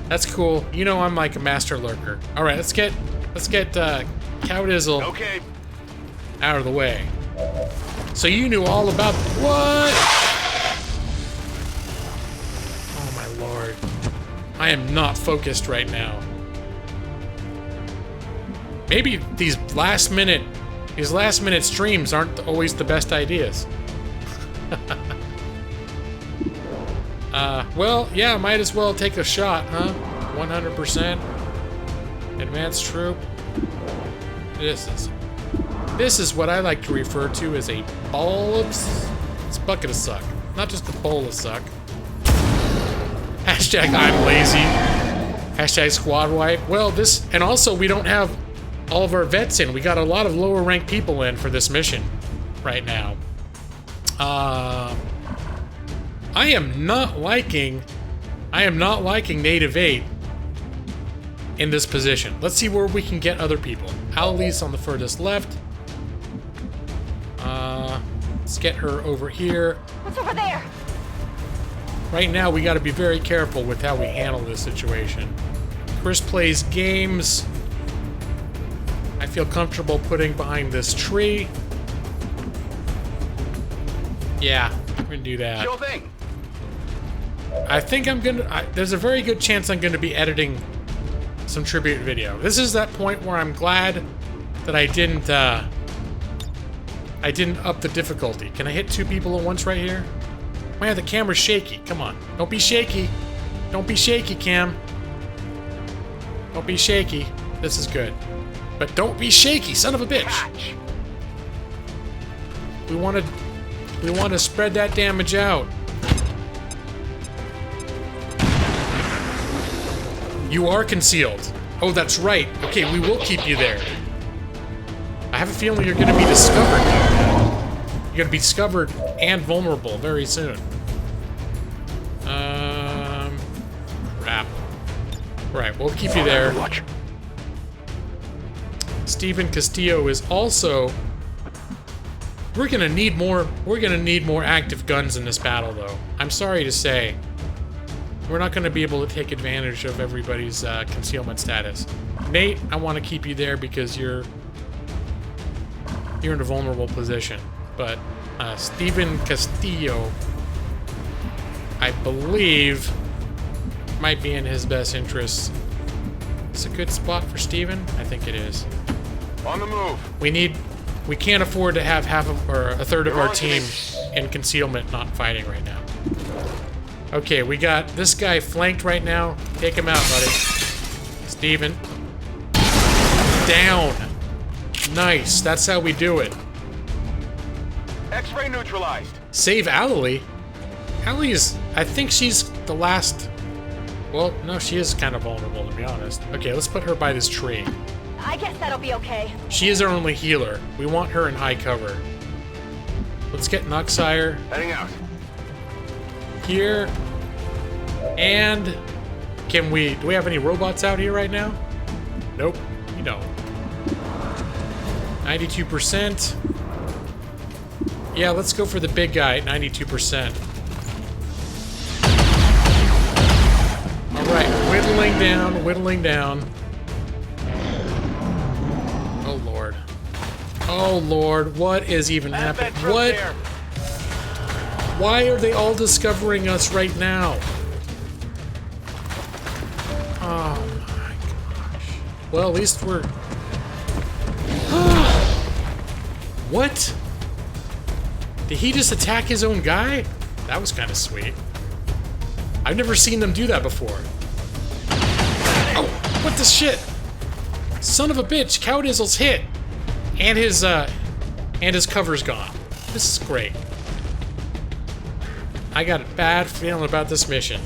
That's cool. You know I'm like a master lurker. All right, let's get Cow Dizzle out of the way. So you knew all about what? Oh my lord. I am not focused right now. Maybe these last minute streams aren't always the best ideas. Well, yeah, might as well take a shot, huh? 100%. Advanced troop. This is what I like to refer to as a ball of... It's a bucket of suck. Not just a bowl of suck. Hashtag I'm lazy. Hashtag squad wipe. Well, this... And also, we don't have all of our vets in. We got a lot of lower ranked people in for this mission right now. I am not liking Native 8 in this position. Let's see where we can get other people. Ali's on the furthest left. Let's get her over here. What's over there? Right now, we got to be very careful with how we handle this situation. Chris plays games. I feel comfortable putting behind this tree. Yeah, we're gonna do that. Sure thing. I think I'm gonna... there's a very good chance I'm gonna be editing some tribute video. This is that point where I'm glad that I didn't up the difficulty. Can I hit 2 people at once right here? Man, the camera's shaky. Come on. Don't be shaky. Don't be shaky, Cam. Don't be shaky. This is good. But don't be shaky, son of a bitch. Catch. We want to spread that damage out. You are concealed. Oh, that's right. Okay, we will keep you there. I have a feeling you're going to be discovered. You're going to be discovered and vulnerable very soon. Crap. Right, we'll keep you there. Steven Castillo is also... We're gonna need more active guns in this battle, though. I'm sorry to say. We're not gonna be able to take advantage of everybody's concealment status. Nate, I want to keep you there because you're in a vulnerable position. But Steven Castillo, I believe, might be in his best interests. It's a good spot for Steven? I think it is. On the move. We can't afford to have half of, or a third of our team in concealment not fighting right now. Okay, we got this guy flanked right now. Take him out, buddy. Steven. Down. Nice, that's how we do it. X-ray neutralized. Save Allie? Allie's, I think she's the last... Well, no, she is kind of vulnerable, to be honest. Okay, let's put her by this tree. I guess that'll be okay. She is our only healer. We want her in high cover. Let's get Noxire. Heading out. Here. And... do we have any robots out here right now? Nope, we don't. 92%. Yeah, let's go for the big guy at 92%. Alright, whittling down, whittling down. Oh lord. Oh lord, what is even happening? What? Why are they all discovering us right now? Oh my gosh. Well, at least we're... What? Did he just attack his own guy? That was kind of sweet. I've never seen them do that before. Oh, what the shit? Son of a bitch, Cowdizzle's hit. And his cover's gone. This is great. I got a bad feeling about this mission.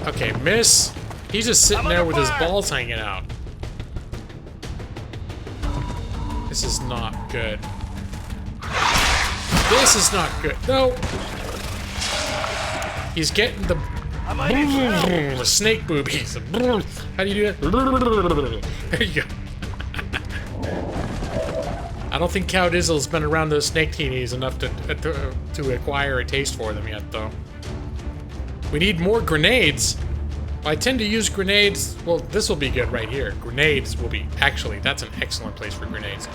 Okay, miss. He's just sitting there with his balls hanging out. This is not good. This is not good. No. He's getting the snake boobies. How do you do that? There you go. I don't think Cowdizzle's been around those snake teenies enough to acquire a taste for them yet, though. We need more grenades. Well, I tend to use grenades. Well, this will be good right here. Grenades will be... Actually, that's an excellent place for grenades.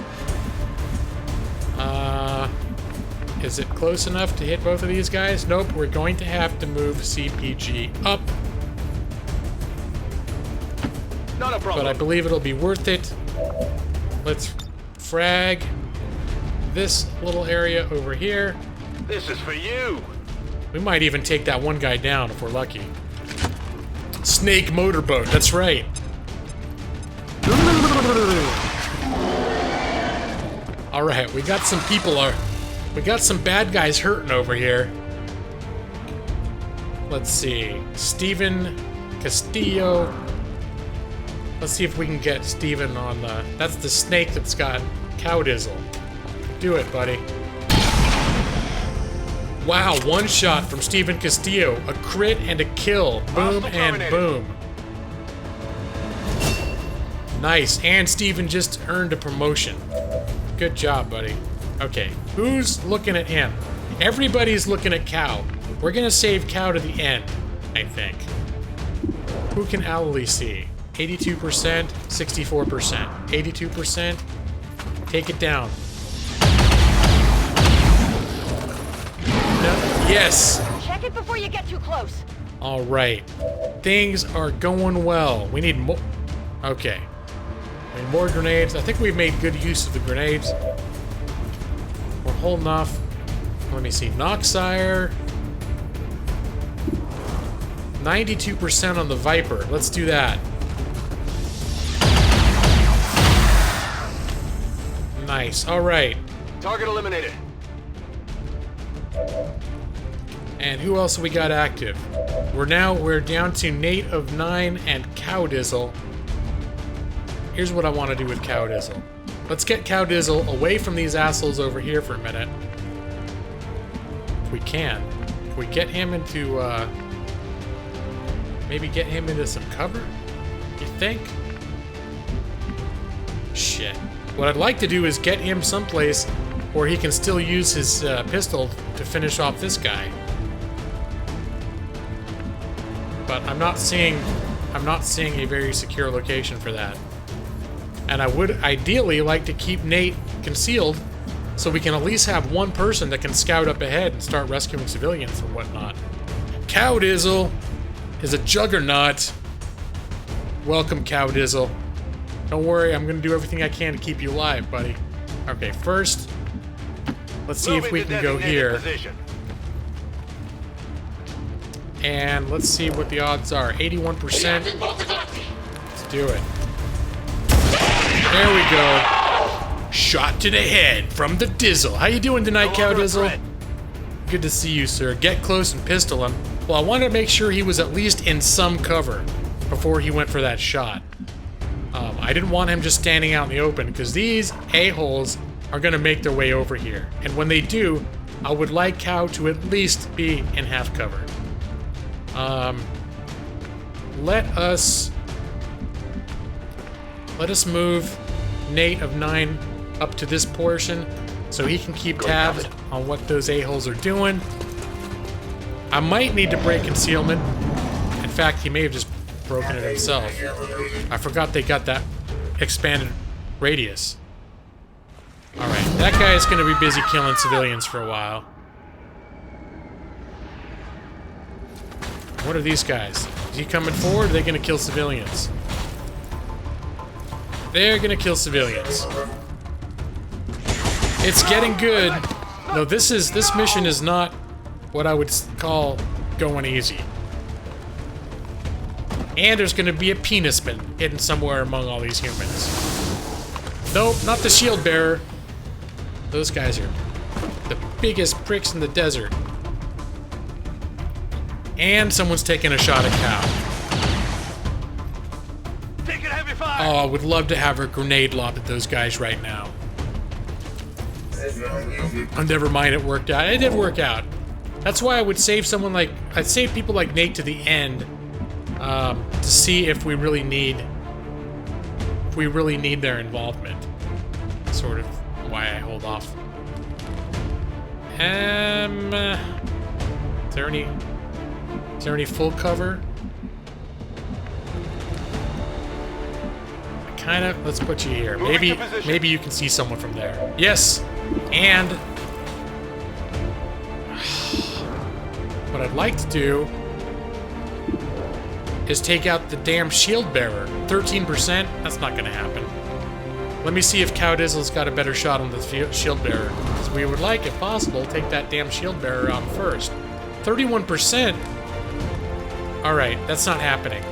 Is it close enough to hit both of these guys? Nope, we're going to have to move CPG up. Not a problem. But I believe it'll be worth it. Let's frag this little area over here. This is for you. We might even take that one guy down if we're lucky. Snake motorboat, that's right. Alright, we got some people we got some bad guys hurting over here. Let's see. Steven Castillo. Let's see if we can get Steven on the... That's the snake that's got Cowdizzle. Do it, buddy. Wow, one shot from Steven Castillo. A crit and a kill. Boom and boom. Nice. And Steven just earned a promotion. Good job, buddy. Okay, who's looking at him? Everybody's looking at Cow. We're gonna save Cow to the end, I think. Who can Allie see? 82%, 64%. 82%. Take it down. No. Yes! Check it before you get too close. Alright. Things are going well. We need more... Okay. We need more grenades. I think we've made good use of the grenades. We're holding off. Let me see. Noxire. 92% on the Viper. Let's do that. Nice. Alright. Target eliminated. And who else we got active? We're down to Nate of 9 and Cowdizzle. Here's what I want to do with Cowdizzle. Let's get Cowdizzle away from these assholes over here for a minute. If we can. If we get him into, maybe get him into some cover? You think? Shit. What I'd like to do is get him someplace where he can still use his pistol to finish off this guy. But I'm not seeing a very secure location for that. And I would ideally like to keep Nate concealed so we can at least have one person that can scout up ahead and start rescuing civilians and whatnot. Cowdizzle is a juggernaut. Welcome, Cowdizzle. Don't worry, I'm gonna do everything I can to keep you alive, buddy. Okay, first, let's see if we can go here. And let's see what the odds are. 81%. Let's do it. There we go. Shot to the head from the Dizzle. How you doing tonight, Cow Dizzle? Good to see you, sir. Get close and pistol him. Well, I wanted to make sure he was at least in some cover before he went for that shot. I didn't want him just standing out in the open, because these a-holes are going to make their way over here. And when they do, I would like Cow to at least be in half cover. Let us move Nate of 9 up to this portion so he can keep tabs on what those a-holes are doing. I might need to break concealment. In fact, he may have just broken it himself. I forgot they got that expanded radius. Alright, that guy is going to be busy killing civilians for a while. What are these guys? Is he coming forward, or are they going to kill civilians? They're going to kill civilians. It's getting good. No, this mission is not what I would call going easy. And there's gonna be a penis bin hidden somewhere among all these humans. Nope, not the shield bearer. Those guys are the biggest pricks in the desert. And someone's taking a shot at Cow. Taking heavy fire. Oh, I would love to have her grenade lob at those guys right now. Oh, never mind, it worked out. It did work out. That's why I would save someone like... I'd save people like Nate to the end. To see if we really need their involvement. Sort of why I hold off. Is there any full cover? Let's put you here. Maybe you can see someone from there. Yes. And what I'd like to do is take out the damn shield bearer. 13%? That's not gonna happen. Let me see if Cow Dizzle's got a better shot on the shield bearer. Because we would like, if possible, take that damn shield bearer out first. 31%? Alright, that's not happening.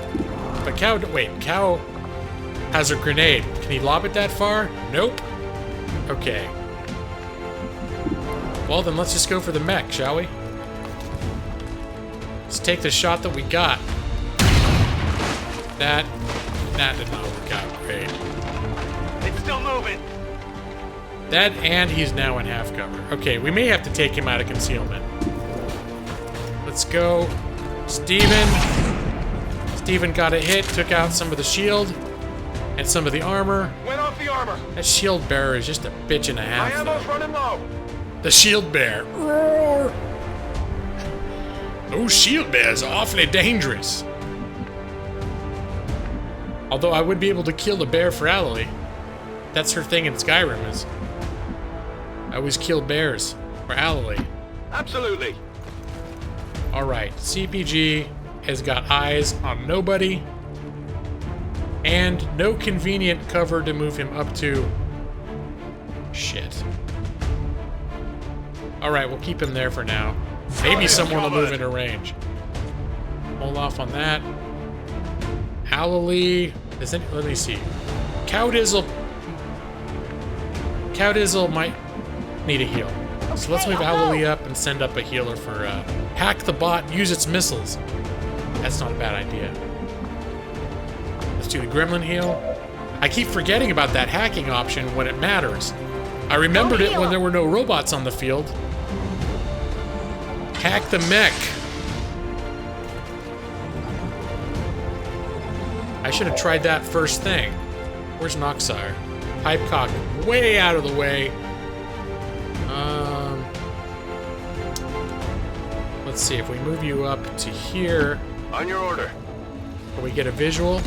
But Cow has a grenade. Can he lob it that far? Nope. Okay. Well, then let's just go for the mech, shall we? Let's take the shot that we got. That did not work out great. It's still moving. That, and he's now in half cover. Okay, we may have to take him out of concealment. Let's go. Steven got a hit, took out some of the shield and some of the armor. Went off the armor. That shield bearer is just a bitch and a half. My ammo's running low. The shield bear. Roar. Those shield bears are awfully dangerous. Although I would be able to kill the bear for Alley. That's her thing in Skyrim is I always kill bears for Alley. Absolutely. Alright, CPG has got eyes on nobody. And no convenient cover to move him up to. Shit. Alright, we'll keep him there for now. Maybe someone will move into range. Hold off on that. Alley. Let me see. Cow Dizzle might need a heal. So let's move Alley up and send up a healer for hack the bot and use its missiles. That's not a bad idea. Let's do the gremlin heal. I keep forgetting about that hacking option when it matters. I remembered it when there were no robots on the field. Hack the mech. I should have tried that first thing. Where's Noxire? Pipe cock way out of the way. Let's see if we move you up to here. On your order. Can we get a visual?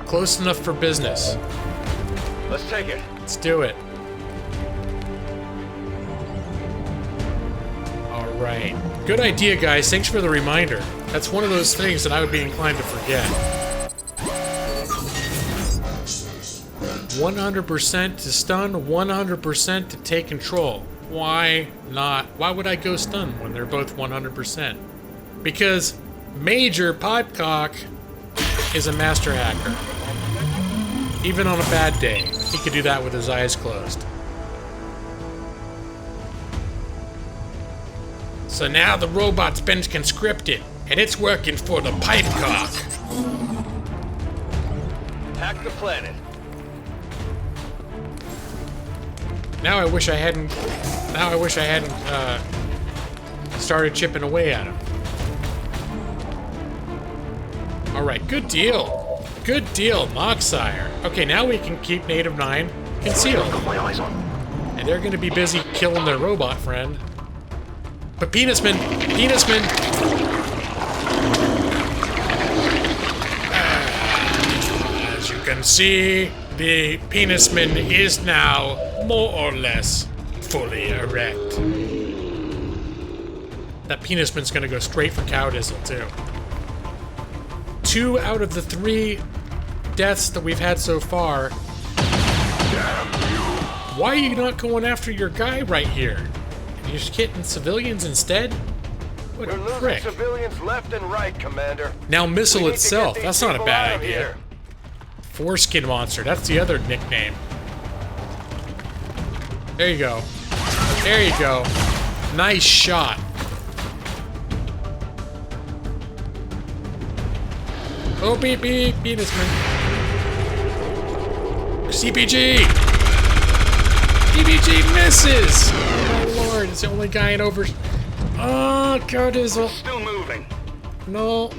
Close enough for business. Let's take it. Let's do it. Alright. Good idea, guys. Thanks for the reminder. That's one of those things that I would be inclined to forget. 100% to stun, 100% to take control. Why not? Why would I go stun when they're both 100%? Because Major Pipecock is a master hacker. Even on a bad day, he could do that with his eyes closed. So now the robot's been conscripted, and it's working for the Pipecock. Hack the planet. Now I wish I hadn't started chipping away at him. All right, good deal. Good deal, Moxire. Okay, now we can keep Native 9 concealed. And they're gonna be busy killing their robot friend. But Penisman! Penisman! As you can see, the Penisman is now more or less fully erect. That Penisman's gonna go straight for Cowdizzle, too. 2 out of the 3 deaths that we've had so far. Why are you not going after your guy right here? You're just hitting civilians instead? What a We're prick. losing civilians left and right, Commander. Now Missile We need to itself, get that's these not a people bad out of idea. here. Foreskin Monster, that's the other nickname. There you go. There you go. Nice shot. Oh, beep, beep, Penisman. CPG! CPG misses! Oh my lord, it's the only guy in over... Oh, Cowdizzle. Still moving. No.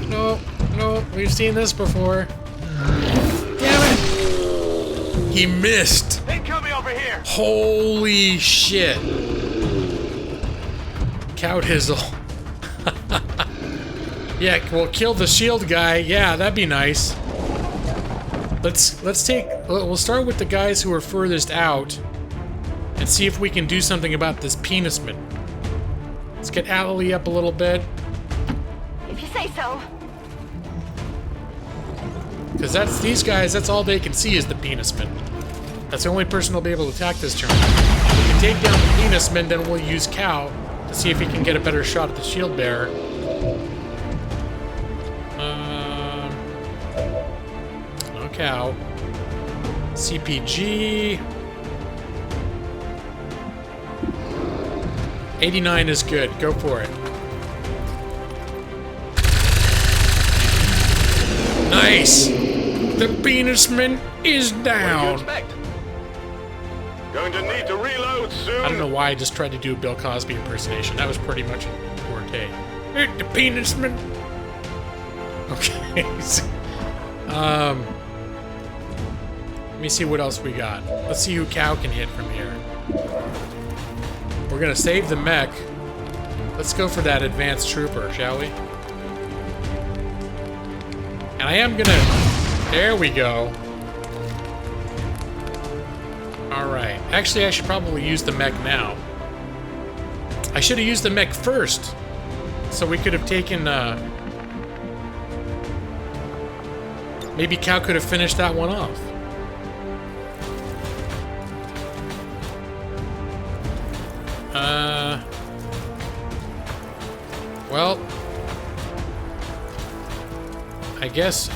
No. No. We've seen this before. Damn it! He missed! Incoming over here! Holy shit. Cowdizzle. Yeah, we'll kill the shield guy. Yeah, that'd be nice. We'll start with the guys who are furthest out and see if we can do something about this Penisman. Let's get Alley up a little bit. If you say so. Because these guys, that's all they can see is the Penisman. That's the only person who'll be able to attack this turn. If we can take down the Penisman, then we'll use Cow to see if he can get a better shot at the shield bearer. No Cow. CPG. 89 is good. Go for it. Nice! The Penisman is down! Going to need to reload soon. I don't know why I just tried to do a Bill Cosby impersonation. That was pretty much a poor take. The Penisman! Okay. Let me see what else we got. Let's see who Cow can hit from here. We're gonna save the mech. Let's go for that advanced trooper, shall we? And I am gonna... There we go. Alright. Actually, I should probably use the mech now. I should have used the mech first. So we could have taken, maybe Cow could have finished that one off. Well, I guess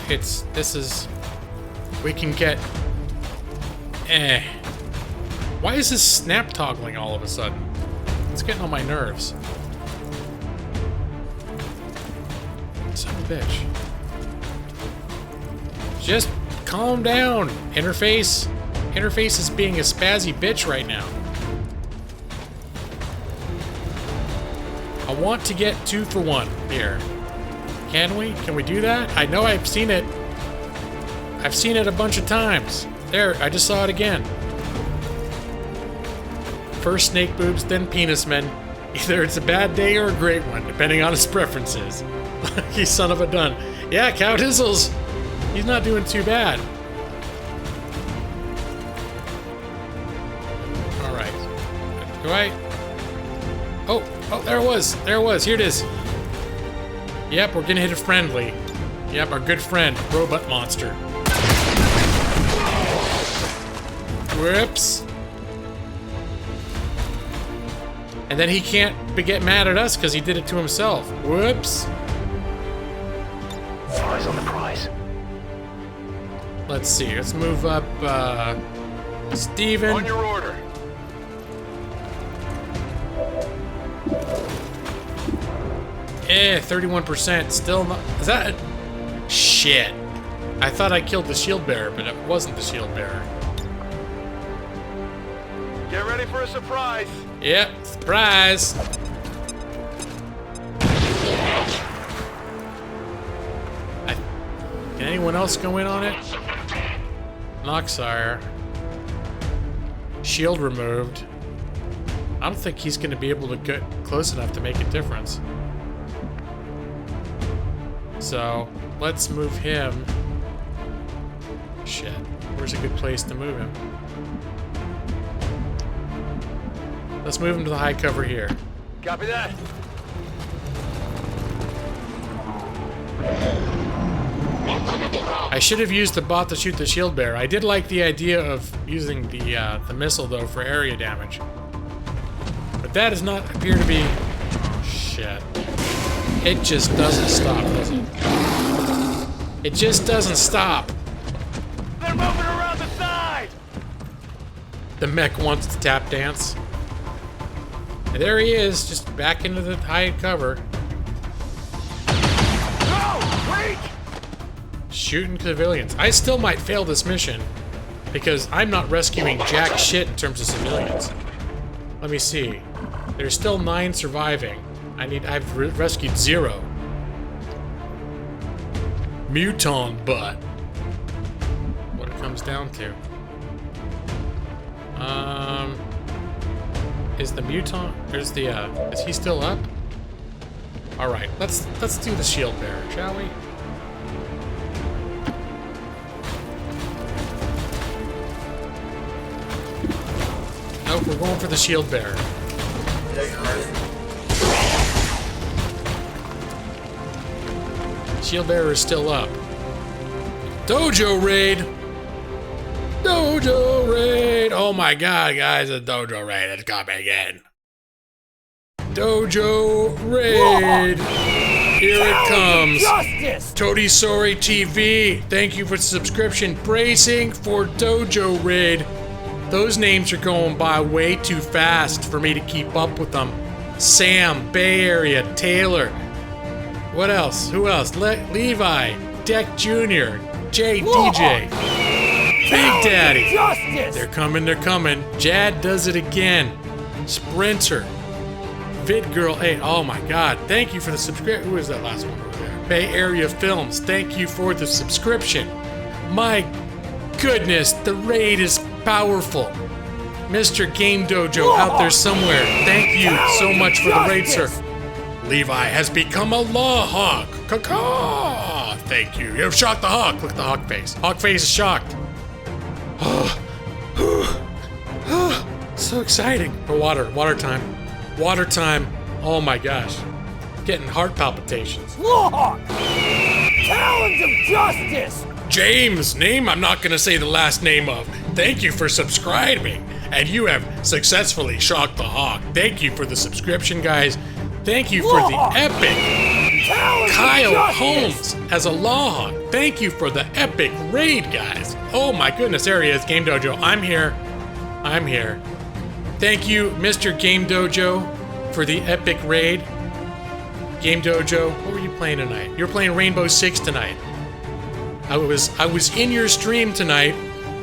we can get, why is this snap toggling all of a sudden? It's getting on my nerves. Son of a bitch. Just calm down, interface. Interface is being a spazzy bitch right now. I want to get 2 for 1 here. Can we? Can we do that? I know I've seen it. I've seen it a bunch of times. There, I just saw it again. First snake boobs, then Penisman. Either it's a bad day or a great one, depending on his preferences. You son of a dun. Yeah, Cowdizzle's. He's not doing too bad. Alright. Do I? Oh, there it was. There it was. Here it is. Yep, we're gonna hit it friendly. Yep, our good friend, Robot Monster. Whoops. And then he can't get mad at us because he did it to himself. Whoops. Eyes on the prize. Let's see. Let's move up, Steven. On your order. 31%. Still not. Is that? Shit. I thought I killed the shield bearer, but it wasn't the shield bearer. Get ready for a surprise. Yep, surprise. Can anyone else go in on it? Noxire. Shield removed. I don't think he's going to be able to get close enough to make a difference. So, let's move him. Shit. Where's a good place to move him? Let's move him to the high cover here. Copy that. I should have used the bot to shoot the shield bearer. I did like the idea of using the missile though for area damage, but that does not appear to be. Shit! It just doesn't stop, does it? It just doesn't stop. They're moving around the side. The mech wants to tap dance. And there he is, just back into the high cover. No! Wait! Shooting civilians. I still might fail this mission because I'm not rescuing jack shit in terms of civilians. Let me see. There's still 9 surviving. I've rescued 0. Muton butt. What it comes down to. Is the mutant? Is he still up? All right, let's do the shield bearer, shall we? Nope, we're going for the shield bearer. Shield bearer is still up. Dojo raid! Dojo raid! Oh my god, guys, a dojo raid is coming in. Dojo raid! Here it comes. Justice! Toady Sorry TV, thank you for the subscription. Bracing for dojo raid. Those names are going by way too fast for me to keep up with them. Sam, Bay Area, Taylor. What else? Who else? Levi, Deck Jr., Jay DJ, Big Daddy. Justice! They're coming, they're coming. Jad does it again. Sprinter. VidGirl 8. Oh my god. Thank you for the subscription. Who is that last one over there? Bay Area Films. Thank you for the subscription. My goodness, the raid is powerful. Mr. Game Dojo out there somewhere. Thank you so much for the raid, sir. Levi has become a law hawk. Caw-caw. Thank you. You've shocked the hawk. Look at the hawk face. Hawk face is shocked. So exciting. For water. Water time. Water time. Oh my gosh. Getting heart palpitations. Lawhawk! Talons of Justice! James, name I'm not going to say the last name of. Thank you for subscribing. And you have successfully shocked the hawk. Thank you for the subscription, guys. Thank you for the epic Kyle Holmes as a Lawhawk. Thank you for the epic raid, guys. Oh my goodness, there he is, Game Dojo. I'm here. I'm here. Thank you, Mr. Game Dojo, for the epic raid. Game Dojo, what were you playing tonight? You were playing Rainbow Six tonight. I was in your stream tonight,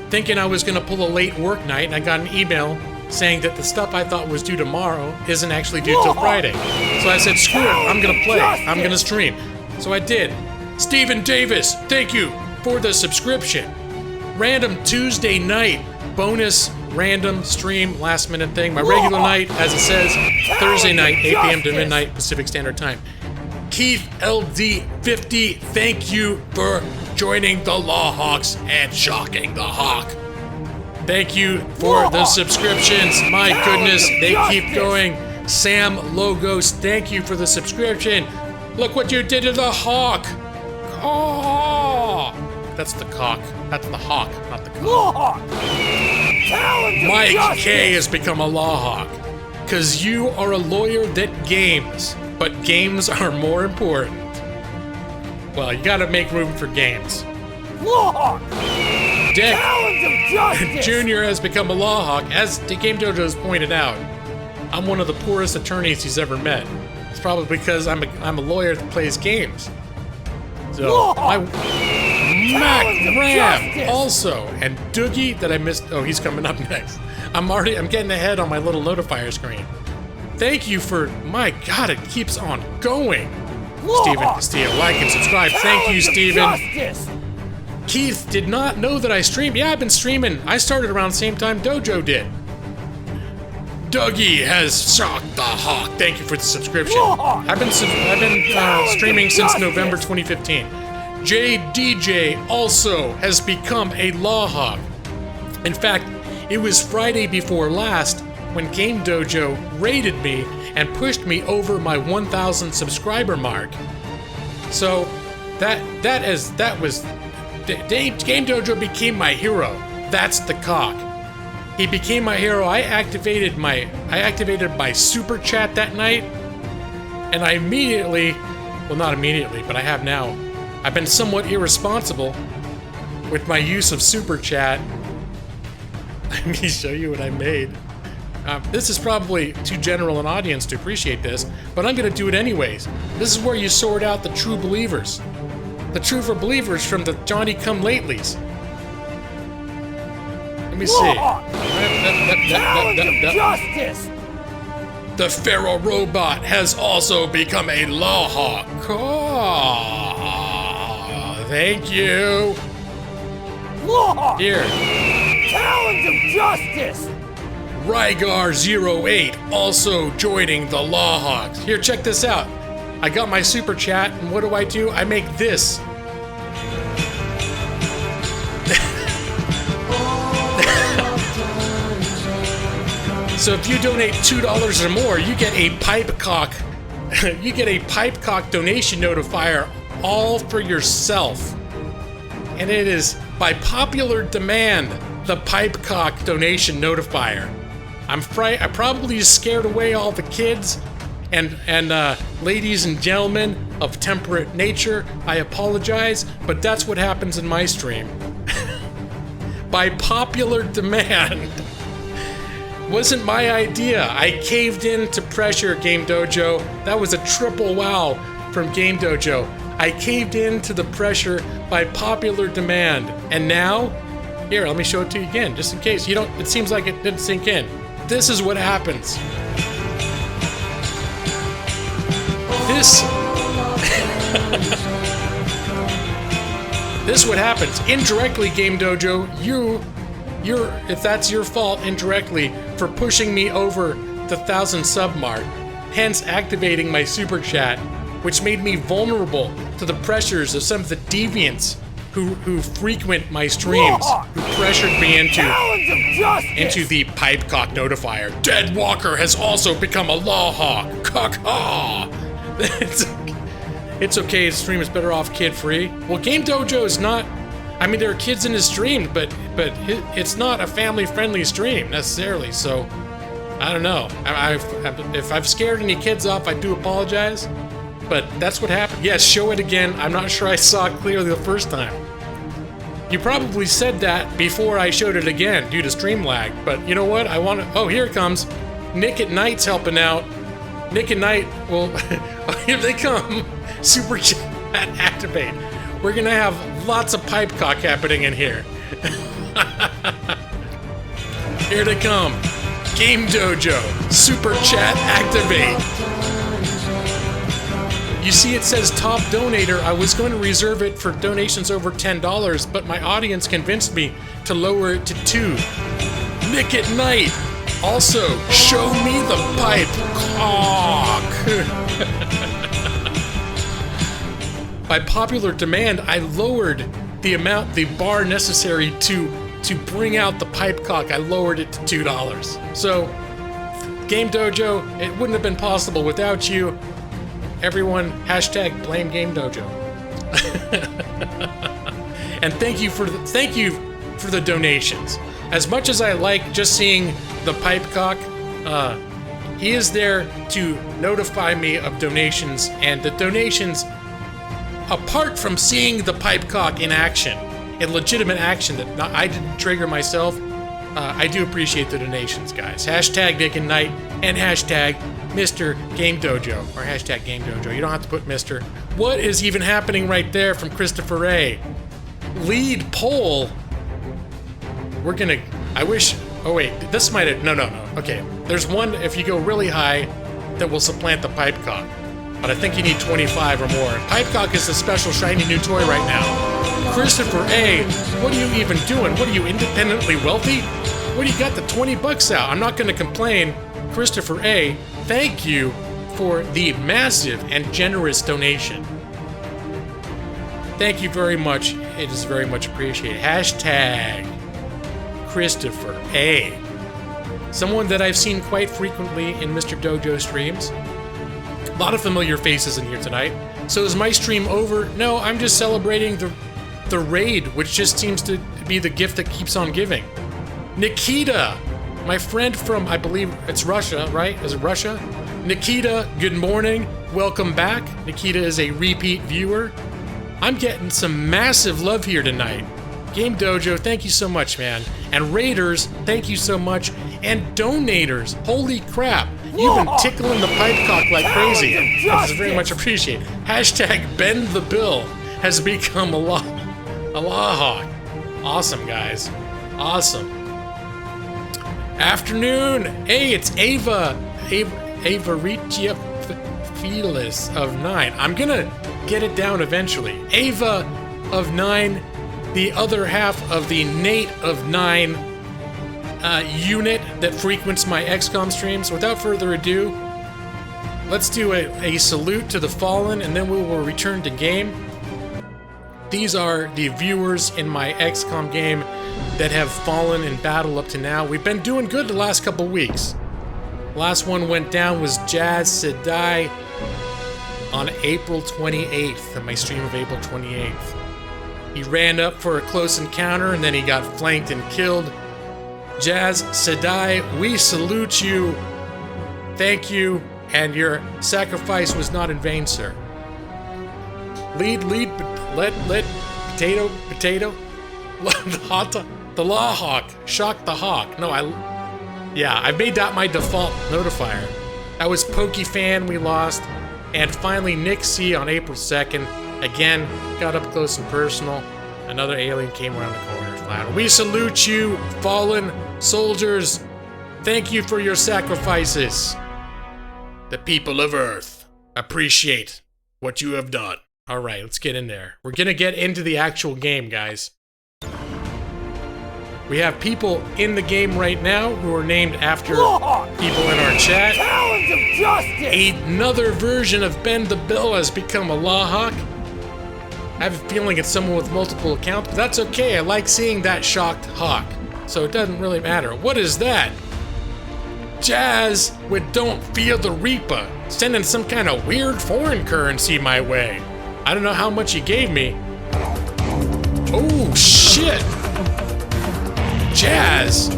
thinking I was gonna pull a late work night, and I got an email saying that the stuff I thought was due tomorrow isn't actually due till Friday. So I said, screw it, I'm gonna play, I'm gonna stream. So I did. Stephen Davis, thank you for the subscription. Random Tuesday night, bonus random stream, last minute thing. My regular night, as it says, Thursday night, 8 p.m. to midnight Pacific Standard Time. Keith LD50, thank you for joining the Lawhawks and shocking the hawk. Thank you for the subscriptions. My goodness, they keep going. Sam Logos, thank you for the subscription. Look what you did to the hawk. Oh, that's the cock. That's the hawk, not the cock. Mike K has become a law hawk. Cause you are a lawyer that games, but games are more important. Well, you gotta make room for games. Law hawk! Dick Challenge of justice! Junior has become a law hawk, as the Game Dojo has pointed out. I'm one of the poorest attorneys he's ever met. It's probably because I'm a lawyer that plays games. So, Mac Ram also, and Doogie that I missed. Oh, he's coming up next. I'm getting ahead on my little notifier screen. Thank you for, my God, it keeps on going. Steven Castillo, like and subscribe. Thank you, Steven. Keith did not know that I streamed. Yeah, I've been streaming. I started around the same time Dojo did. Dougie has shocked the hawk. Thank you for the subscription. I've been streaming since November 2015. JDJ also has become a law hawk. In fact, it was Friday before last when Game Dojo raided me and pushed me over my 1,000 subscriber mark. So that was Game Dojo became my hero. That's the cock. He became my hero. I activated my super chat that night, and I immediately, well, not immediately, but I have now. I've been somewhat irresponsible with my use of super chat. Let me show you what I made. This is probably too general an audience to appreciate this, but I'm going to do it anyways. This is where you sort out the true believers. The true for believers from the Johnny-come-latelys. Let me see. Justice! The Pharaoh robot has also become a law hawk. Oh, thank you. Law! Here. Challenge of justice! Rygar08 also joining the Law Hawks. Here, check this out. I got my super chat, and what do? I make this. So if you donate $2 or more, you get a pipe cock. You get a pipe cock donation notifier all for yourself. And it is by popular demand the pipe cock donation notifier. I probably scared away all the kids and ladies and gentlemen of temperate nature. I apologize, but that's what happens in my stream. By popular demand. Wasn't my idea. I caved in to pressure, Game Dojo. That was a triple wow from Game Dojo. I caved in to the pressure by popular demand. And now, here, let me show it to you again, just in case. It seems like it didn't sink in. This is what happens. This is what happens. Indirectly, Game Dojo, if that's your fault indirectly for pushing me over the 1,000 sub mark, hence activating my super chat, which made me vulnerable to the pressures of some of the deviants who frequent my streams, who pressured me into the pipe cock notifier. Dead Walker has also become a law hawk. Caw. It's okay, his stream is better off kid-free. Well, Game Dojo is not, I mean, there are kids in his stream, but it's not a family-friendly stream, necessarily, so I don't know. If I've scared any kids off, I do apologize, but that's what happened. Yes, show it again. I'm not sure I saw it clearly the first time. You probably said that before I showed it again, due to stream lag, but you know what? Oh, here it comes. Nick at Night's helping out. Nick at Night, well, here they come. Super chat activate. We're gonna have lots of pipe cock happening in here. Here they come. Game Dojo. Super chat activate. You see it says top donator. I was going to reserve it for donations over $10, but my audience convinced me to lower it to $2. Nick at Night. Also, show me the pipe cock. By popular demand, I lowered the bar necessary to bring out the pipe cock. I lowered it to $2. So, Game Dojo, it wouldn't have been possible without you. Everyone, hashtag blame Game Dojo. And thank you for the donations. as much as I like just seeing the pipe cock, he is there to notify me of donations, and the donations, apart from seeing the pipe cock in action, in legitimate action that I didn't trigger myself, I do appreciate the donations, guys. Hashtag Nick and Knight and hashtag Mr. Game Dojo, or hashtag Game Dojo. You don't have to put Mr. What is even happening right there from Christopher A? Lead poll. We're gonna, I wish, oh wait, this might have, no. Okay, there's one, if you go really high, that will supplant the pipe cock. But I think you need 25 or more. Pipe cock is a special shiny new toy right now. Christopher A, what are you even doing? What are you, independently wealthy? What do you got the 20 bucks out? I'm not gonna complain. Christopher A, thank you for the massive and generous donation. Thank you very much. It is very much appreciated. Hashtag Christopher A. Someone that I've seen quite frequently in Mr. Dojo streams. A lot of familiar faces in here tonight. So is my stream over? No, I'm just celebrating the raid, which just seems to be the gift that keeps on giving. Nikita, my friend from, I believe it's Russia, right? Is it Russia? Nikita, good morning. Welcome back. Nikita is a repeat viewer. I'm getting some massive love here tonight. Game Dojo, thank you so much, man. And Raiders, thank you so much. And donators, holy crap. You've been tickling the pipe cock like crazy. That's very much appreciated. Hashtag Bend the Bill has become a law hawk. Awesome, guys. Awesome. Afternoon. Hey, it's Ava Ricia Felis of 9. I'm gonna get it down eventually. Ava of 9, the other half of the Nate of 9 unit that frequents my XCom streams. Without further ado, let's do a salute to the fallen, and then we will return to game. These are the viewers in my XCOM game that have fallen in battle up to now. We've been doing good the last couple weeks. Last one went down was Jazz Sedai on April 28th, on my stream of April 28th. He ran up for a close encounter and then he got flanked and killed. Jazz Sedai, we salute you. Thank you, and your sacrifice was not in vain, sir. Lead, let, potato. The Law Hawk, shock the hawk. No, I made that my default notifier. That was Pokefan, we lost. And finally, Nick C on April 2nd. Again, got up close and personal. Another alien came around the corner flat. We salute you, fallen soldiers. Thank you for your sacrifices. The people of Earth appreciate what you have done. All right, let's get in there. We're gonna get into the actual game, guys. We have people in the game right now who are named after people in our chat. Talons of justice! Another version of Bend the Bill has become a Law Hawk. I have a feeling it's someone with multiple accounts, but that's okay. I like seeing that shocked hawk, so it doesn't really matter. What is that? Jazz with Don't Fear the Reaper, sending some kind of weird foreign currency my way. I don't know how much he gave me. Oh, shit! Jazz!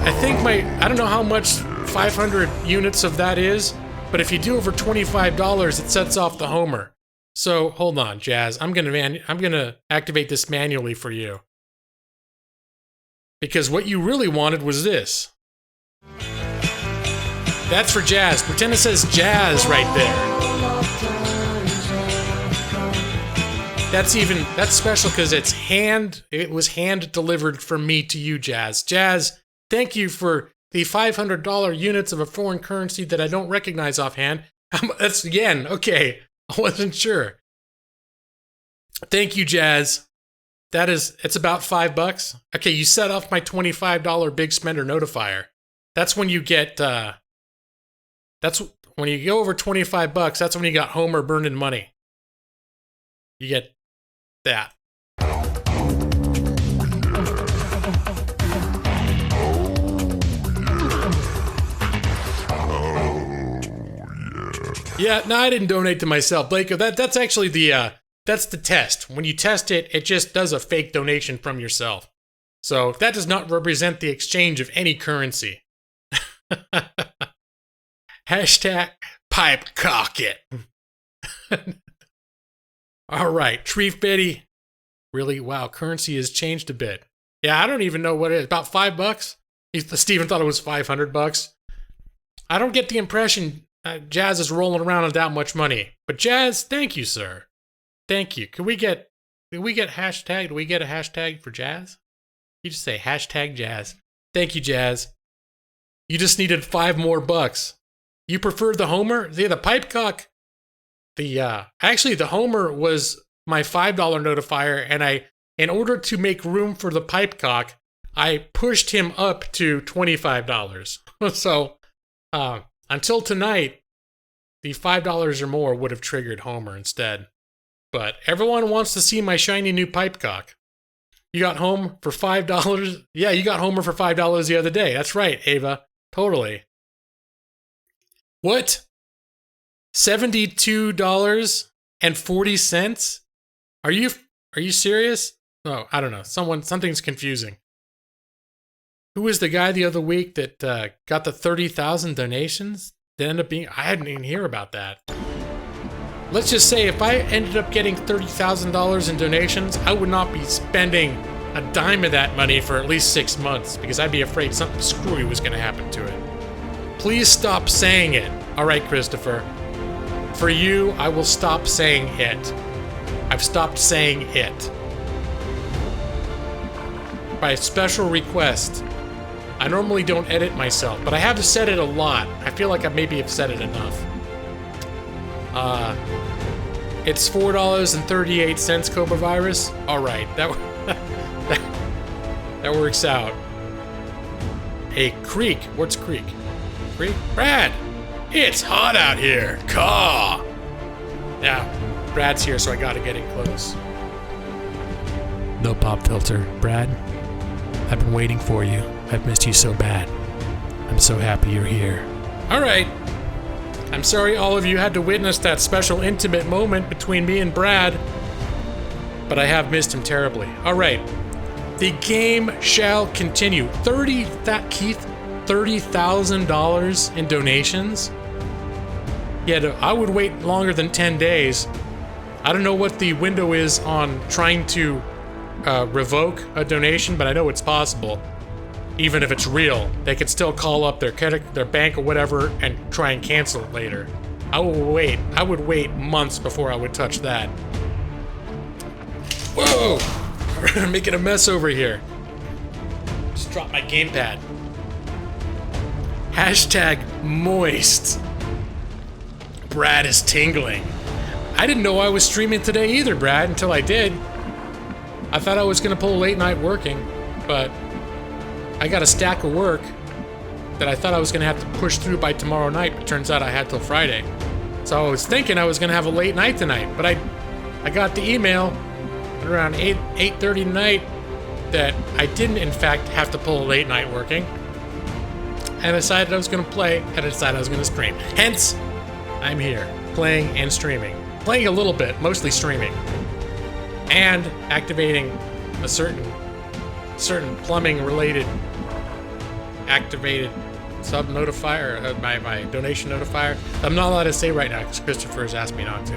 I think I don't know how much 500 units of that is, but if you do over $25, it sets off the Homer. So, hold on, Jazz. I'm gonna activate this manually for you. Because what you really wanted was this. That's for Jazz. Pretend it says Jazz right there. That's special because it was hand delivered from me to you, Jazz. Jazz, thank you for the $500 units of a foreign currency that I don't recognize offhand. That's yen. Okay, I wasn't sure. Thank you, Jazz. It's about $5. Okay, you set off my $25 big spender notifier. That's when you get, that's when you go over $25, that's when you got Homer burning money. You get that. Yeah, no, I didn't donate to myself, Blake. That's actually the that's the test. When you test it, it just does a fake donation from yourself. So that does not represent the exchange of any currency. Hashtag pipe cock it. All right, Treef Betty. Really? Wow, currency has changed a bit. Yeah, I don't even know what it is. About $5? Steven thought it was $500. I don't get the impression Jazz is rolling around on that much money. But Jazz, thank you, sir. Thank you. Can we get hashtag? Do we get a hashtag for Jazz? You just say hashtag Jazz. Thank you, Jazz. You just needed $5 more. You preferred the Homer? Yeah, the pipe cock. Actually, the Homer was my $5 notifier, and in order to make room for the pipe cock, I pushed him up to $25. So, until tonight, the $5 or more would have triggered Homer instead. But everyone wants to see my shiny new pipe cock. You got home for $5? Yeah, you got Homer for $5 the other day. That's right, Ava. Totally. What? $72.40? Are you serious? No, I don't know. Something's confusing. Who was the guy the other week that got the 30,000 donations? That ended up being, I didn't even hear about that. Let's just say if I ended up getting $30,000 in donations, I would not be spending a dime of that money for at least 6 months because I'd be afraid something screwy was going to happen to it. Please stop saying it. All right, Christopher. For you, I will stop saying it. I've stopped saying it. By special request. I normally don't edit myself, but I have said it a lot. I feel like I maybe have said it enough. It's $4.38, Cobra Virus. All right, that works out. A creek. What's creek? Creek? Brad! It's hot out here! Caw! Yeah, Brad's here, so I gotta get in close. No pop filter. Brad, I've been waiting for you. I've missed you so bad. I'm so happy you're here. Alright. I'm sorry all of you had to witness that special intimate moment between me and Brad, but I have missed him terribly. Alright. The game shall continue. $30,000 in donations? Yeah, I would wait longer than 10 days. I don't know what the window is on trying to revoke a donation, but I know it's possible. Even if it's real, they could still call up their bank or whatever and try and cancel it later. I would wait months before I would touch that. Whoa! I'm making a mess over here. Just dropped my gamepad. Hashtag moist. Brad is tingling. I didn't know I was streaming today either, Brad, until I did. I thought I was gonna pull late night working, but I got a stack of work that I thought I was gonna have to push through by tomorrow night, but turns out I had till Friday. So I was thinking I was gonna have a late night tonight, but I got the email at around 8:30 tonight that I didn't in fact have to pull a late night working. And I decided I was gonna play, and I decided I was gonna stream. Hence, I'm here, playing and streaming. Playing a little bit, mostly streaming. And activating a certain plumbing related activated sub notifier, my donation notifier. I'm not allowed to say right now because Christopher has asked me not to.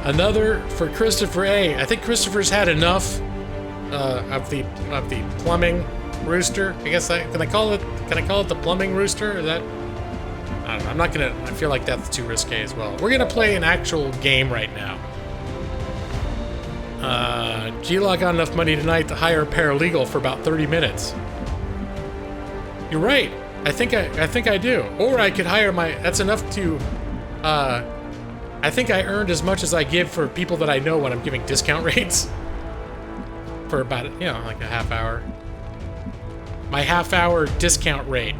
Another for Christopher A. I think Christopher's had enough of the plumbing rooster. I guess can I call it the plumbing rooster? Or that I don't know. I'm not gonna. I feel like that's too risque as well. We're gonna play an actual game right now. G-Log got enough money tonight to hire a paralegal for about 30 minutes. You're right. I think I do. Or I could hire that's enough to, I think I earned as much as I give for people that I know when I'm giving discount rates. For about, like a half hour. My half-hour discount rate.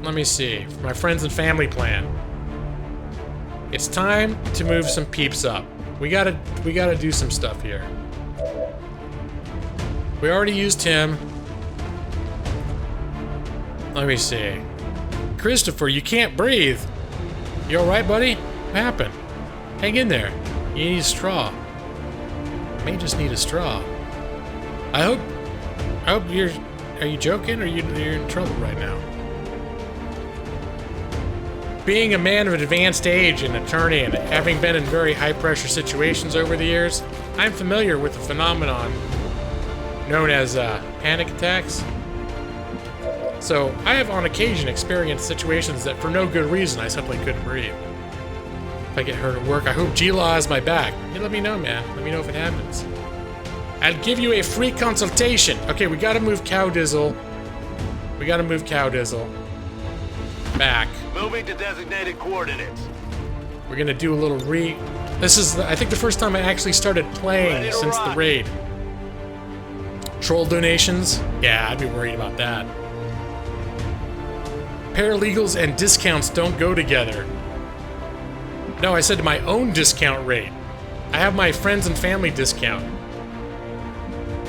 Let me see. For my friends and family plan. It's time to move some peeps up. We gotta do some stuff here. We already used him. Let me see. Christopher, you can't breathe. You alright, buddy? What happened? Hang in there. You need a straw. May just need a straw. I hope you're... Are you joking, or you're in trouble right now? Being a man of advanced age, an attorney, and having been in very high-pressure situations over the years, I'm familiar with the phenomenon known as panic attacks. So, I have on occasion experienced situations that for no good reason I simply couldn't breathe. If I get hurt at work, I hope G-Law has my back. You let me know, man. Let me know if it happens. I'll give you a free consultation. Okay, we gotta move Cow Dizzle. We gotta move Cow Dizzle back. Moving to designated coordinates. We're gonna do a little This is, I think, the first time I actually started playing since the raid. Troll donations? Yeah, I'd be worried about that. Paralegals and discounts don't go together. No, I said my own discount rate. I have my friends and family discount.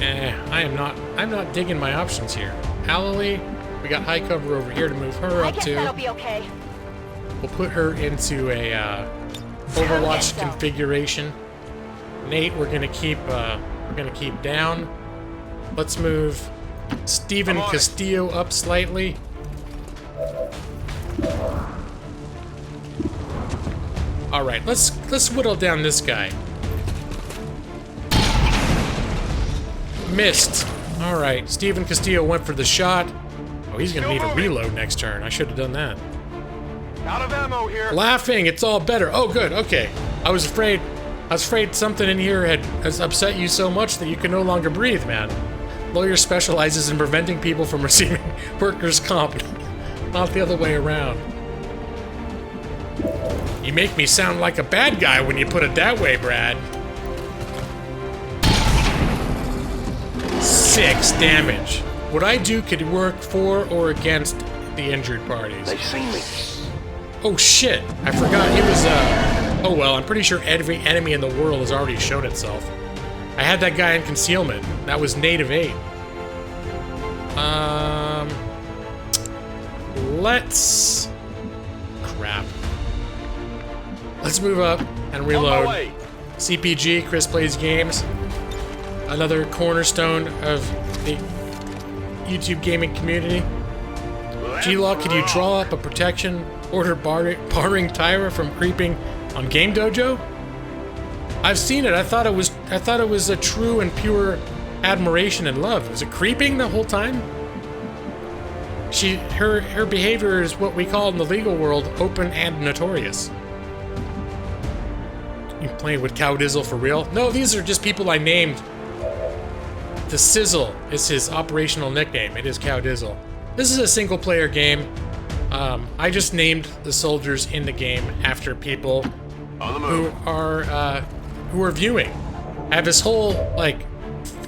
I'm not digging my options here. Alley, we got high cover over here to move her up to. I guess that'll be okay. We'll put her into a Overwatch configuration. Nate, we're gonna keep down. Let's move Steven Castillo up slightly. All right, let's whittle down this guy. Missed. All right, Steven Castillo went for the shot. Oh, he's gonna need a reload next turn. I should have done that. Out of ammo here. Laughing, it's all better. Oh, good. Okay. I was afraid something in here has upset you so much that you can no longer breathe, man. Lawyer specializes in preventing people from receiving workers' comp, not the other way around. You make me sound like a bad guy when you put it that way, Brad. 6 damage. What I do could work for or against the injured parties. They've seen me. Oh shit, I forgot he was, oh well, I'm pretty sure every enemy in the world has already shown itself. I had that guy in concealment. That was native 8. Let's... Crap. Let's move up and reload. CPG, Chris Plays Games. Another cornerstone of the YouTube gaming community. G-Law, could you draw up a protection order barring Tyra from creeping on Game Dojo? I've seen it. I thought it was a true and pure admiration and love. Was it creeping the whole time? Her behavior is what we call in the legal world open and notorious. You playing with Cow Dizzle for real? No, these are just people I named. The Sizzle is his operational nickname. It is Cow Dizzle. This is a single-player game. I just named the soldiers in the game after people who are viewing. I have this whole like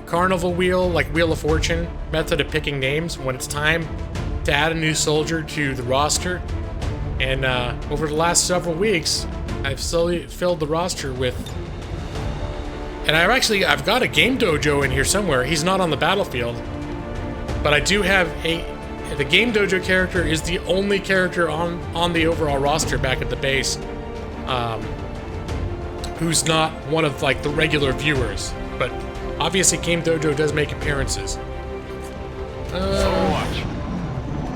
carnival wheel, like Wheel of Fortune method of picking names when it's time to add a new soldier to the roster. And over the last several weeks, I've slowly filled the roster with. And I've got a Game Dojo in here somewhere. He's not on the battlefield, but I do have the Game Dojo character is the only character on the overall roster back at the base who's not one of like the regular viewers. But obviously Game Dojo does make appearances.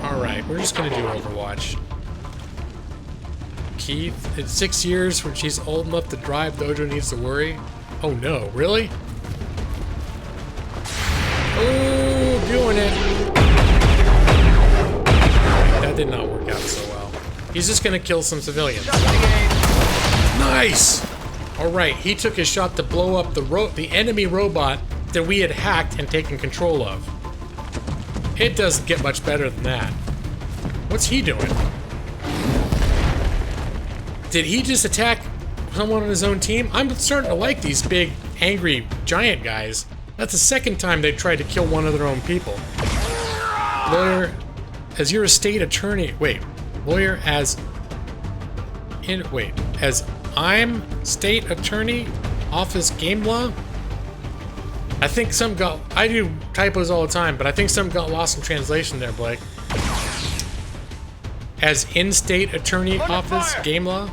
Alright, we're just gonna do Overwatch. Keith, in 6 years when she's old enough to drive, Dojo needs to worry. Oh no, really? Oh, doing it. That did not work out so well. He's just gonna kill some civilians. Nice! Alright, he took his shot to blow up the enemy robot that we had hacked and taken control of. It doesn't get much better than that. What's he doing? Did he just attack someone on his own team? I'm starting to like these big, angry, giant guys. That's the second time they've tried to kill one of their own people. Lawyer, as you're a state attorney... Wait. Lawyer as I'm state attorney, office game law? I think some got... I do typos all the time, but I think some got lost in translation there, Blake. as in-state attorney office, game law,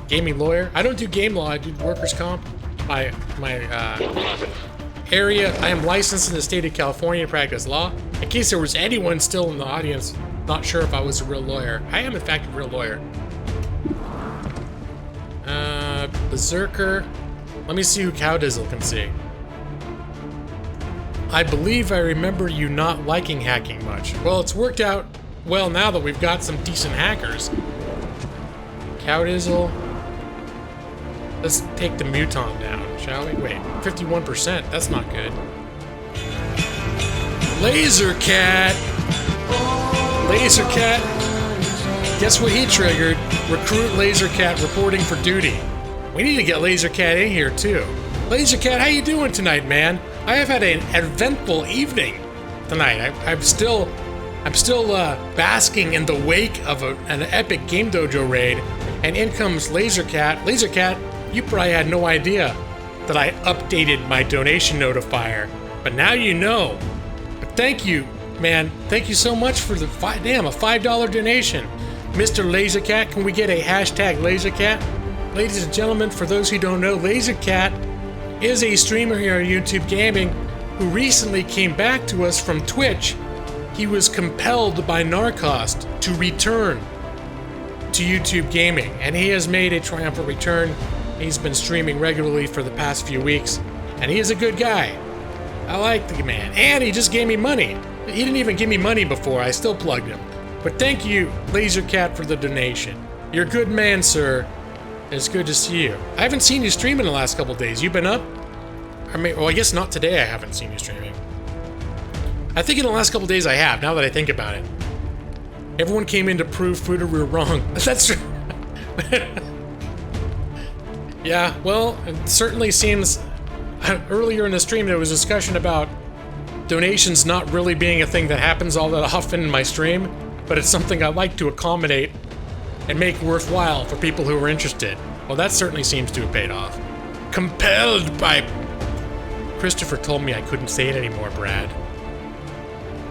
gaming lawyer. I don't do game law. I do workers' comp. My area. I am licensed in the state of California to practice law. In case there was anyone still in the audience not sure if I was a real lawyer, I am in fact a real lawyer. Berserker. Let me see who Cowdizzle can see. I believe I remember you not liking hacking much. Well, it's worked out well now that we've got some decent hackers. Cowdizzle. Let's take the Muton down, shall we? Wait, 51%. That's not good. Laser Cat. Laser Cat. Guess what he triggered? Recruit Laser Cat reporting for duty. We need to get Laser Cat in here too. Laser Cat, how you doing tonight, man? I have had an eventful evening tonight. I'm still basking in the wake of an epic Game Dojo raid, and in comes Laser Cat. Laser Cat, you probably had no idea that I updated my donation notifier, but now you know. But thank you, man. Thank you so much for the a $5 donation. Mr. Laser Cat, can we get a hashtag Laser Cat? Ladies and gentlemen, for those who don't know, Laser Cat is a streamer here on YouTube Gaming who recently came back to us from Twitch. He was compelled by Narcost to return to YouTube Gaming, and he has made a triumphant return. He's been streaming regularly for the past few weeks, and he is a good guy. I like the man, and he just gave me money. He didn't even give me money before, I still plugged him. But thank you, Laser Cat, for the donation. You're a good man, sir. It's good to see you. I haven't seen you stream in the last couple days. You been up? I mean, well, I guess not today I haven't seen you streaming. I think in the last couple days I have, now that I think about it. Everyone came in to prove Fuda we were wrong. That's true. Yeah, well, it certainly seems... Earlier in the stream there was discussion about donations not really being a thing that happens all that often in my stream, but it's something I like to accommodate and make worthwhile for people who are interested. Well, that certainly seems to have paid off. Compelled by... Christopher told me I couldn't say it anymore, Brad.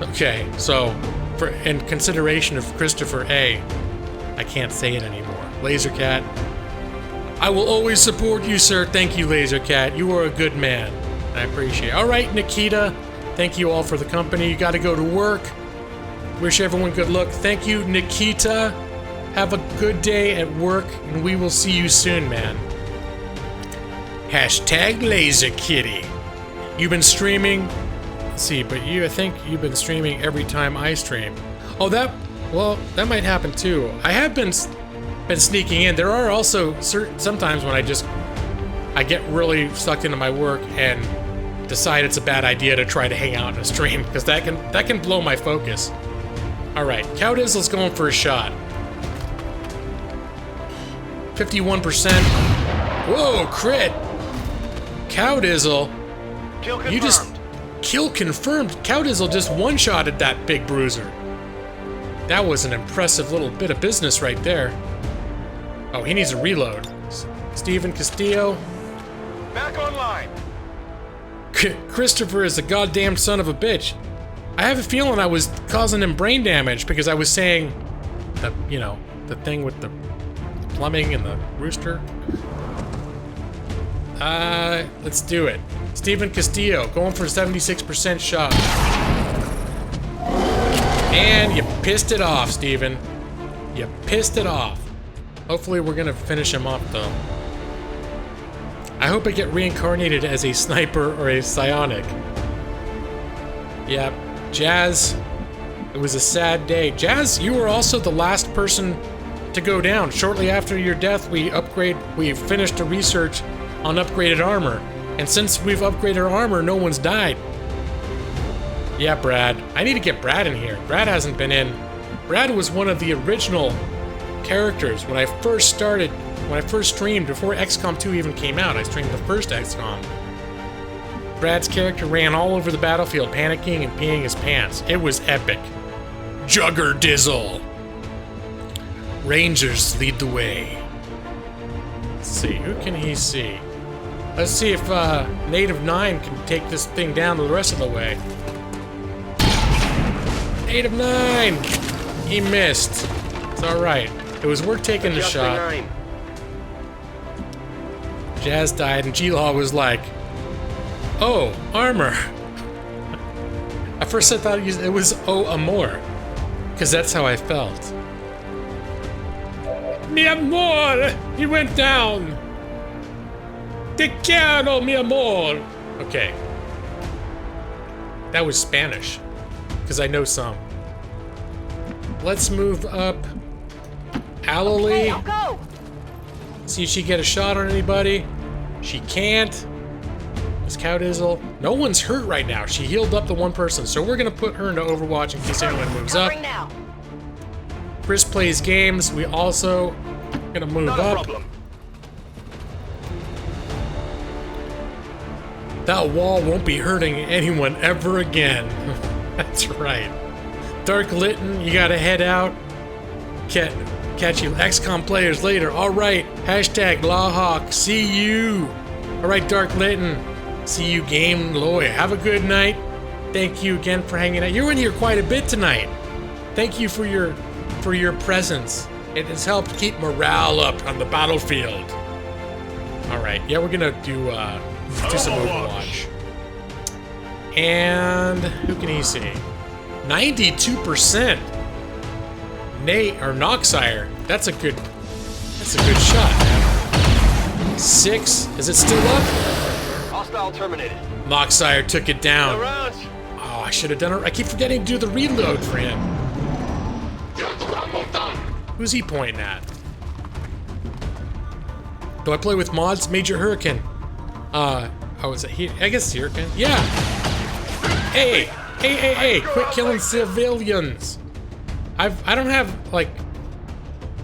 Okay, so, in consideration of Christopher A, I can't say it anymore. Laser Cat, I will always support you, sir. Thank you, Laser Cat. You are a good man. I appreciate it. All right, Nikita, thank you all for the company. You got to go to work. Wish everyone good luck. Thank you, Nikita. Have a good day at work, and we will see you soon, man. Hashtag Laser Kitty. You've been streaming. Let's see, but I think you've been streaming every time I stream. Oh, well, that might happen too. I have been sneaking in. There are also sometimes when I get really sucked into my work and decide it's a bad idea to try to hang out in a stream, because that can blow my focus. All right, Cowdizzle's going for a shot. 51%. Whoa, crit! Cowdizzle, you just kill confirmed. Cowdizzle just one-shotted that big bruiser. That was an impressive little bit of business right there. Oh, he needs a reload. Steven Castillo. Back online. Christopher is a goddamn son of a bitch. I have a feeling I was causing him brain damage because I was saying the thing with the plumbing and the rooster. Let's do it. Steven Castillo going for a 76% shot. And you pissed it off, Steven. You pissed it off. Hopefully we're gonna finish him off though. I hope I get reincarnated as a sniper or a psionic. Yep. Jazz, it was a sad day. Jazz, you were also the last person to go down. Shortly after your death, we finished a research on upgraded armor. And since we've upgraded our armor, no one's died. Yeah, Brad. I need to get Brad in here. Brad hasn't been in. Brad was one of the original characters when I first streamed, before XCom 2 even came out. I streamed the first XCom. Brad's character ran all over the battlefield, panicking and peeing his pants. It was epic. Juggerdizzle. Rangers lead the way. Let's see, who can he see? Let's see if Native 9 can take this thing down the rest of the way. Native 9! He missed. It's alright. It was worth taking the shot. Jazz died, and G-Law was like, oh, armor. At first I thought it was oh, amor. Because that's how I felt. Mi amor! He went down! Te quiero, mi amor! Okay. That was Spanish. Because I know some. Let's move up. Alley. Okay, I'll go. See if she can get a shot on anybody. She can't. It's Cowdizzle. No one's hurt right now. She healed up the one person, so we're gonna put her into Overwatch in case anyone moves up. Now. Chris plays games. We also gonna move up. That wall won't be hurting anyone ever again. That's right. Dark Litton, you gotta head out. Catch you XCom players later. Alright, hashtag Lawhawk, see you. Alright, Dark Litton, see you Game Lawyer. Have a good night. Thank you again for hanging out. You're in here quite a bit tonight. Thank you for your presence. It has helped keep morale up on the battlefield. Alright, yeah, we're gonna do some Overwatch. And who can he see? 92%. Nate or Noxire. That's a good shot, man. 6. Is it still up? Hostile terminated. Noxire took it down. Oh, I should have done it. I keep forgetting to do the reload for him. Who's he pointing at? Do I play with mods? Major Hurricane. Oh, is it here? I guess Hurricane. Yeah. Hey, quit killing civilians. I don't have like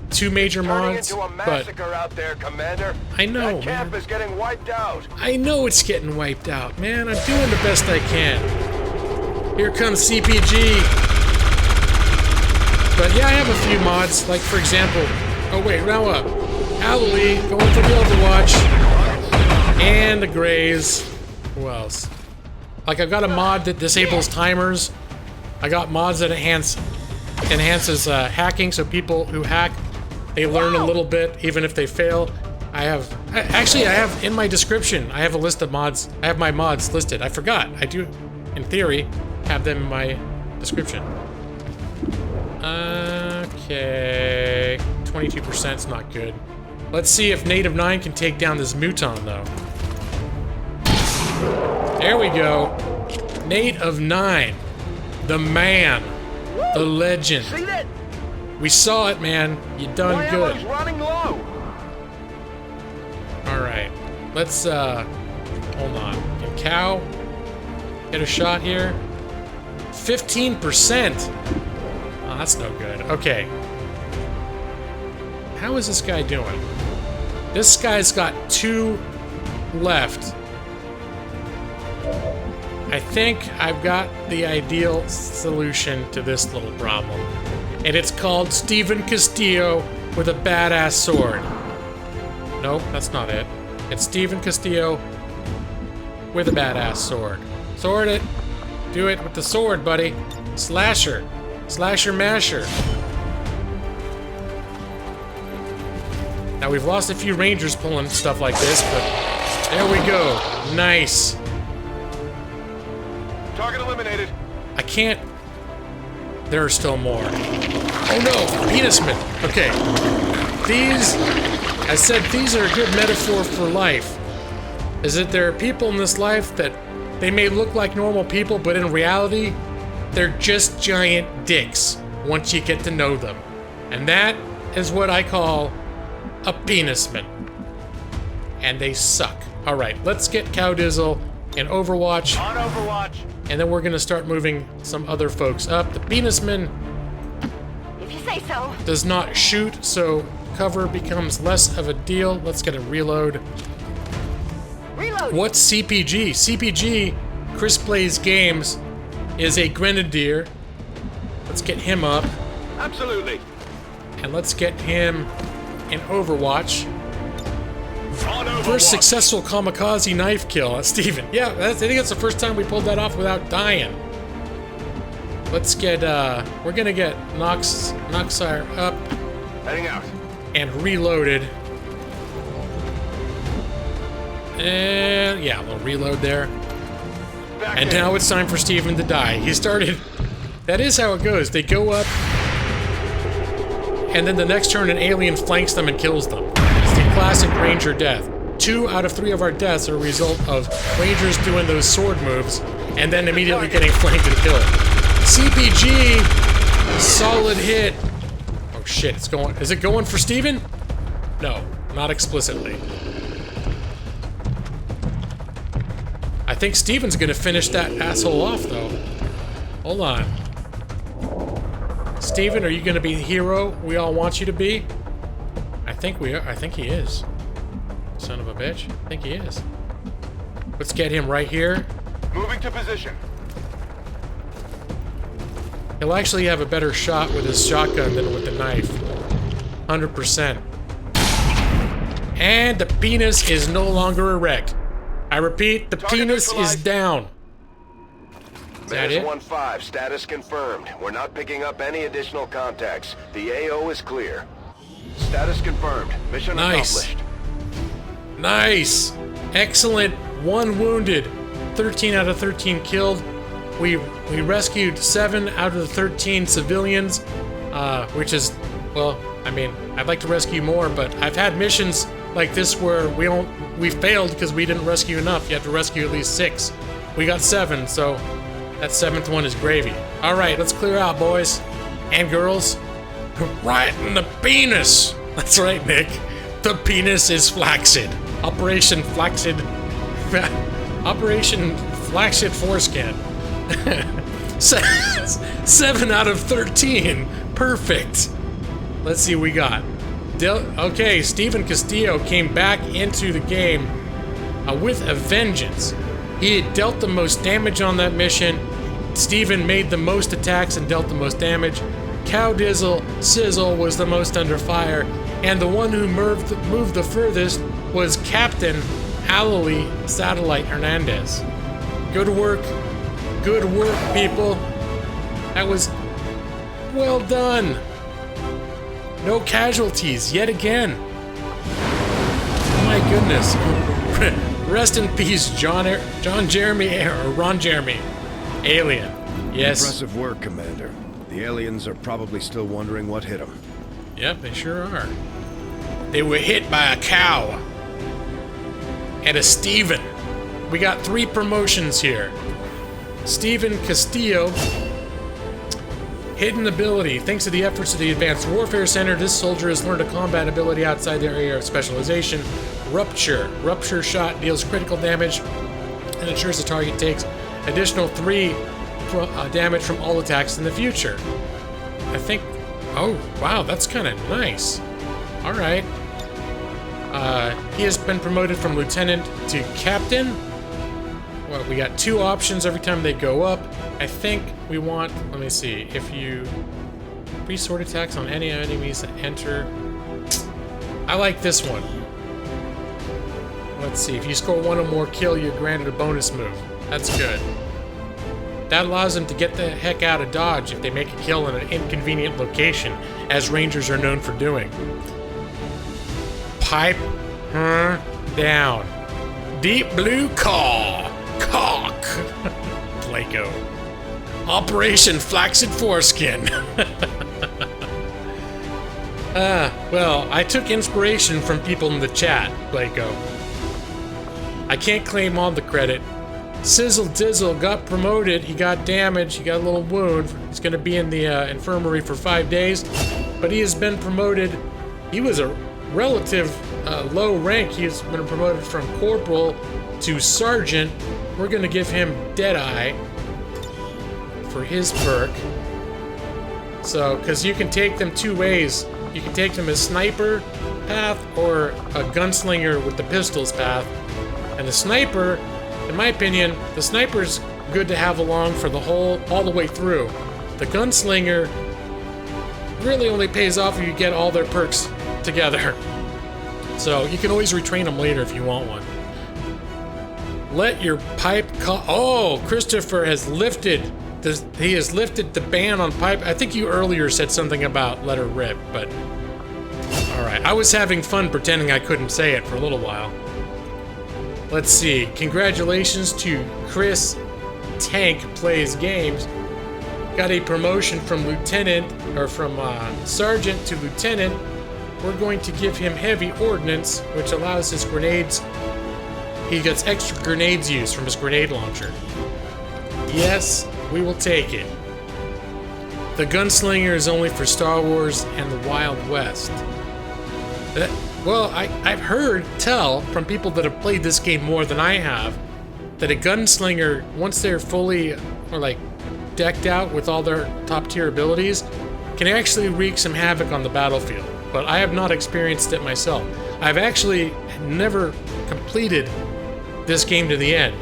2 major mods, but out there, Commander. I know, that camp is getting wiped out. I know it's getting wiped out, man. I'm doing the best I can. Here comes CPG. But yeah, I have a few mods, like for example, oh wait, now up. Alley, going for the Overwatch. And the Grays. Who else? Like I've got a mod that disables timers. I got mods that enhances hacking, so people who hack, they learn a little bit even if they fail. I have in my description, I have a list of mods. I have my mods listed. I forgot. I do, in theory, have them in my description. Okay, 22% is not good. Let's see if Native 9 can take down this Muton, though. There we go. Nate of 9. The man. The legend. See that? We saw it, man. You done good. Running low. Alright. Let's, hold on. Can Cow get a shot here? 15%. Oh, that's no good. Okay. How is this guy doing? This guy's got 2 left. I think I've got the ideal solution to this little problem. And it's called Steven Castillo with a badass sword. Nope, that's not it. It's Steven Castillo with a badass sword. Sword it. Do it with the sword, buddy. Slasher. Slasher masher. Now we've lost a few rangers pulling stuff like this, but there we go. Nice. Target eliminated. I can't. There are still more. Oh no, penismen. Okay. These, I said these are a good metaphor for life. Is that there are people in this life that they may look like normal people, but in reality, they're just giant dicks once you get to know them. And that is what I call a penisman. And they suck. Alright, let's get Cowdizzle in Overwatch. On Overwatch. And then we're gonna start moving some other folks up. The penisman If you say so. does not shoot, so cover becomes less of a deal. Let's get a reload. Reload. What's CPG? CPG, Chris Plays Games, is a grenadier. Let's get him up. Absolutely. And let's get him in Overwatch. On Overwatch. First successful kamikaze knife kill. Steven. Yeah, I think that's the first time we pulled that off without dying. let's get, we're gonna get Noxire up. Heading out. And reloaded. And yeah, a little reload there. And now it's time for Steven to die. He started... That is how it goes. They go up, and then the next turn an alien flanks them and kills them. It's the classic Ranger death. 2 out of 3 of our deaths are a result of Rangers doing those sword moves, and then immediately getting flanked and killed. CPG! Solid hit. Oh shit, it's going... Is it going for Steven? No, not explicitly. I think Steven's gonna finish that asshole off, though. Hold on. Steven, are you gonna be the hero we all want you to be? I think we are. I think he is. Son of a bitch. I think he is. Let's get him right here. Moving to position. He'll actually have a better shot with his shotgun than with the knife. 100%. And the penis is no longer erect. I repeat, the penis is down. Is that it? 1-5, status confirmed. We're not picking up any additional contacts. The AO is clear. Status confirmed. Mission accomplished. Nice. Excellent. 1 wounded. 13 out of 13 killed. We rescued 7 out of the 13 civilians, which is, well, I mean, I'd like to rescue more, but I've had missions like this where we failed because we didn't rescue enough. You have to rescue at least 6. We got 7, so that 7th one is gravy. All right, let's clear out, boys and girls. Right in the penis. That's right, Nick. The penis is flaccid. Operation Flaccid. Operation Flaccid Foreskin. 7 out of 13. Perfect. Let's see what we got. Okay, Steven Castillo came back into the game with a vengeance. He had dealt the most damage on that mission. Steven made the most attacks and dealt the most damage. Cow Dizzle Sizzle was the most under fire. And the one who moved the furthest was Captain Alali Satellite Hernandez. Good work. Good work, people. That was well done. No casualties, yet again. My goodness. Rest in peace, Ron Jeremy. Alien. Yes. Impressive work, Commander. The aliens are probably still wondering what hit them. Yep, they sure are. They were hit by a cow. And a Steven. We got 3 promotions here. Steven Castillo. Hidden ability. Thanks to the efforts of the Advanced Warfare Center, this soldier has learned a combat ability outside their area of specialization. Rupture. Rupture shot deals critical damage and ensures the target takes additional 3 damage from all attacks in the future. I think... Oh, wow, that's kind of nice. Alright. He has been promoted from lieutenant to captain. Well, we got 2 options every time they go up. I think we want, let me see, if you free sword attacks on any enemies that enter. I like this one. Let's see, if you score 1 or more kill, you're granted a bonus move. That's good. That allows them to get the heck out of Dodge if they make a kill in an inconvenient location, as Rangers are known for doing. Pipe her down. Deep blue cock. Placo. Operation Flaccid Foreskin. Well, I took inspiration from people in the chat, Placo. I can't claim all the credit. Sizzle Dizzle got promoted, he got damage, he got a little wound. He's gonna be in the infirmary for 5 days, but he has been promoted. He was a relative low rank. He's been promoted from corporal to sergeant. We're gonna give him Deadeye for his perk. So, because you can take them 2 ways. You can take them as sniper path or a gunslinger with the pistols path. And the sniper, in my opinion, the sniper's good to have along for the all the way through. The gunslinger really only pays off if you get all their perks together. So you can always retrain them later if you want one. Let your pipe Oh, Christopher has lifted he has lifted the ban on pipe. I think you earlier said something about let her rip, but all right. I was having fun pretending I couldn't say it for a little while. Let's see. Congratulations to Chris Tank Plays Games. Got a promotion from lieutenant, or from sergeant to lieutenant. We're going to give him heavy ordnance, which allows his grenades. He gets extra grenades used from his grenade launcher. Yes, we will take it. The gunslinger is only for Star Wars and the Wild West. Well, I've heard tell from people that have played this game more than I have that a gunslinger, once they're fully or like decked out with all their top tier abilities, can actually wreak some havoc on the battlefield. But I have not experienced it myself. I've actually never completed this game to the end.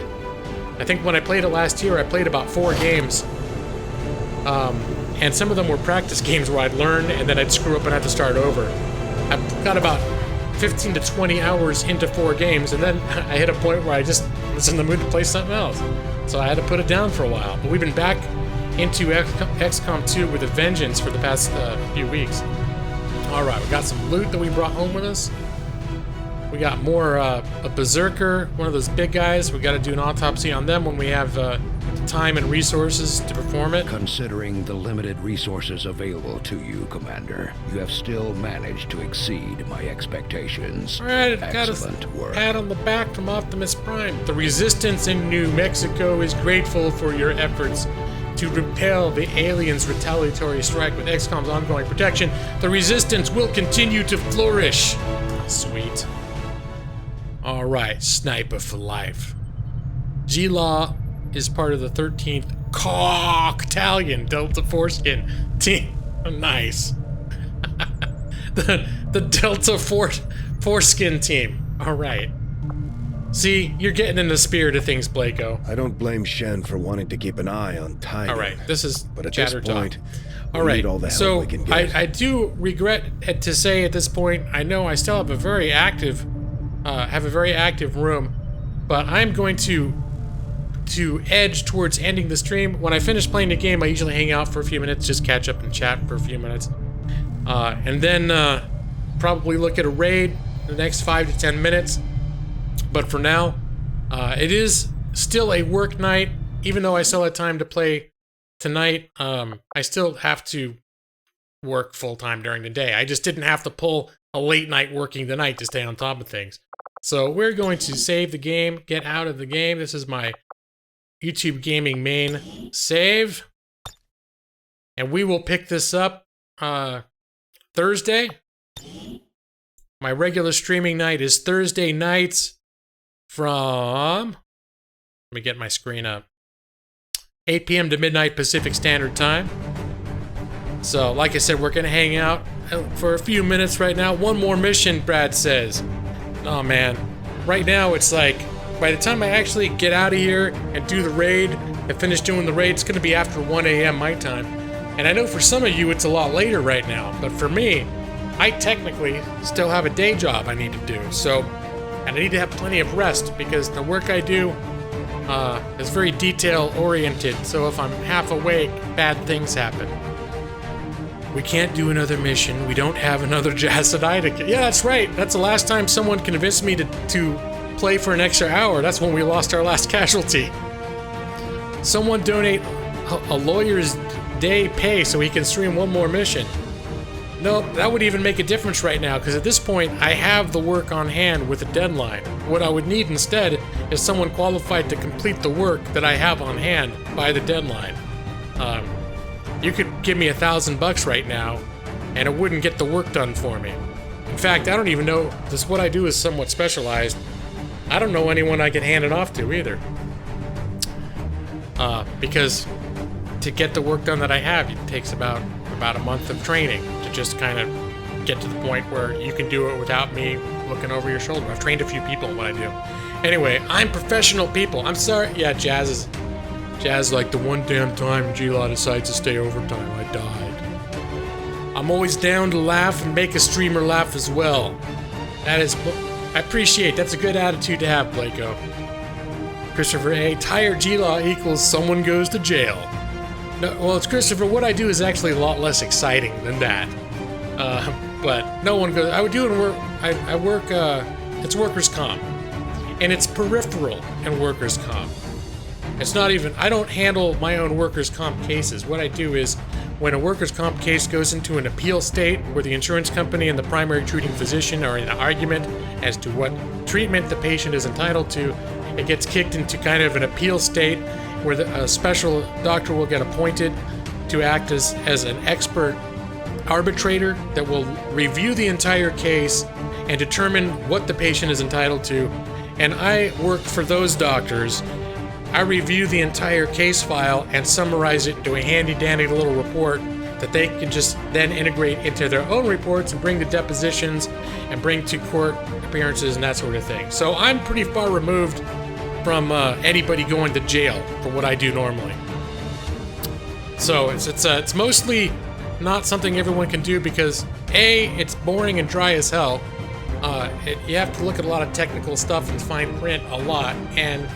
I think when I played it last year, I played about 4 games. And some of them were practice games where I'd learn and then I'd screw up and have to start over. I got about 15 to 20 hours into 4 games, and then I hit a point where I just was in the mood to play something else. So I had to put it down for a while. But we've been back into XCom 2 with a vengeance for the past few weeks. Alright, we got some loot that we brought home with us. We got more, a berserker, one of those big guys. We got to do an autopsy on them when we have time and resources to perform it. Considering the limited resources available to you, Commander, you have still managed to exceed my expectations. Alright, got Excellent a work. pat on the back from Optimus Prime. The resistance in New Mexico is grateful for your efforts to repel the aliens' retaliatory strike with XCOM's ongoing protection. The resistance will continue to flourish. Sweet. Alright, sniper for life. G-Law is part of the 13th Battalion Delta Foreskin team. Nice. the Delta Foreskin team. Alright. See, you're getting in the spirit of things, Blako. I don't blame Shen for wanting to keep an eye on Tiger. Alright, this is but at chatter this point, talk. we Alright, need all the help so we can get. I do regret to say at this point, I know I still have a very active room, but I'm going to edge towards ending the stream. When I finish playing the game, I usually hang out for a few minutes, just catch up and chat for a few minutes. And then probably look at a raid in the next 5 to 10 minutes. But for now, it is still a work night. Even though I still had time to play tonight, I still have to work full-time during the day. I just didn't have to pull a late night working the night to stay on top of things. So we're going to save the game, get out of the game. This is my YouTube Gaming main save. And we will pick this up Thursday. My regular streaming night is Thursday nights from, let me get my screen up, 8 p.m. to midnight Pacific Standard Time. So, like I said, we're going to hang out for a few minutes right now. One more mission, Brad says. Oh, man. Right now, it's like, by the time I actually get out of here and do the raid and finish doing the raid, it's going to be after 1 a.m. my time. And I know for some of you, it's a lot later right now. But for me, I technically still have a day job I need to do. So, and I need to have plenty of rest because the work I do is very detail-oriented. So if I'm half awake, bad things happen. We can't do another mission. We don't have another Jassadai to... Yeah, that's right. That's the last time someone convinced me to play for an extra hour. That's when we lost our last casualty. Someone donate a lawyer's day pay so he can stream one more mission. No, that would even make a difference right now, because at this point, I have the work on hand with a deadline. What I would need instead is someone qualified to complete the work that I have on hand by the deadline. You could give me $1,000 right now, and it wouldn't get the work done for me. In fact, I don't even know, this what I do is somewhat specialized. I don't know anyone I can hand it off to either. Because to get the work done that I have, it takes about a month of training to just kind of get to the point where you can do it without me looking over your shoulder. I've trained a few people in what I do. Anyway, I'm professional people. I'm sorry. Yeah, Jazz is like the one damn time G-Law decides to stay overtime, I died. I'm always down to laugh and make a streamer laugh as well. That is, I appreciate, that's a good attitude to have, Blako. Christopher A, tired G-Law equals someone goes to jail. No, well, it's Christopher. What I do is actually a lot less exciting than that. But no one goes. I would do it. I work. It's workers' comp, and it's peripheral in workers' comp. It's not even. I don't handle my own workers' comp cases. What I do is, when a workers' comp case goes into an appeal state, where the insurance company and the primary treating physician are in an argument as to what treatment the patient is entitled to, it gets kicked into kind of an appeal state, where a special doctor will get appointed to act as an expert arbitrator that will review the entire case and determine what the patient is entitled to. And I work for those doctors. I review the entire case file and summarize it into a handy-dandy little report that they can just then integrate into their own reports and bring to depositions and bring to court appearances and that sort of thing. So I'm pretty far removed from anybody going to jail for what I do normally. So it's mostly not something everyone can do because A, it's boring and dry as hell. You have to look at a lot of technical stuff and fine print a lot, and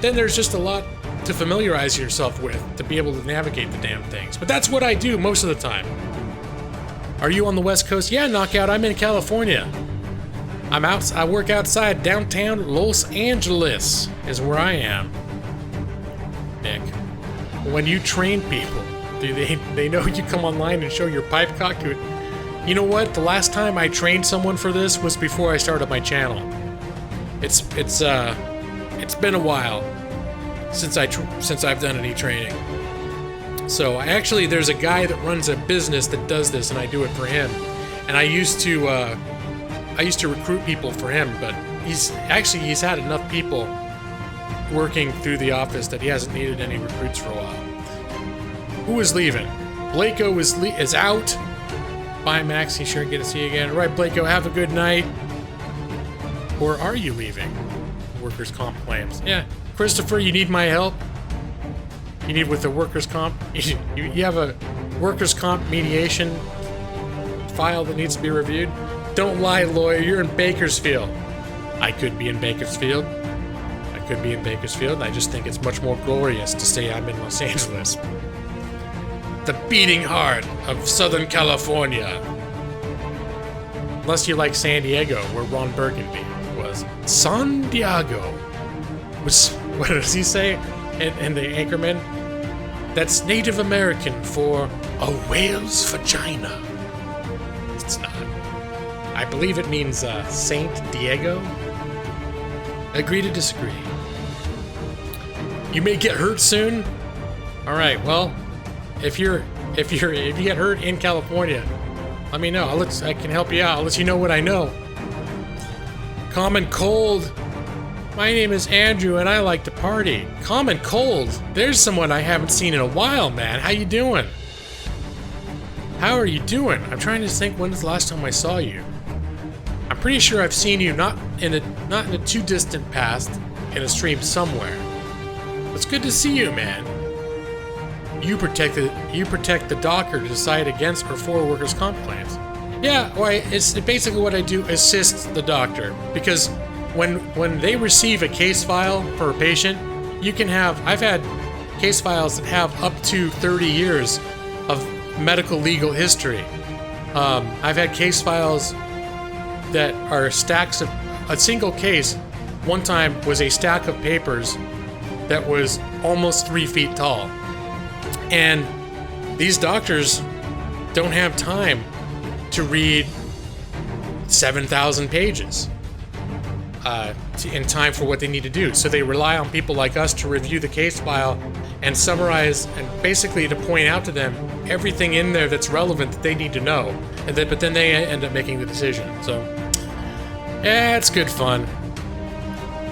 then there's just a lot to familiarize yourself with to be able to navigate the damn things. But that's what I do most of the time. Are you on the West Coast? Yeah, Knockout, I'm in California. I work outside downtown Los Angeles is where I am. Nick, when you train people, do they know you come online and show your pipe cock? You know what? The last time I trained someone for this was before I started my channel. It's been a while since I've done any training. So there's a guy that runs a business that does this, and I do it for him. And I used to recruit people for him, but he's had enough people working through the office that he hasn't needed any recruits for a while. Who is leaving? Blako is out. Bye, Max. You sure get to see you again. All right, Blako, have a good night. Or are you leaving? Workers' comp claims. Yeah. Christopher, you need my help? You need with the workers' comp? You have a workers' comp mediation file that needs to be reviewed? Don't lie, lawyer. You're in Bakersfield. I could be in Bakersfield. I just think it's much more glorious to say I'm in Los Angeles. The beating heart of Southern California. Unless you like San Diego, where Ron Burgundy was. San Diego. What does he say in the Anchorman? That's Native American for a whale's vagina. It's not. I believe it means Saint Diego. Agree to disagree. You may get hurt soon. All right. Well, if you get hurt in California, let me know. I can help you out. I'll let you know what I know. Common Cold. My name is Andrew, and I like to party. Common Cold. There's someone I haven't seen in a while, man. How you doing? How are you doing? I'm trying to think when's the last time I saw you. I'm pretty sure I've seen you not in a too distant past in a stream somewhere. It's good to see you, man. You protect the doctor to decide against or for workers' comp claims. Yeah, well, it's basically what I do, assist the doctor, because when they receive a case file for a patient, I've had case files that have up to 30 years of medical legal history. I've had case files that are stacks of, a single case one time was a stack of papers that was almost 3 feet tall. And these doctors don't have time to read 7,000 pages in time for what they need to do. So they rely on people like us to review the case file and summarize and basically to point out to them everything in there that's relevant that they need to know. But then they end up making the decision. So, yeah, it's good fun.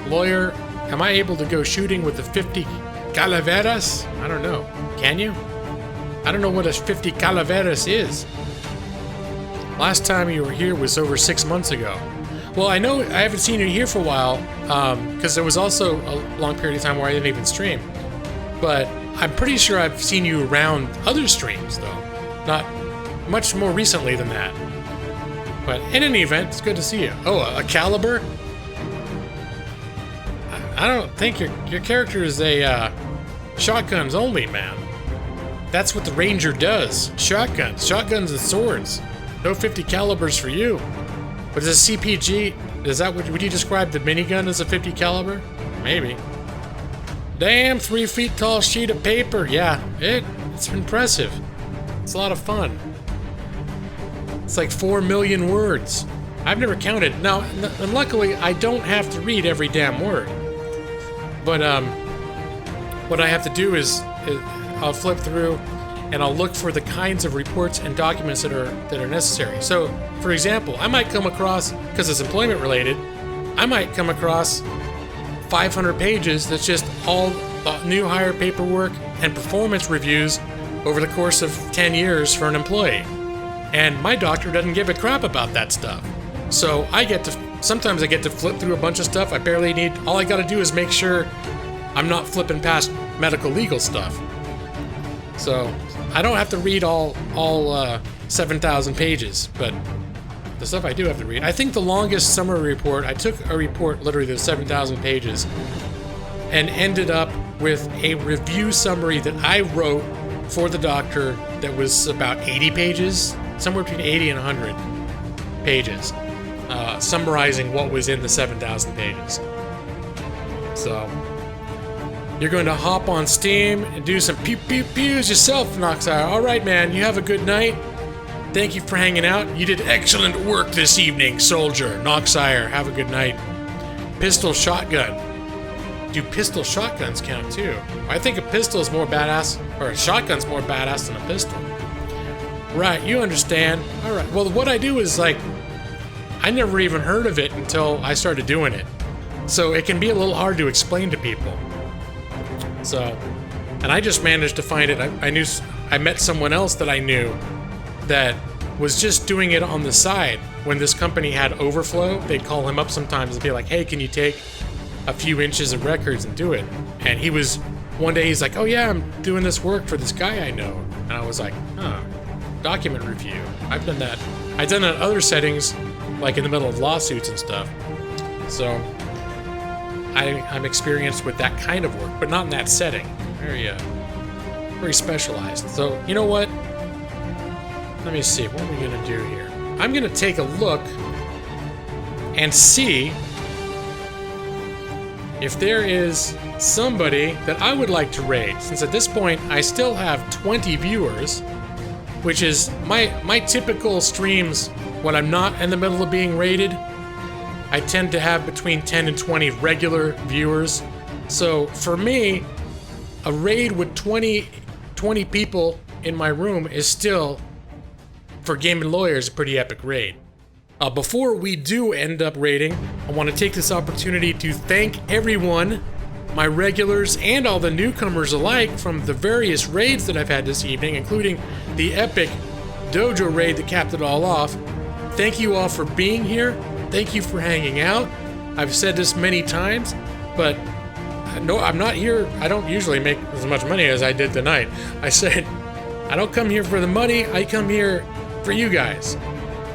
Lawyer, am I able to go shooting with the 50 calaveras? I don't know. Can you? I don't know what a 50 calaveras is. Last time you were here was over 6 months ago. Well, I know I haven't seen you here for a while, because there was also a long period of time where I didn't even stream. But I'm pretty sure I've seen you around other streams, though. Not much more recently than that. But in any event, it's good to see you. Oh, a caliber? I don't think your character is a shotguns only man. That's what the Ranger does. Shotguns and swords. No 50 calibers for you. But is a CPG, is that what, would you describe the minigun as a 50 caliber? Maybe. Damn, 3 feet tall sheet of paper. Yeah, it's impressive. It's a lot of fun. It's like 4 million words. I've never counted. Now, and luckily, I don't have to read every damn word. But what I have to do is I'll flip through and I'll look for the kinds of reports and documents that are necessary. So, for example, I might come across, because it's employment related, I might come across 500 pages that's just all new hire paperwork and performance reviews over the course of 10 years for an employee. And my doctor doesn't give a crap about that stuff. So sometimes I get to flip through a bunch of stuff. All I gotta do is make sure I'm not flipping past medical legal stuff. So I don't have to read all 7,000 pages, but the stuff I do have to read. I think the longest summary report, I took a report literally that was 7,000 pages and ended up with a review summary that I wrote for the doctor that was about 80 pages, somewhere between 80 and 100 pages, summarizing what was in the 7,000 pages. So you're going to hop on Steam and do some pew-pew-pews yourself, Noxire. All right, man, you have a good night. Thank you for hanging out. You did excellent work this evening, soldier. Noxire, have a good night. Pistol shotgun. Do pistol shotguns count too? I think a pistol is more badass, or a shotgun's more badass than a pistol. Right, you understand. All right, well, what I do is like, I never even heard of it until I started doing it. So it can be a little hard to explain to people. So, and I just managed to find it. I met someone else that I knew that was just doing it on the side. When this company had overflow, they'd call him up sometimes and be like, hey, can you take a few inches of records and do it? And one day he's like, oh yeah, I'm doing this work for this guy I know. And I was like, huh, document review. I've done that. I've done that in other settings, like in the middle of lawsuits and stuff. So I'm experienced with that kind of work, but not in that setting. Very specialized. So, you know what? Let me see, what are we gonna do here? I'm gonna take a look and see if there is somebody that I would like to raid, since at this point I still have 20 viewers, which is my typical streams when I'm not in the middle of being raided. I tend to have between 10 and 20 regular viewers. So for me, a raid with 20 people in my room is still, for Gaming Lawyers, a pretty epic raid. Before we do end up raiding, I want to take this opportunity to thank everyone, my regulars and all the newcomers alike, from the various raids that I've had this evening, including the epic dojo raid that capped it all off. Thank you all for being here. Thank you for hanging out. I've said this many times, but no, I'm not here. I don't usually make as much money as I did tonight. I said, I don't come here for the money. I come here for you guys,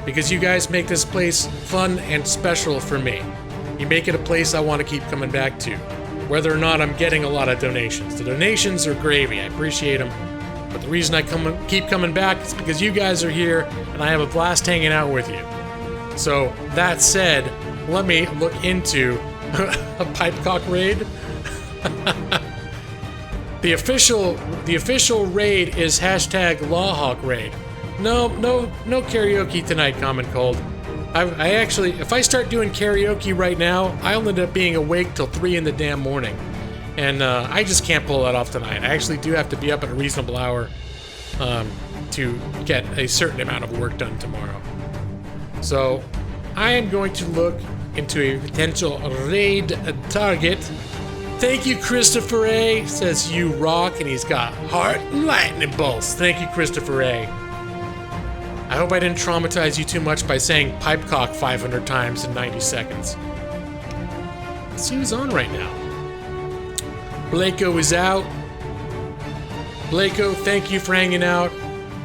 because you guys make this place fun and special for me. You make it a place I want to keep coming back to, whether or not I'm getting a lot of donations. The donations are gravy. I appreciate them. But the reason I keep coming back is because you guys are here and I have a blast hanging out with you. So that said, let me look into a pipecock raid. The official raid is #LawHawkRaid. No karaoke tonight, Common Cold. I actually, if I start doing karaoke right now, I'll end up being awake till 3 in the damn morning. And I just can't pull that off tonight. I actually do have to be up at a reasonable hour to get a certain amount of work done tomorrow. So I am going to look into a potential raid target. Thank you, Christopher A. Says you rock, and he's got heart and lightning bolts. Thank you, Christopher A. I hope I didn't traumatize you too much by saying pipecock 500 times in 90 seconds. Let's see who's on right now. Blako is out. Blako, thank you for hanging out.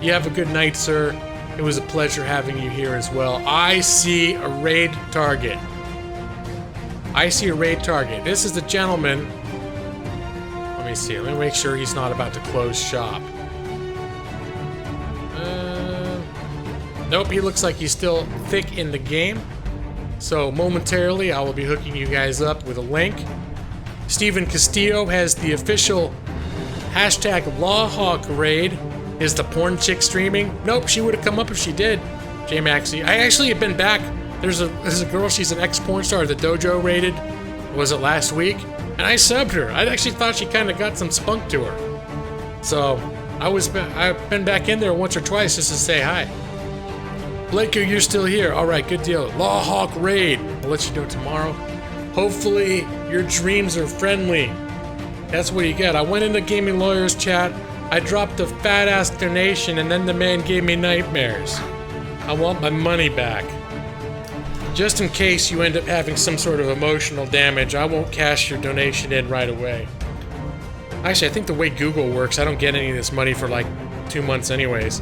You have a good night, sir. It was a pleasure having you here as well. I see a raid target. This is the gentleman. Let me see. Let me make sure he's not about to close shop. Nope, he looks like he's still thick in the game. So momentarily, I will be hooking you guys up with a link. Steven Castillo has the official hashtag LawHawk raid. Is the porn chick streaming? Nope, she would have come up if she did. J Maxie. I actually have been back. There's a girl, she's an ex-porn star the dojo raided. Was it last week? And I subbed her. I actually thought she kind of got some spunk to her. So, I've been back in there once or twice just to say hi. Blakeo, you're still here. Alright, good deal. LawHawk raid. I'll let you know tomorrow. Hopefully, your dreams are friendly. That's what you get. I went into Gaming Lawyers chat. I dropped a fat-ass donation, and then the man gave me nightmares. I want my money back. Just in case you end up having some sort of emotional damage, I won't cash your donation in right away. Actually, I think the way Google works, I don't get any of this money for like 2 months anyways.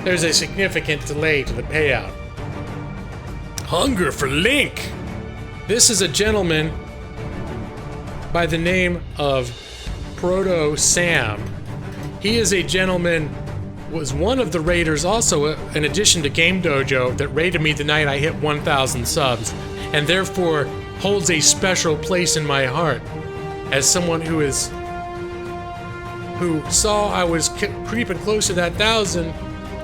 There's a significant delay to the payout. Hunger for Link! This is a gentleman by the name of Proto Sam. He is a gentleman, was one of the raiders also, in addition to Game Dojo, that raided me the night I hit 1,000 subs, and therefore holds a special place in my heart as someone who saw I was creeping close to that 1,000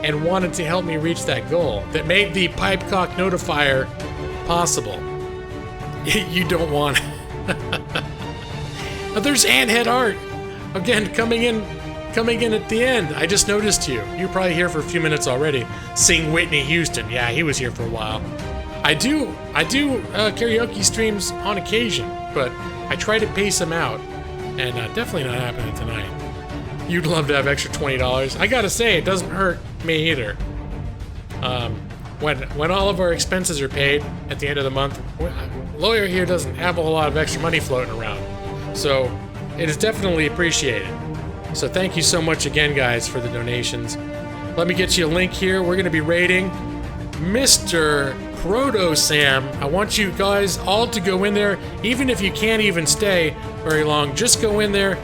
and wanted to help me reach that goal, that made the pipecock notifier possible. You don't want it. But there's Anthead Art, again, coming in at the end. I just noticed you. You're probably here for a few minutes already. Sing Whitney Houston. Yeah, he was here for a while. I do karaoke streams on occasion, but I try to pace them out, and definitely not happening tonight. You'd love to have extra $20. I gotta say, it doesn't hurt me either. When all of our expenses are paid at the end of the month, Lawyer here doesn't have a whole lot of extra money floating around, so it is definitely appreciated. So thank you so much again, guys, for the donations. Let me get you a link here. We're going to be rating Mr. Proto Sam. I want you guys all to go in there, even if you can't even stay very long. Just go in there,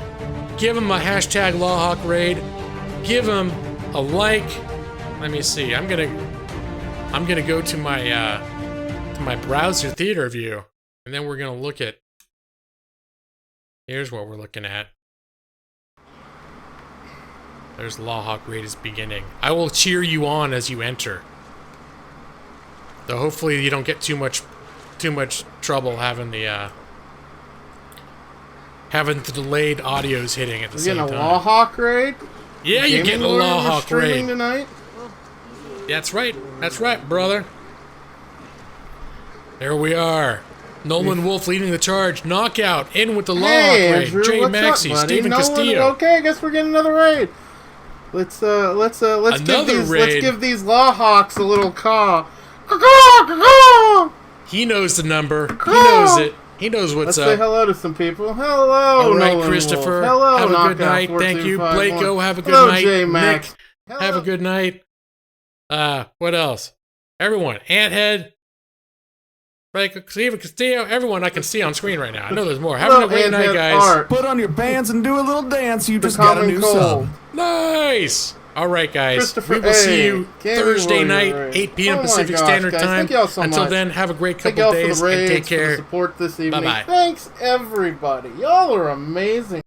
give him a hashtag LawHawk raid, give him a like. Let me see. I'm gonna go to my browser theater view, and then we're gonna look at. Here's what we're looking at. There's LawHawk raid is beginning. I will cheer you on as you enter. Though hopefully you don't get too much trouble having the delayed audios hitting at the same time. You're getting a LawHawk raid? Yeah, you're getting a LawHawk raid tonight. That's right. That's right, brother. There we are. Nolan Wolf leading the charge. Knockout in with the LawHawk raid. Andrew, Jay what's Maxey, up, Steven Nolan, Castillo. okay, I guess we're getting another raid. Let's give these LawHawks a little caw. He knows the number. He knows it. He knows what's up. Let's say hello to some people. Hello, all right, Nolan Christopher. Wolf. Hello, have a Knockout good night. Thank you, 4251. Blakeo. Have a good hello, night. J Max. Nick, have a good night. What else? Everyone, Anthead, Blakeo, Steven Castillo, everyone I can see on screen right now. I know there's more. Have a great night, guys. Art. Put on your bands and do a little dance. You just got a new sub. Nice. All right, guys. We will see you Thursday night, 8 p.m. Pacific Standard Time. Until then, have a great couple days and take care. Support this evening. Bye-bye. Thanks, everybody. Y'all are amazing.